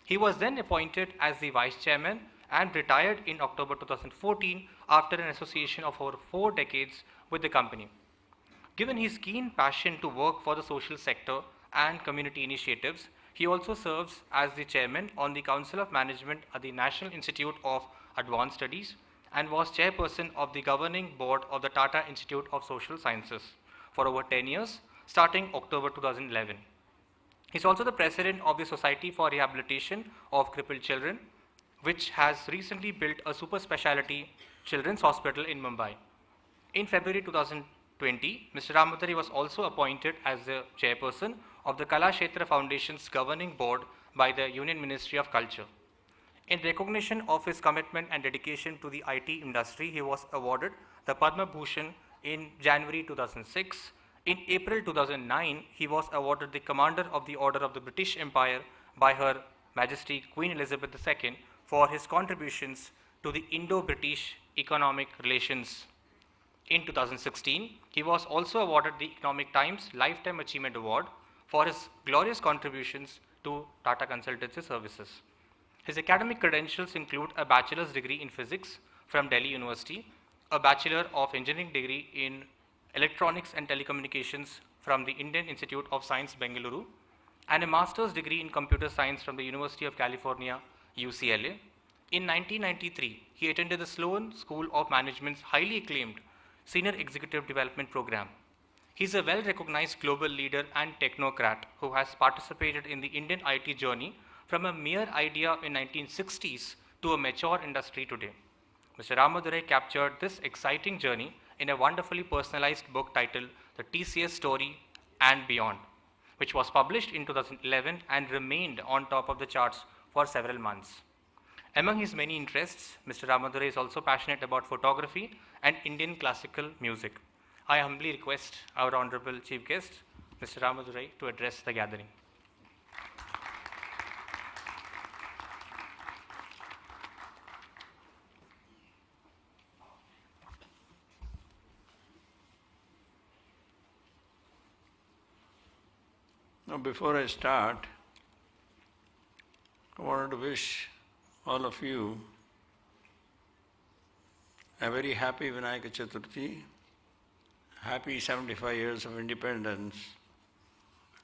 He was then appointed as the vice chairman and retired in October 2014 after an association of over 4 decades with the company. Given his keen passion to work for the social sector and community initiatives, he also serves as the chairman on the Council of Management at the National Institute of Advanced Studies and was chairperson of the governing board of the Tata Institute of Social Sciences for over 10 years, starting October 2011. He is also the president of the Society for Rehabilitation of Crippled Children, which has recently built a super specialty children's hospital in Mumbai. In February 2020, Mr. Ramadurai was also appointed as the chairperson of the Kalakshetra Foundation's governing board by the Union Ministry of Culture. In recognition of his commitment and dedication to the IT industry, he was awarded the Padma Bhushan in January 2006. In April 2009, he was awarded the Commander of the Order of the British Empire by Her Majesty Queen Elizabeth II for his contributions to the Indo-British economic relations. In 2016, he was also awarded the Economic Times Lifetime Achievement Award for his glorious contributions to Tata Consultancy Services. His academic credentials include a bachelor's degree in physics from Delhi University, a Bachelor of Engineering degree in Electronics and Telecommunications from the Indian Institute of Science, Bengaluru, and a master's degree in computer science from the University of California, UCLA. In 1993, he attended the Sloan School of Management's highly acclaimed Senior Executive Development Program. He is a well-recognized global leader and technocrat who has participated in the Indian IT journey from a mere idea in 1960s to a mature industry today. Mr. Ramadurai captured this exciting journey in a wonderfully personalized book titled The TCS Story and Beyond, which was published in 2011 and remained on top of the charts for several months. Among his many interests, Mr. Ramadurai is also passionate about photography and Indian classical music. I humbly request our Honorable Chief Guest, Mr. Ramadurai, to address the gathering. Now, before I start, I wanted to wish all of you a very happy Vinayaka Chaturthi, happy 75 years of independence,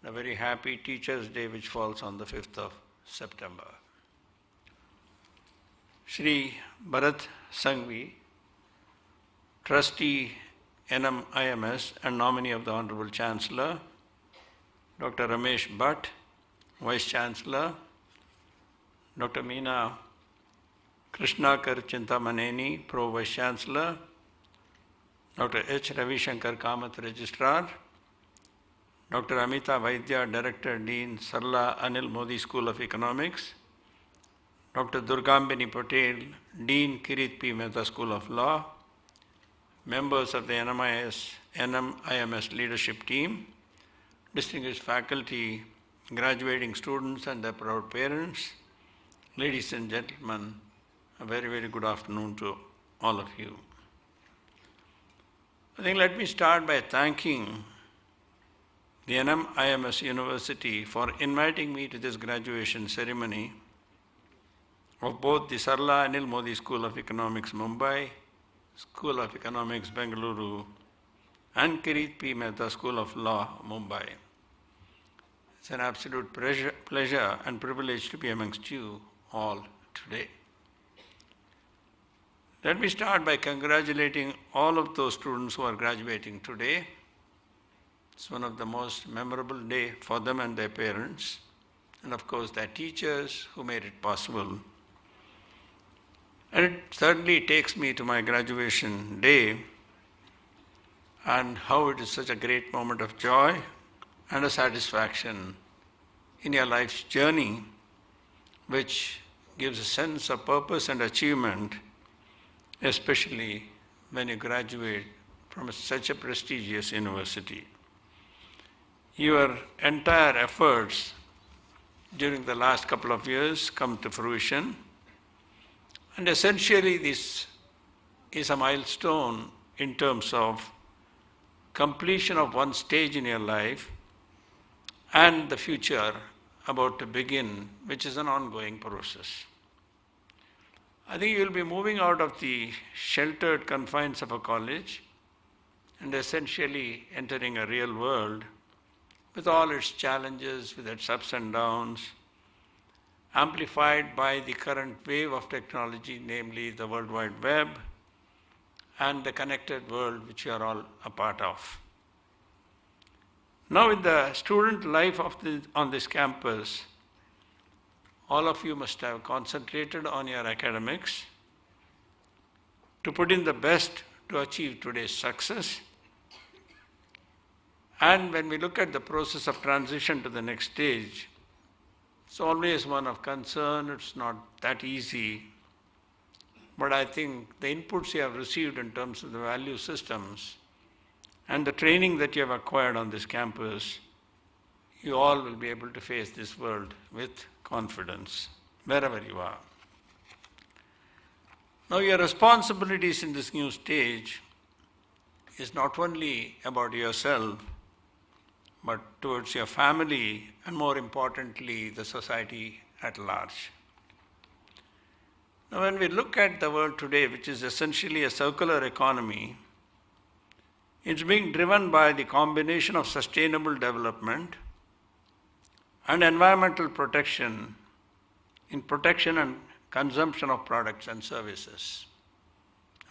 and a very happy Teachers' Day which falls on the 5th of September. Shri Bharat Sanghvi, Trustee NMIMS and nominee of the Honorable Chancellor, Dr. Ramesh Bhatt, Vice Chancellor, Dr. Meena Krishnakar Chintamaneni, Pro Vice Chancellor, Dr. H. Ravi Shankar Kamath, Registrar, Dr. Amita Vaidya, Director, Dean, SARLA ANIL Modi School of Economics, Dr. Durgambini Patel, Dean, KIRIT P. MEHTA School of Law, members of the NMIMS leadership team, distinguished faculty, graduating students and their proud parents, ladies and gentlemen, a very, very good afternoon to all of you. I think let me start by thanking the NMIMS University for inviting me to this graduation ceremony of both the SARLA ANIL Modi School of Economics, Mumbai, School of Economics, Bengaluru, and KIRIT P. MEHTA School of Law, Mumbai. It's an absolute pleasure and privilege to be amongst you all today. Let me start by congratulating all of those students who are graduating today. It's one of the most memorable days for them and their parents, and of course their teachers who made it possible. And it certainly takes me to my graduation day and how it is such a great moment of joy and a satisfaction in your life's journey, which gives a sense of purpose and achievement, especially when you graduate from such a prestigious university. Your entire efforts during the last couple of years come to fruition, and essentially this is a milestone in terms of completion of one stage in your life and the future about to begin, which is an ongoing process. I think you will be moving out of the sheltered confines of a college and essentially entering a real world with all its challenges, with its ups and downs, amplified by the current wave of technology, namely the World Wide Web and the connected world which you are all a part of. Now, in the student life on this campus, all of you must have concentrated on your academics to put in the best to achieve today's success. And when we look at the process of transition to the next stage, it's always one of concern. It's not that easy. But I think the inputs you have received in terms of the value systems and the training that you have acquired on this campus, you all will be able to face this world with confidence, wherever you are. Now, your responsibilities in this new stage is not only about yourself, but towards your family and, more importantly, the society at large. Now, when we look at the world today, which is essentially a circular economy, it's being driven by the combination of sustainable development and environmental protection in protection and consumption of products and services.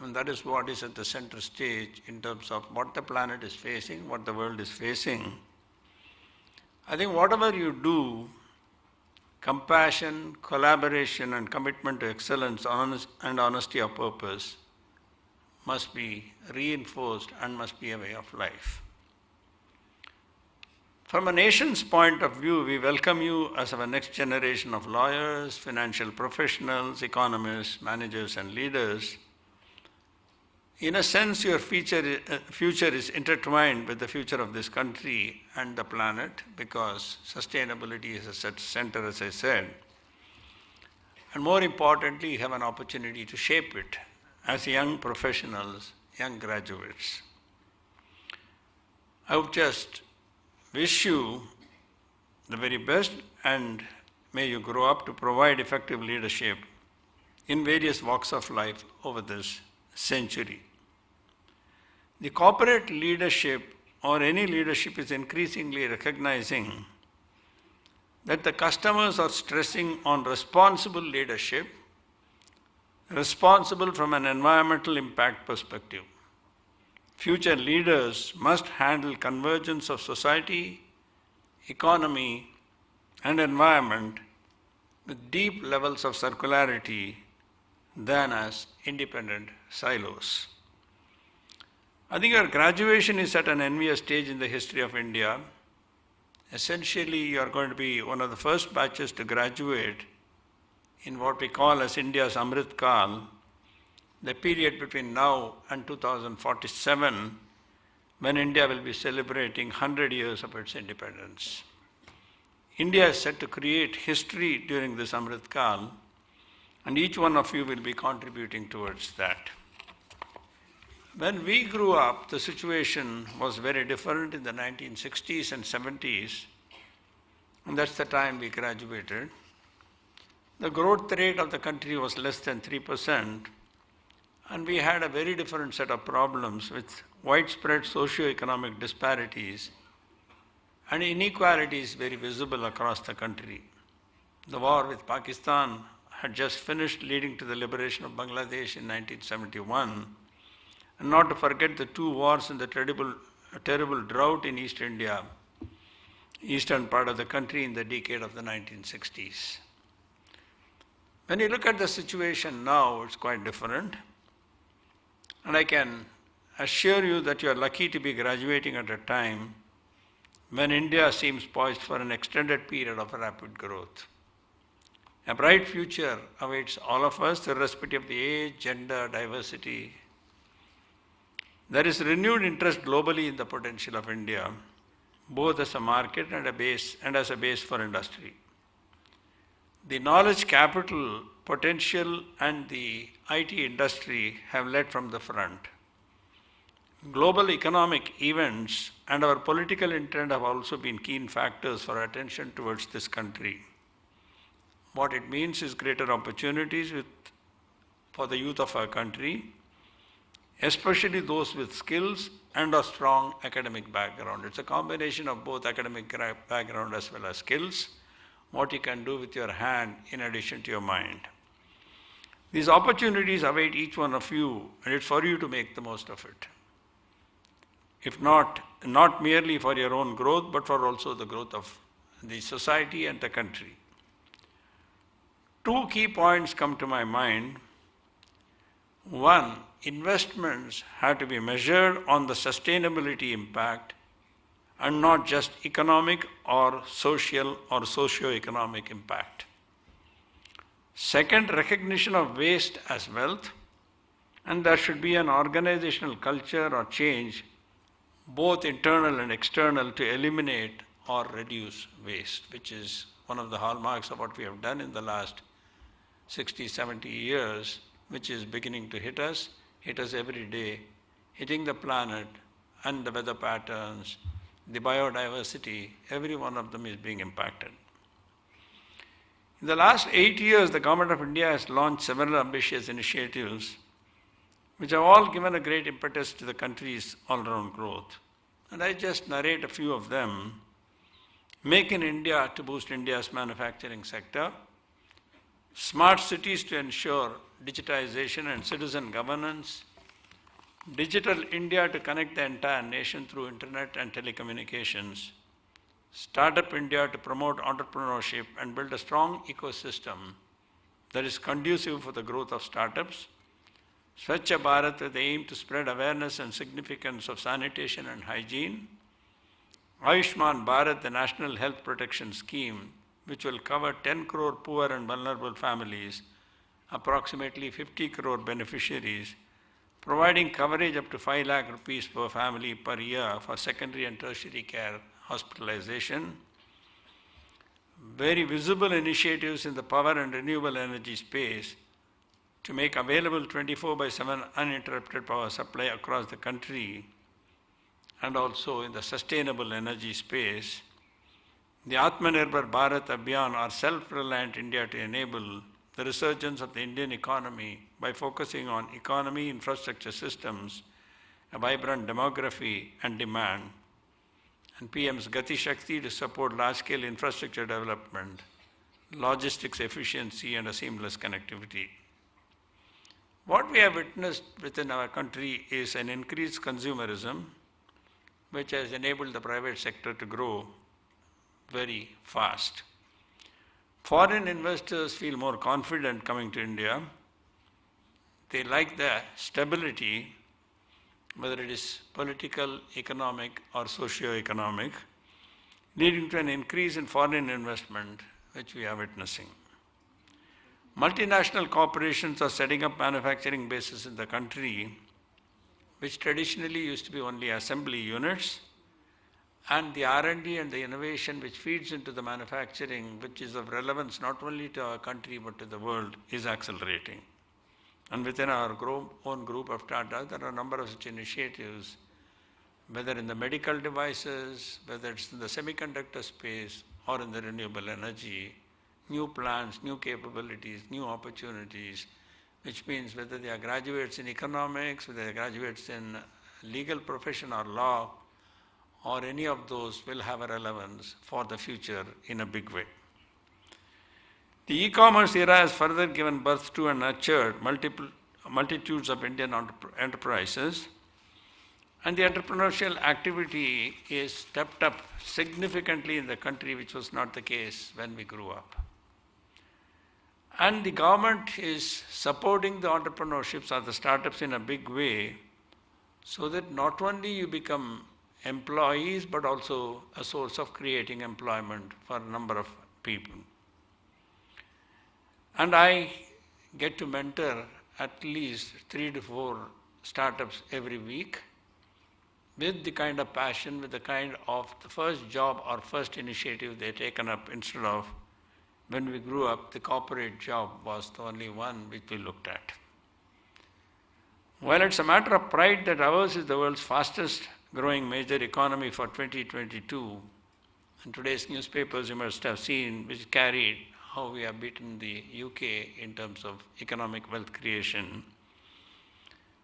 And that is what is at the center stage in terms of what the planet is facing, what the world is facing. I think whatever you do, compassion, collaboration, and commitment to excellence and honesty of purpose must be reinforced and must be a way of life. From a nation's point of view, we welcome you as our next generation of lawyers, financial professionals, economists, managers, and leaders. In a sense, your future is intertwined with the future of this country and the planet, because sustainability is at center, as I said. And more importantly, you have an opportunity to shape it as young professionals, young graduates. I would just wish you the very best, and may you grow up to provide effective leadership in various walks of life over this century. The corporate leadership or any leadership is increasingly recognizing that the customers are stressing on responsible leadership, responsible from an environmental impact perspective. Future leaders must handle convergence of society, economy, and environment with deep levels of circularity than as independent silos. I think your graduation is at an envious stage in the history of India. Essentially, you are going to be one of the first batches to graduate in what we call as India's Amrit Kal, the period between now and 2047, when India will be celebrating 100 years of its independence. India is set to create history during this Amrit Kal, and each one of you will be contributing towards that. When we grew up, the situation was very different in the 1960s and 70s, and that's the time we graduated. The growth rate of the country was less than 3%, and we had a very different set of problems with widespread socio-economic disparities and inequalities very visible across the country. The war with Pakistan had just finished, leading to the liberation of Bangladesh in 1971. And not to forget the two wars and the terrible drought in East India, eastern part of the country in the decade of the 1960s. When you look at the situation now, it's quite different. And I can assure you that you are lucky to be graduating at a time when India seems poised for an extended period of rapid growth. A bright future awaits all of us, irrespective of the age, gender, diversity. There is renewed interest globally in the potential of India, both as a market and as a base for industry. The knowledge capital, potential, and the IT industry have led from the front. Global economic events and our political intent have also been keen factors for attention towards this country. What it means is greater opportunities for the youth of our country, especially those with skills and a strong academic background. It's a combination of both academic background as well as skills, what you can do with your hand in addition to your mind. These opportunities await each one of you, and it's for you to make the most of it. If not merely for your own growth, but for also the growth of the society and the country. Two key points come to my mind. One, investments have to be measured on the sustainability impact and not just economic or social or socio-economic impact. Second, recognition of waste as wealth, and there should be an organizational culture or change, both internal and external, to eliminate or reduce waste, which is one of the hallmarks of what we have done in the last 60, 70 years, which is beginning to hit us every day, hitting the planet and the weather patterns, the biodiversity, every one of them is being impacted. In the last 8 years, the Government of India has launched several ambitious initiatives which have all given a great impetus to the country's all-round growth. And I just narrate a few of them. Make in India to boost India's manufacturing sector, smart cities to ensure digitization and citizen governance, Digital India to connect the entire nation through internet and telecommunications, Startup India to promote entrepreneurship and build a strong ecosystem that is conducive for the growth of startups, Swachh Bharat with the aim to spread awareness and significance of sanitation and hygiene, Ayushman Bharat, the National Health Protection Scheme, which will cover 10 crore poor and vulnerable families, approximately 50 crore beneficiaries, providing coverage up to 5 lakh rupees per family per year for secondary and tertiary care hospitalization. Very visible initiatives in the power and renewable energy space to make available 24/7 uninterrupted power supply across the country, and also in the sustainable energy space. The Atmanirbhar Bharat Abhiyan, or self-reliant India, to enable the resurgence of the Indian economy by focusing on economy, infrastructure systems, a vibrant demography and demand, and PM's Gati Shakti to support large-scale infrastructure development, logistics efficiency, and a seamless connectivity. What we have witnessed within our country is an increased consumerism, which has enabled the private sector to grow very fast. Foreign investors feel more confident coming to India. They like the stability, whether it is political, economic, or socio-economic, leading to an increase in foreign investment, which we are witnessing. Multinational corporations are setting up manufacturing bases in the country, which traditionally used to be only assembly units, and the R&D and the innovation which feeds into the manufacturing, which is of relevance not only to our country but to the world, is accelerating. And within our own group of Tata, there are a number of such initiatives, whether in the medical devices, whether it's in the semiconductor space or in the renewable energy, new plans, new capabilities, new opportunities, which means whether they are graduates in economics, whether they are graduates in legal profession or law, or any of those will have a relevance for the future in a big way. The e-commerce era has further given birth to and nurtured multitudes of Indian enterprises, and the entrepreneurial activity is stepped up significantly in the country, which was not the case when we grew up. And the government is supporting the entrepreneurships or the startups in a big way, so that not only you become employees, but also a source of creating employment for a number of people. And I get to mentor at least 3 to 4 startups every week with the kind of passion, with the kind of the first job or first initiative they've taken up instead of when we grew up, the corporate job was the only one which we looked at. While it's a matter of pride that ours is the world's fastest growing major economy for 2022, in today's newspapers you must have seen, which carried how we have beaten the UK in terms of economic wealth creation.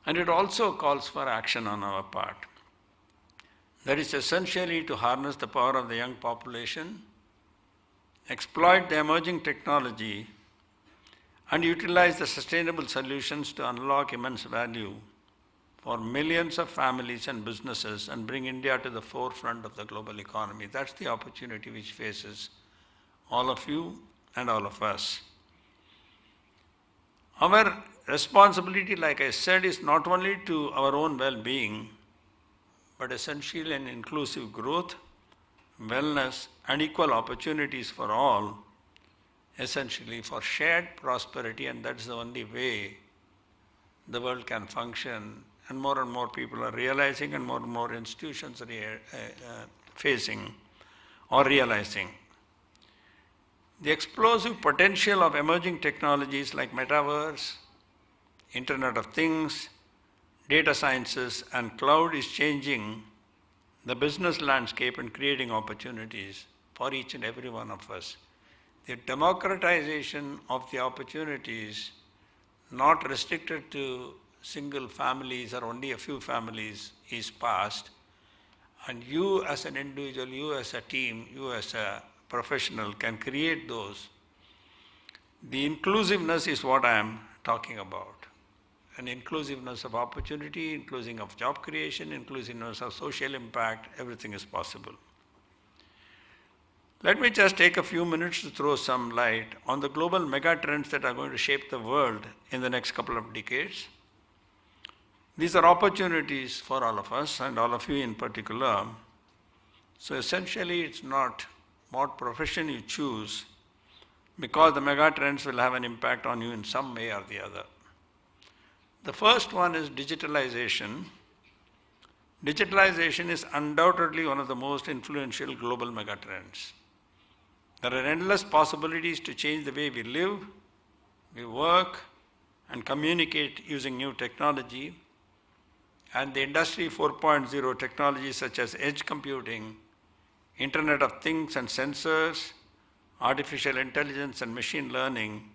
And it also calls for action on our part. That is essentially to harness the power of the young population, exploit the emerging technology, and utilize the sustainable solutions to unlock immense value for millions of families and businesses and bring India to the forefront of the global economy. That's the opportunity which faces all of you and all of us. Our responsibility, like I said, is not only to our own well-being, but essential and inclusive growth, wellness, and equal opportunities for all, essentially for shared prosperity, and that's the only way the world can function. And more people are realizing, and more institutions are facing or realizing. The explosive potential of emerging technologies like metaverse, Internet of Things, data sciences, and cloud is changing the business landscape and creating opportunities for each and every one of us. The democratization of the opportunities, not restricted to single families or only a few families, is past. And you as an individual, you as a team, you as a professional can create those. The inclusiveness is what I am talking about. An inclusiveness of opportunity, inclusive of job creation, inclusiveness of social impact, everything is possible. Let me just take a few minutes to throw some light on the global mega trends that are going to shape the world in the next couple of decades. These are opportunities for all of us and all of you in particular. So essentially it's not what profession you choose, because the mega trends will have an impact on you in some way or the other. The first one is digitalization. Digitalization is undoubtedly one of the most influential global megatrends. There are endless possibilities to change the way we live, we work, and communicate using new technology. And the Industry 4.0 technologies such as edge computing, Internet of Things and sensors, artificial intelligence and machine learning,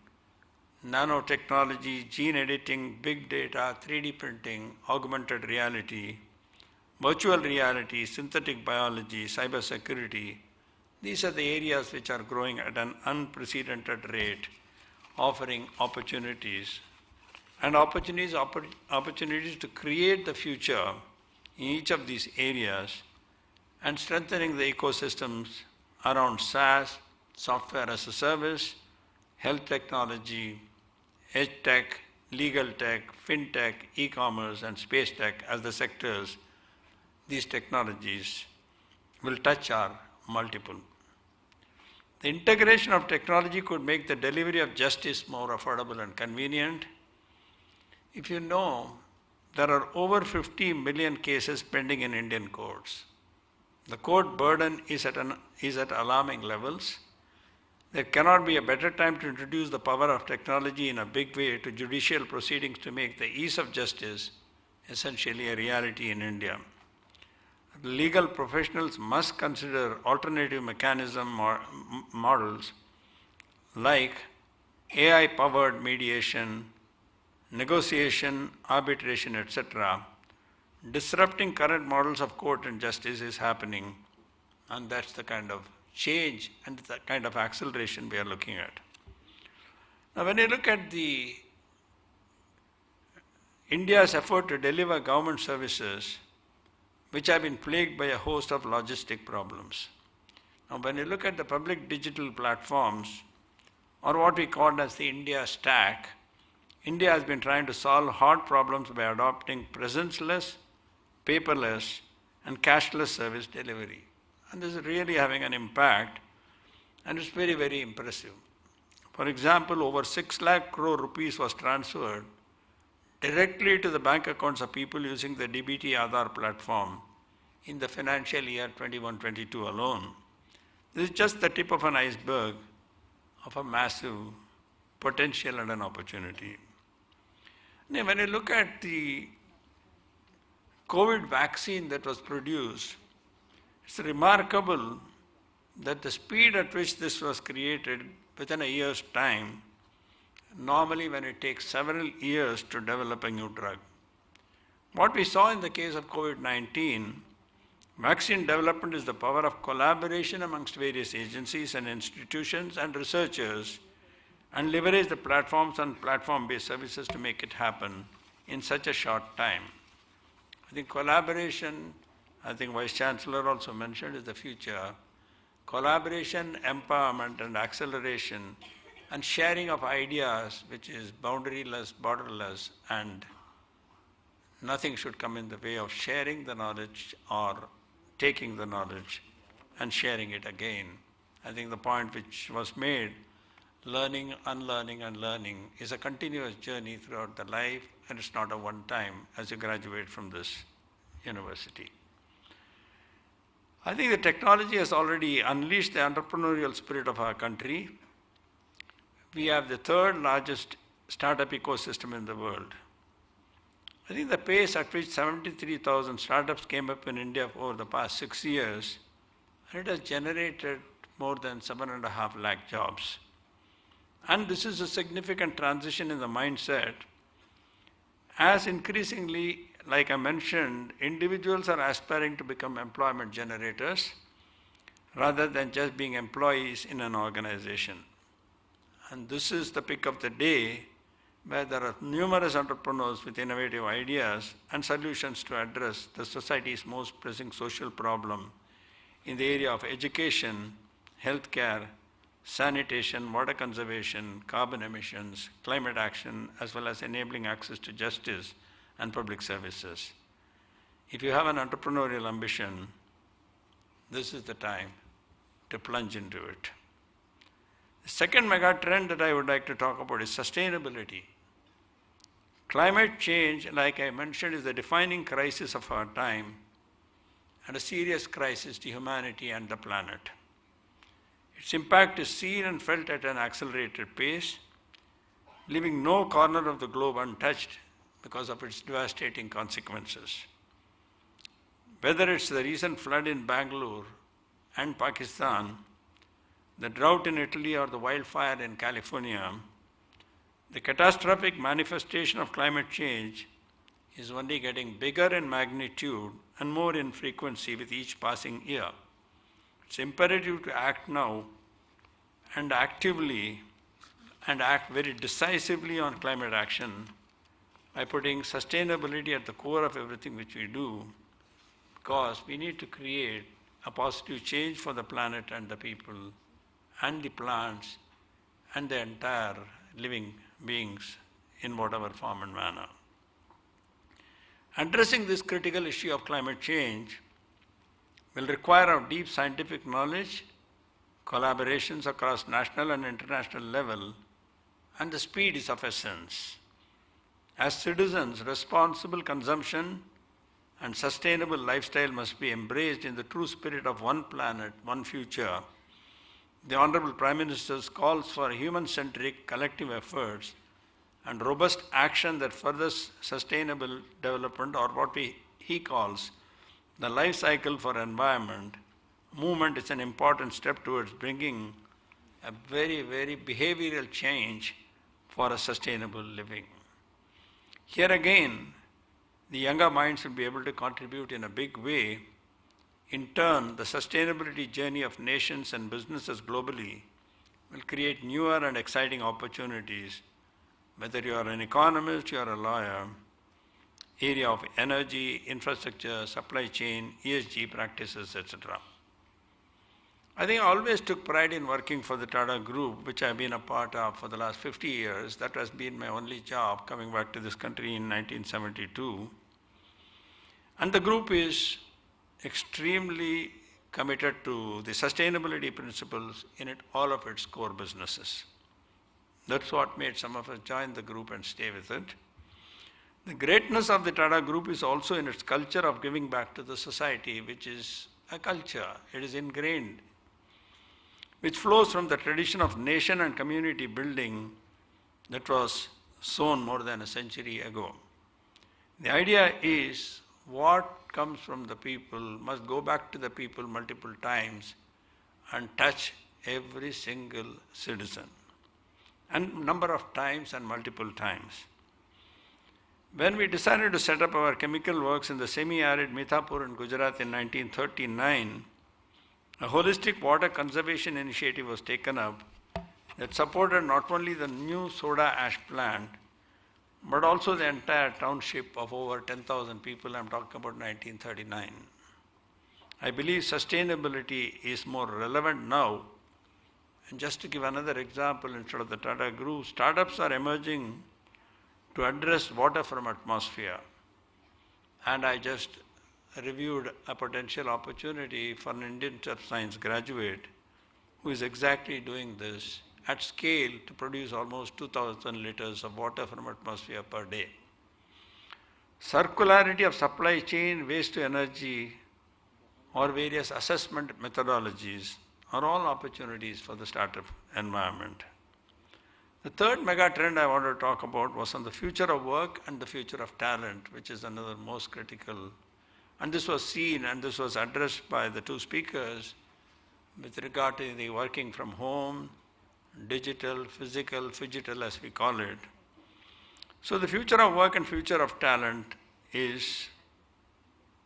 nanotechnology, gene editing, big data, 3D printing, augmented reality, virtual reality, synthetic biology, cybersecurity. These are the areas which are growing at an unprecedented rate, offering opportunities. And opportunities to create the future in each of these areas and strengthening the ecosystems around SaaS, software as a service, health technology, edge tech, legal tech, fintech, e-commerce, and space tech as the sectors these technologies will touch are multiple. The integration of technology could make the delivery of justice more affordable and convenient. If you know, there are over 50 million cases pending in Indian courts. The court burden is at alarming levels. There cannot be a better time to introduce the power of technology in a big way to judicial proceedings to make the ease of justice essentially a reality in India. Legal professionals must consider alternative mechanism or models like AI-powered mediation, negotiation, arbitration, etc. Disrupting current models of court and justice is happening, and that's the kind of change and the kind of acceleration we are looking at. Now, when you look at India's effort to deliver government services, which have been plagued by a host of logistic problems. Now, when you look at the public digital platforms, or what we call as the India stack, India has been trying to solve hard problems by adopting presence-less, paperless, and cashless service delivery. And this is really having an impact, and it's very, very impressive. For example, over 6 lakh crore rupees was transferred directly to the bank accounts of people using the DBT Aadhaar platform in the financial year 21-22 alone. This is just the tip of an iceberg of a massive potential and an opportunity. Now, when you look at the COVID vaccine that was produced, it's remarkable that the speed at which this was created within a year's time, normally when it takes several years to develop a new drug. What we saw in the case of COVID-19, vaccine development is the power of collaboration amongst various agencies and institutions and researchers, and leverage the platforms and platform-based services to make it happen in such a short time. I think collaboration, I think Vice Chancellor also mentioned, is the future. Collaboration, empowerment, and acceleration, and sharing of ideas, which is boundaryless, borderless, and nothing should come in the way of sharing the knowledge or taking the knowledge and sharing it again. I think the point which was made, learning, unlearning, and learning is a continuous journey throughout the life, and it's not a one time as you graduate from this university. I think the technology has already unleashed the entrepreneurial spirit of our country. We have the third largest startup ecosystem in the world. I think the pace at which 73,000 startups came up in India over the past 6 years, and it has generated more than 7.5 lakh jobs. And this is a significant transition in the mindset, as increasingly, like I mentioned, individuals are aspiring to become employment generators rather than just being employees in an organization. And this is the pick of the day, where there are numerous entrepreneurs with innovative ideas and solutions to address the society's most pressing social problem in the area of education, healthcare, sanitation, water conservation, carbon emissions, climate action, as well as enabling access to justice and public services. If you have an entrepreneurial ambition, this is the time to plunge into it. The second mega trend that I would like to talk about is sustainability. Climate change, like I mentioned, is the defining crisis of our time and a serious crisis to humanity and the planet. Its impact is seen and felt at an accelerated pace, leaving no corner of the globe untouched because of its devastating consequences. Whether it's the recent flood in Bangalore and Pakistan, the drought in Italy, or the wildfire in California, the catastrophic manifestation of climate change is only getting bigger in magnitude and more in frequency with each passing year. It's imperative to act now and actively and act very decisively on climate action by putting sustainability at the core of everything which we do, because we need to create a positive change for the planet and the people and the plants and the entire living beings in whatever form and manner. Addressing this critical issue of climate change will require our deep scientific knowledge, collaborations across national and international level, and the speed is of essence. As citizens, responsible consumption and sustainable lifestyle must be embraced in the true spirit of one planet, one future. The Honorable Prime Minister's calls for human-centric collective efforts and robust action that furthers sustainable development, or what he calls the life cycle for environment movement, is an important step towards bringing a very, very behavioral change for a sustainable living. Here again, the younger minds will be able to contribute in a big way. In turn, the sustainability journey of nations and businesses globally will create newer and exciting opportunities, whether you are an economist, you are a lawyer, area of energy, infrastructure, supply chain, ESG practices, etc. I think I always took pride in working for the Tata Group, which I've been a part of for the last 50 years. That has been my only job coming back to this country in 1972. And the group is extremely committed to the sustainability principles in all of its core businesses. That's what made some of us join the group and stay with it. The greatness of the Tata Group is also in its culture of giving back to the society, which is a culture. It is ingrained, which flows from the tradition of nation and community building that was sown more than a century ago. The idea is what comes from the people must go back to the people multiple times and touch every single citizen, and number of times and multiple times. When we decided to set up our chemical works in the semi-arid Mithapur in Gujarat in 1939, a holistic water conservation initiative was taken up that supported not only the new soda ash plant, but also the entire township of over 10,000 people. I'm talking about 1939. I believe sustainability is more relevant now. And just to give another example, instead of the Tata Group, startups are emerging to address water from atmosphere. And I just reviewed a potential opportunity for an Indian Earth Science graduate who is exactly doing this at scale to produce almost 2,000 liters of water from atmosphere per day. Circularity of supply chain, waste to energy, or various assessment methodologies are all opportunities for the startup environment. The third mega trend I want to talk about was on the future of work and the future of talent, which is another most critical. And this was seen and this was addressed by the two speakers with regard to the working from home, digital, physical, phygital as we call it. So the future of work and future of talent is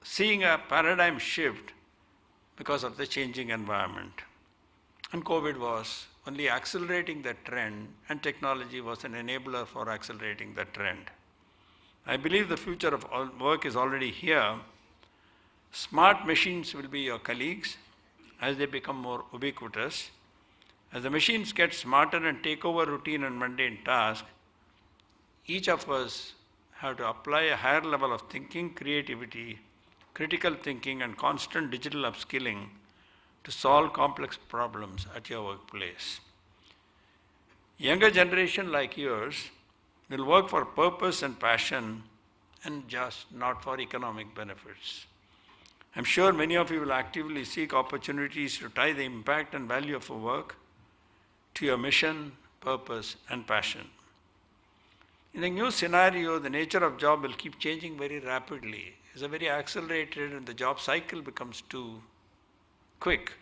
seeing a paradigm shift because of the changing environment. And COVID was only accelerating that trend, and technology was an enabler for accelerating that trend. I believe the future of work is already here. Smart machines will be your colleagues as they become more ubiquitous. As the machines get smarter and take over routine and mundane tasks, each of us have to apply a higher level of thinking, creativity, critical thinking, and constant digital upskilling to solve complex problems at your workplace. Younger generation like yours will work for purpose and passion and just not for economic benefits. I'm sure many of you will actively seek opportunities to tie the impact and value of your work to your mission, purpose, and passion. In the new scenario, the nature of job will keep changing very rapidly. It's a very accelerated and the job cycle becomes too quick.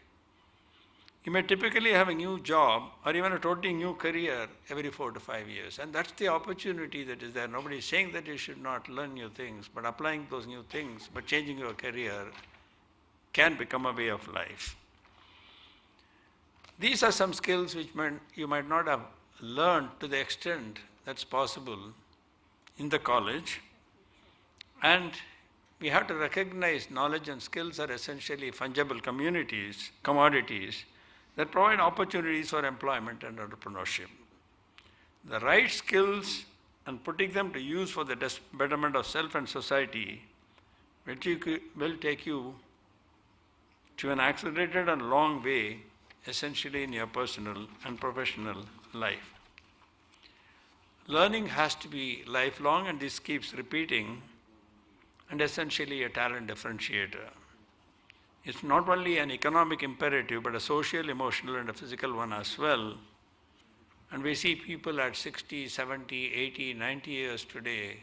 You may typically have a new job or even a totally new career every 4 to 5 years. And that's the opportunity that is there. Nobody is saying that you should not learn new things, but applying those new things, but changing your career can become a way of life. These are some skills which you might not have learned to the extent that's possible in the college. And we have to recognize knowledge and skills are essentially fungible commodities that provide opportunities for employment and entrepreneurship. The right skills and putting them to use for the betterment of self and society will take you to an accelerated and long way, essentially in your personal and professional life. Learning has to be lifelong, and this keeps repeating, and essentially a talent differentiator. It's not only an economic imperative, but a social, emotional, and a physical one as well. And we see people at 60, 70, 80, 90 years today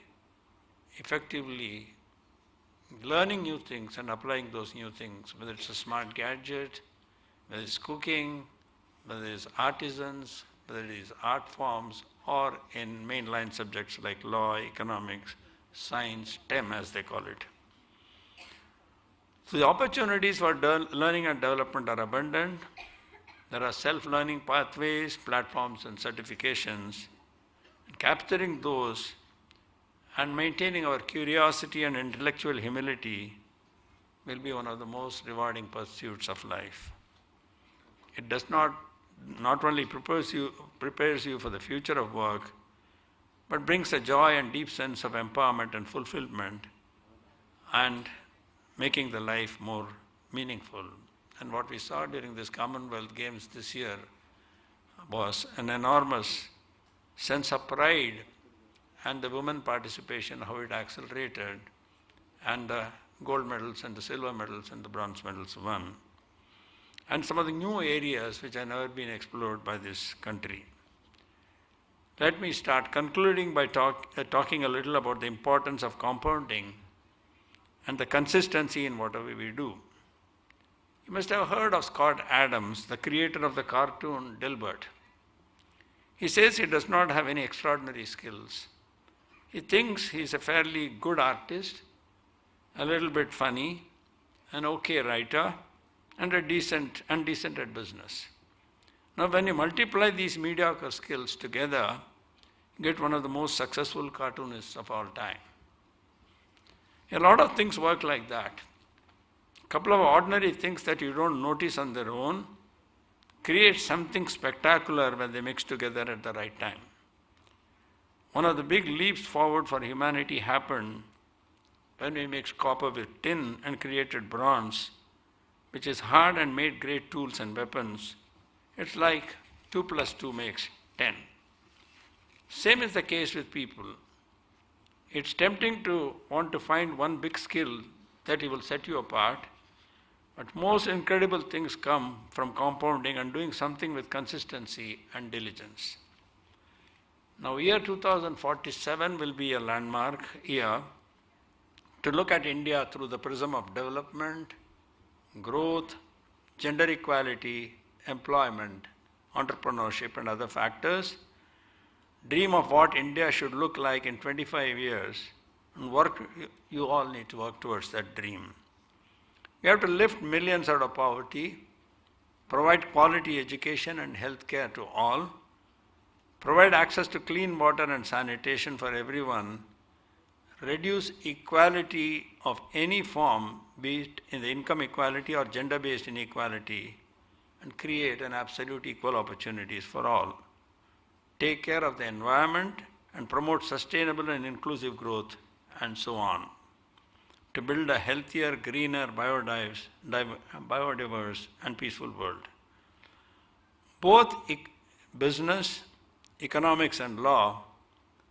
effectively learning new things and applying those new things, whether it's a smart gadget, whether it's cooking, whether it's artisans, whether it is art forms, or in mainline subjects like law, economics, science, STEM as they call it. So the opportunities for learning and development are abundant. There are self-learning pathways, platforms, and certifications. And capturing those and maintaining our curiosity and intellectual humility will be one of the most rewarding pursuits of life. It does not only prepares you for the future of work, but brings a joy and deep sense of empowerment and fulfillment, and making the life more meaningful. And what we saw during this Commonwealth Games this year was an enormous sense of pride, and the women participation, how it accelerated, and the gold medals and the silver medals and the bronze medals won. And some of the new areas which have never been explored by this country. Let me start concluding by talking a little about the importance of compounding and the consistency in whatever we do. You must have heard of Scott Adams, the creator of the cartoon Dilbert. He says he does not have any extraordinary skills. He thinks he's a fairly good artist, a little bit funny, an okay writer, and decent at business. Now, when you multiply these mediocre skills together, you get one of the most successful cartoonists of all time. A lot of things work like that. A couple of ordinary things that you don't notice on their own create something spectacular when they mix together at the right time. One of the big leaps forward for humanity happened when we mixed copper with tin and created bronze, which is hard and made great tools and weapons. It's like 2 + 2 makes 10. Same is the case with people. It's tempting to want to find one big skill that will set you apart, but most incredible things come from compounding and doing something with consistency and diligence. Now, year 2047 will be a landmark year to look at India through the prism of development, growth, gender equality, employment, entrepreneurship, and other factors. Dream of what India should look like in 25 years, and you all need to work towards that dream. We have to lift millions out of poverty, provide quality education and health care to all, provide access to clean water and sanitation for everyone, reduce equality of any form, be it in the income equality or gender-based inequality, and create an absolute equal opportunities for all. Take care of the environment and promote sustainable and inclusive growth, and so on, to build a healthier, greener, biodiverse, and peaceful world. Both business, economics, and law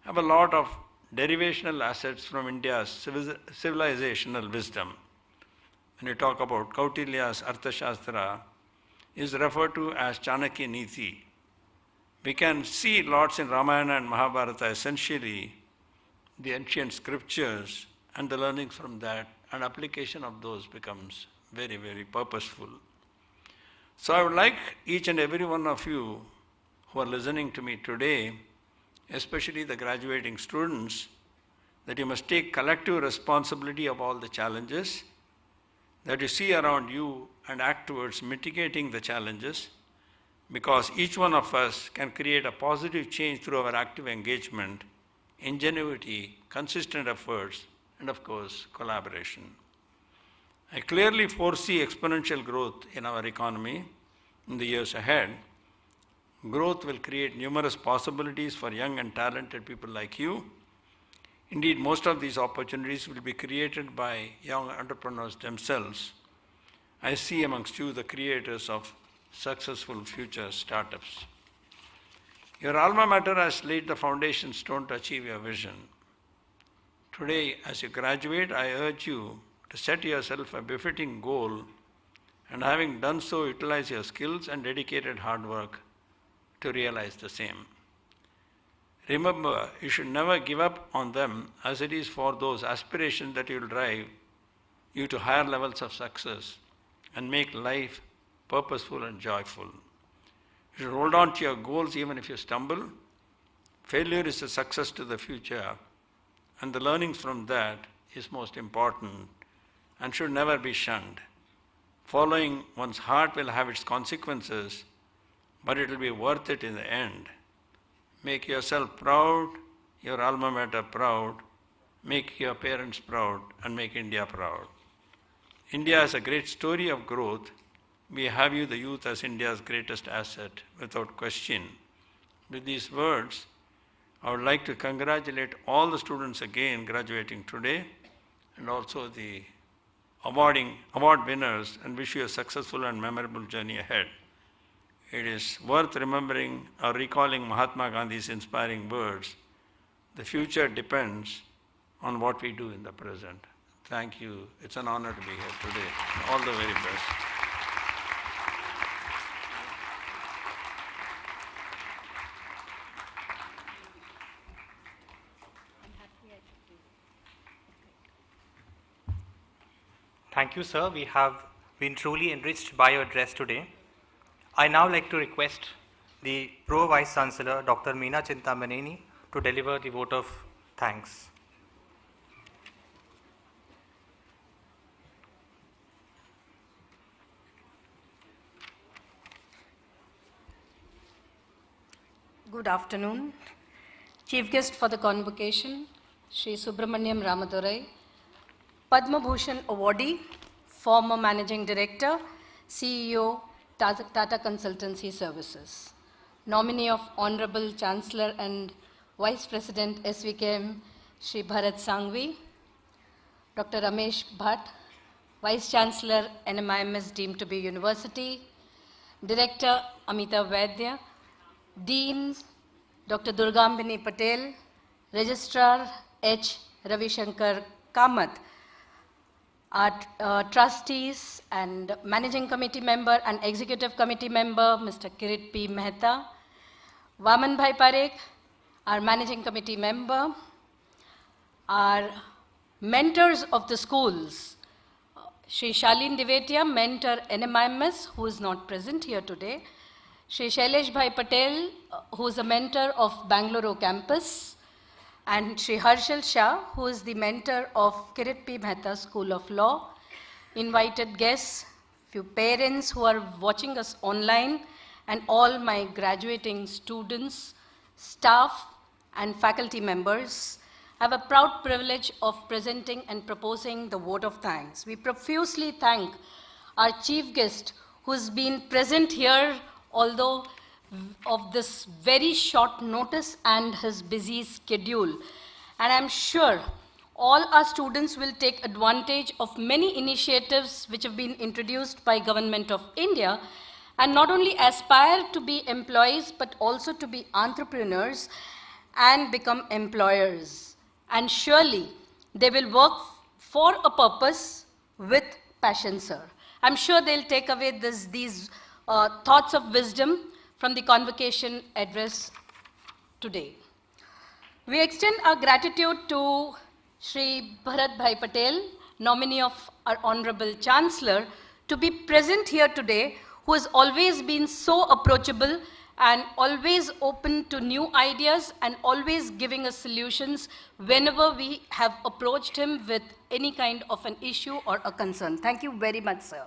have a lot of derivational assets from India's civilizational wisdom. When you talk about Kautilya's Arthashastra, is referred to as Chanakya Niti. We can see lots in Ramayana and Mahabharata, essentially the ancient scriptures and the learnings from that, and application of those becomes very, very purposeful. So I would like each and every one of you who are listening to me today, especially the graduating students, that you must take collective responsibility of all the challenges that you see around you and act towards mitigating the challenges, because each one of us can create a positive change through our active engagement, ingenuity, consistent efforts, and of course, collaboration. I clearly foresee exponential growth in our economy in the years ahead. Growth will create numerous possibilities for young and talented people like you. Indeed, most of these opportunities will be created by young entrepreneurs themselves. I see amongst you the creators of successful future startups. Your alma mater has laid the foundation stone to achieve your vision. Today, as you graduate, I urge you to set yourself a befitting goal, and having done so, utilize your skills and dedicated hard work to realize the same. Remember, you should never give up on them, as it is for those aspirations that will drive you to higher levels of success and make life purposeful and joyful. You should hold on to your goals even if you stumble. Failure is a success to the future, and the learnings from that is most important and should never be shunned. Following one's heart will have its consequences, but it will be worth it in the end. Make yourself proud, your alma mater proud, make your parents proud, and make India proud. India is a great story of growth. We have you, the youth, as India's greatest asset, without question. With these words, I would like to congratulate all the students again graduating today, and also the award winners and wish you a successful and memorable journey ahead. It is worth remembering or recalling Mahatma Gandhi's inspiring words, "The future depends on what we do in the present." Thank you. It's an honor to be here today. All the very best. Thank you, sir. We have been truly enriched by your address today. I now like to request the Pro Vice Chancellor, Dr. Meena Chintamaneni, to deliver the vote of thanks. Good afternoon. Chief guest for the convocation, Sri Subramaniam Ramadurai, Padma Bhushan awardee, former Managing Director, CEO, Tata Consultancy Services. Nominee of Honorable Chancellor and Vice President SVKM, Sri Bharat Sanghvi, Dr. Ramesh Bhatt, Vice Chancellor NMIMS deemed to be University, Director Amita Vaidya, Dean Dr. Durgambini Patel, Registrar H. Ravishankar Kamath, our trustees and managing committee member and executive committee member, Mr. Kirit P. Mehta, Vaman Bhai Parekh, our managing committee member, our mentors of the schools, Shri Shalin Divetia, mentor NMIMS, who is not present here today, Shri Shailesh Bhai Patel, who is a mentor of Bangalore campus, and Shri Harshal Shah, who is the mentor of Kirit P. Mehta School of Law, invited guests, few parents who are watching us online, and all my graduating students, staff, and faculty members. I have a proud privilege of presenting and proposing the vote of thanks. We profusely thank our chief guest who's been present here, although of this very short notice and his busy schedule. And I'm sure all our students will take advantage of many initiatives which have been introduced by Government of India and not only aspire to be employees but also to be entrepreneurs and become employers. And surely they will work for a purpose with passion, sir. I'm sure they'll take away these thoughts of wisdom from the convocation address today. We extend our gratitude to Shri Bharat Bhai Patel, nominee of our Honorable Chancellor, to be present here today, who has always been so approachable and always open to new ideas and always giving us solutions whenever we have approached him with any kind of an issue or a concern. Thank you very much, sir.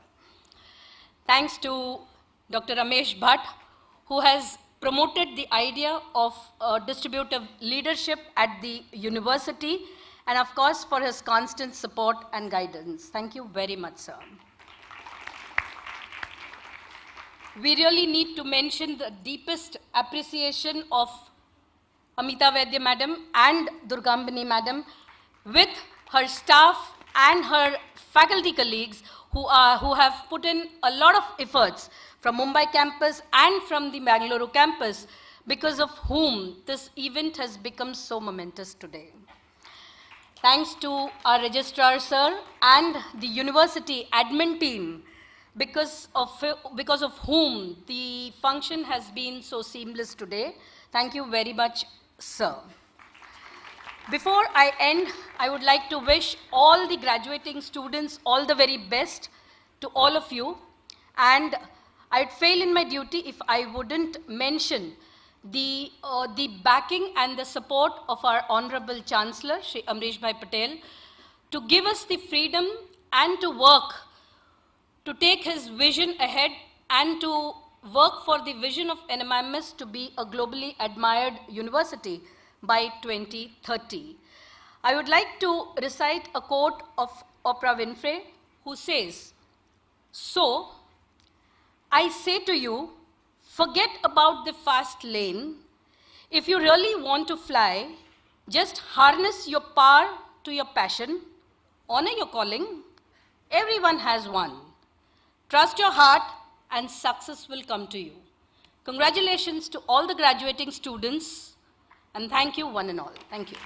Thanks to Dr. Ramesh Bhatt, who has promoted the idea of distributive leadership at the university, and of course for his constant support and guidance. Thank you very much, sir. We really need to mention the deepest appreciation of Amita Vaidya madam and Durgambini madam with her staff and her faculty colleagues who have put in a lot of efforts from Mumbai campus and from the Bangalore campus, because of whom this event has become so momentous today. Thanks to our registrar, sir, and the university admin team, because of whom the function has been so seamless today. Thank you very much, sir. Before I end, I would like to wish all the graduating students all the very best to all of you, and I'd fail in my duty if I wouldn't mention the backing and the support of our Honorable Chancellor, Shri Amrish Bhai Patel, to give us the freedom and to work, to take his vision ahead and to work for the vision of NMIMS to be a globally admired university by 2030. I would like to recite a quote of Oprah Winfrey, who says, "So, I say to you, forget about the fast lane. If you really want to fly, just harness your power to your passion, honor your calling, Everyone has one. Trust your heart and success will come to you. Congratulations to all the graduating students and thank you one and all. Thank you.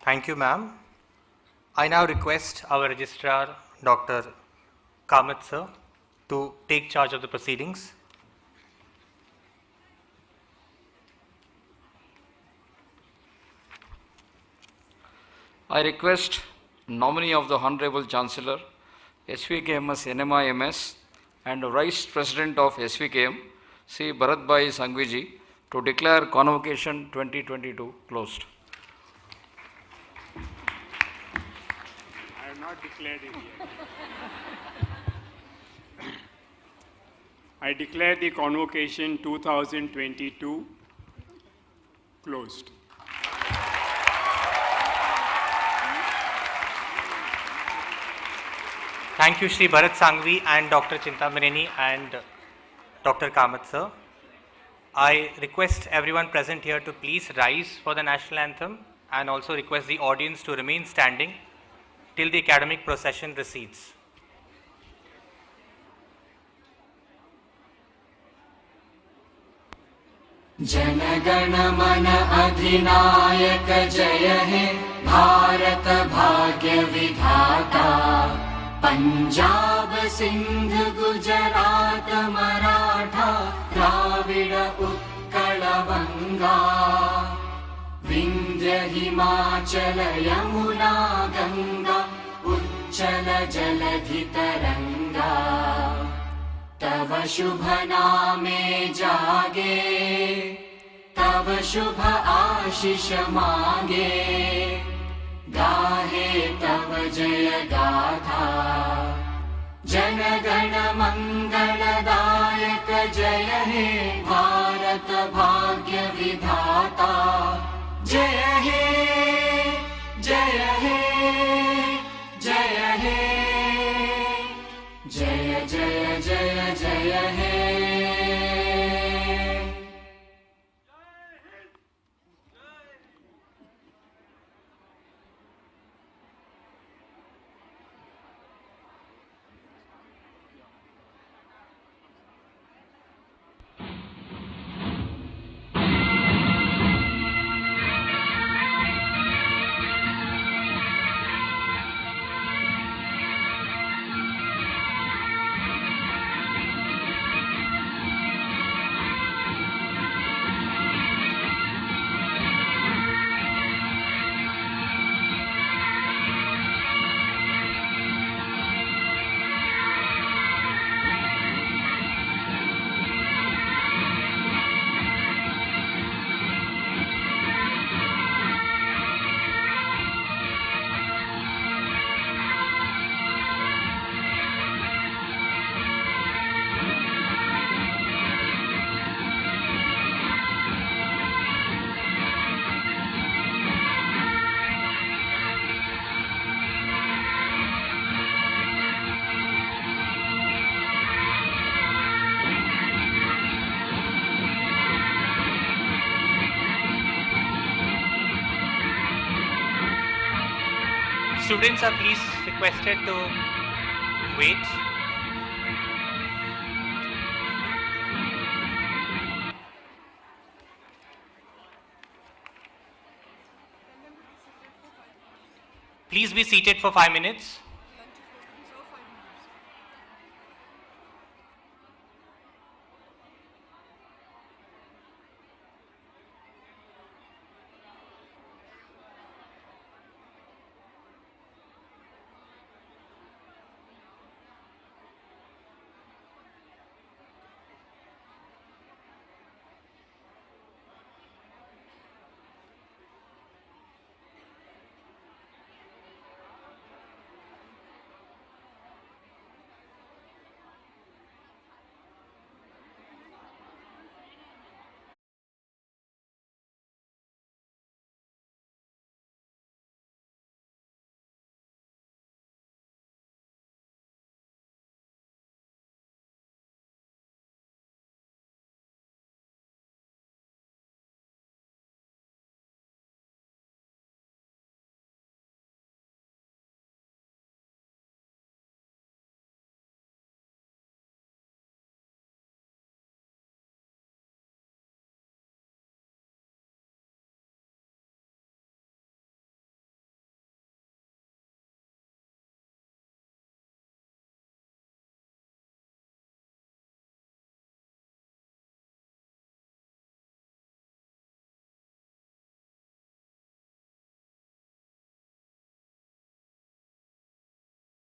Thank you, ma'am. I now request our registrar, Dr. Kamath sir, to take charge of the proceedings. I request nominee of the Honorable Chancellor, SVKMS NMIMS, and Vice President of SVKM, Sri Bharatbhai Sanghviji, to declare Convocation 2022 closed. I have not declared it yet. I declare the Convocation 2022 closed. Thank you, Shri Bharat Sanghvi and Dr. Chintamaneni and Dr. Kamath sir. I request everyone present here to please rise for the national anthem and also request the audience to remain standing till the academic procession recedes. जनगण मन अधिनायक जय हे भारत भाग्य विधाता पंजाब सिंध गुजरात मराठा द्राविड उत्कल बंगा विंध्य हिमाचल यमुना गंगा उच्चल जलधि तरंगा तव शुभ नामे जागे तव शुभ आशीष मांगे गाहे तव जय गाथा जन गण मंगलदायक जय हे भारत भाग्य विधाता जय हे जय हे जय हे जय जय जय जय हे Students are please requested to wait. Please be seated for 5 minutes.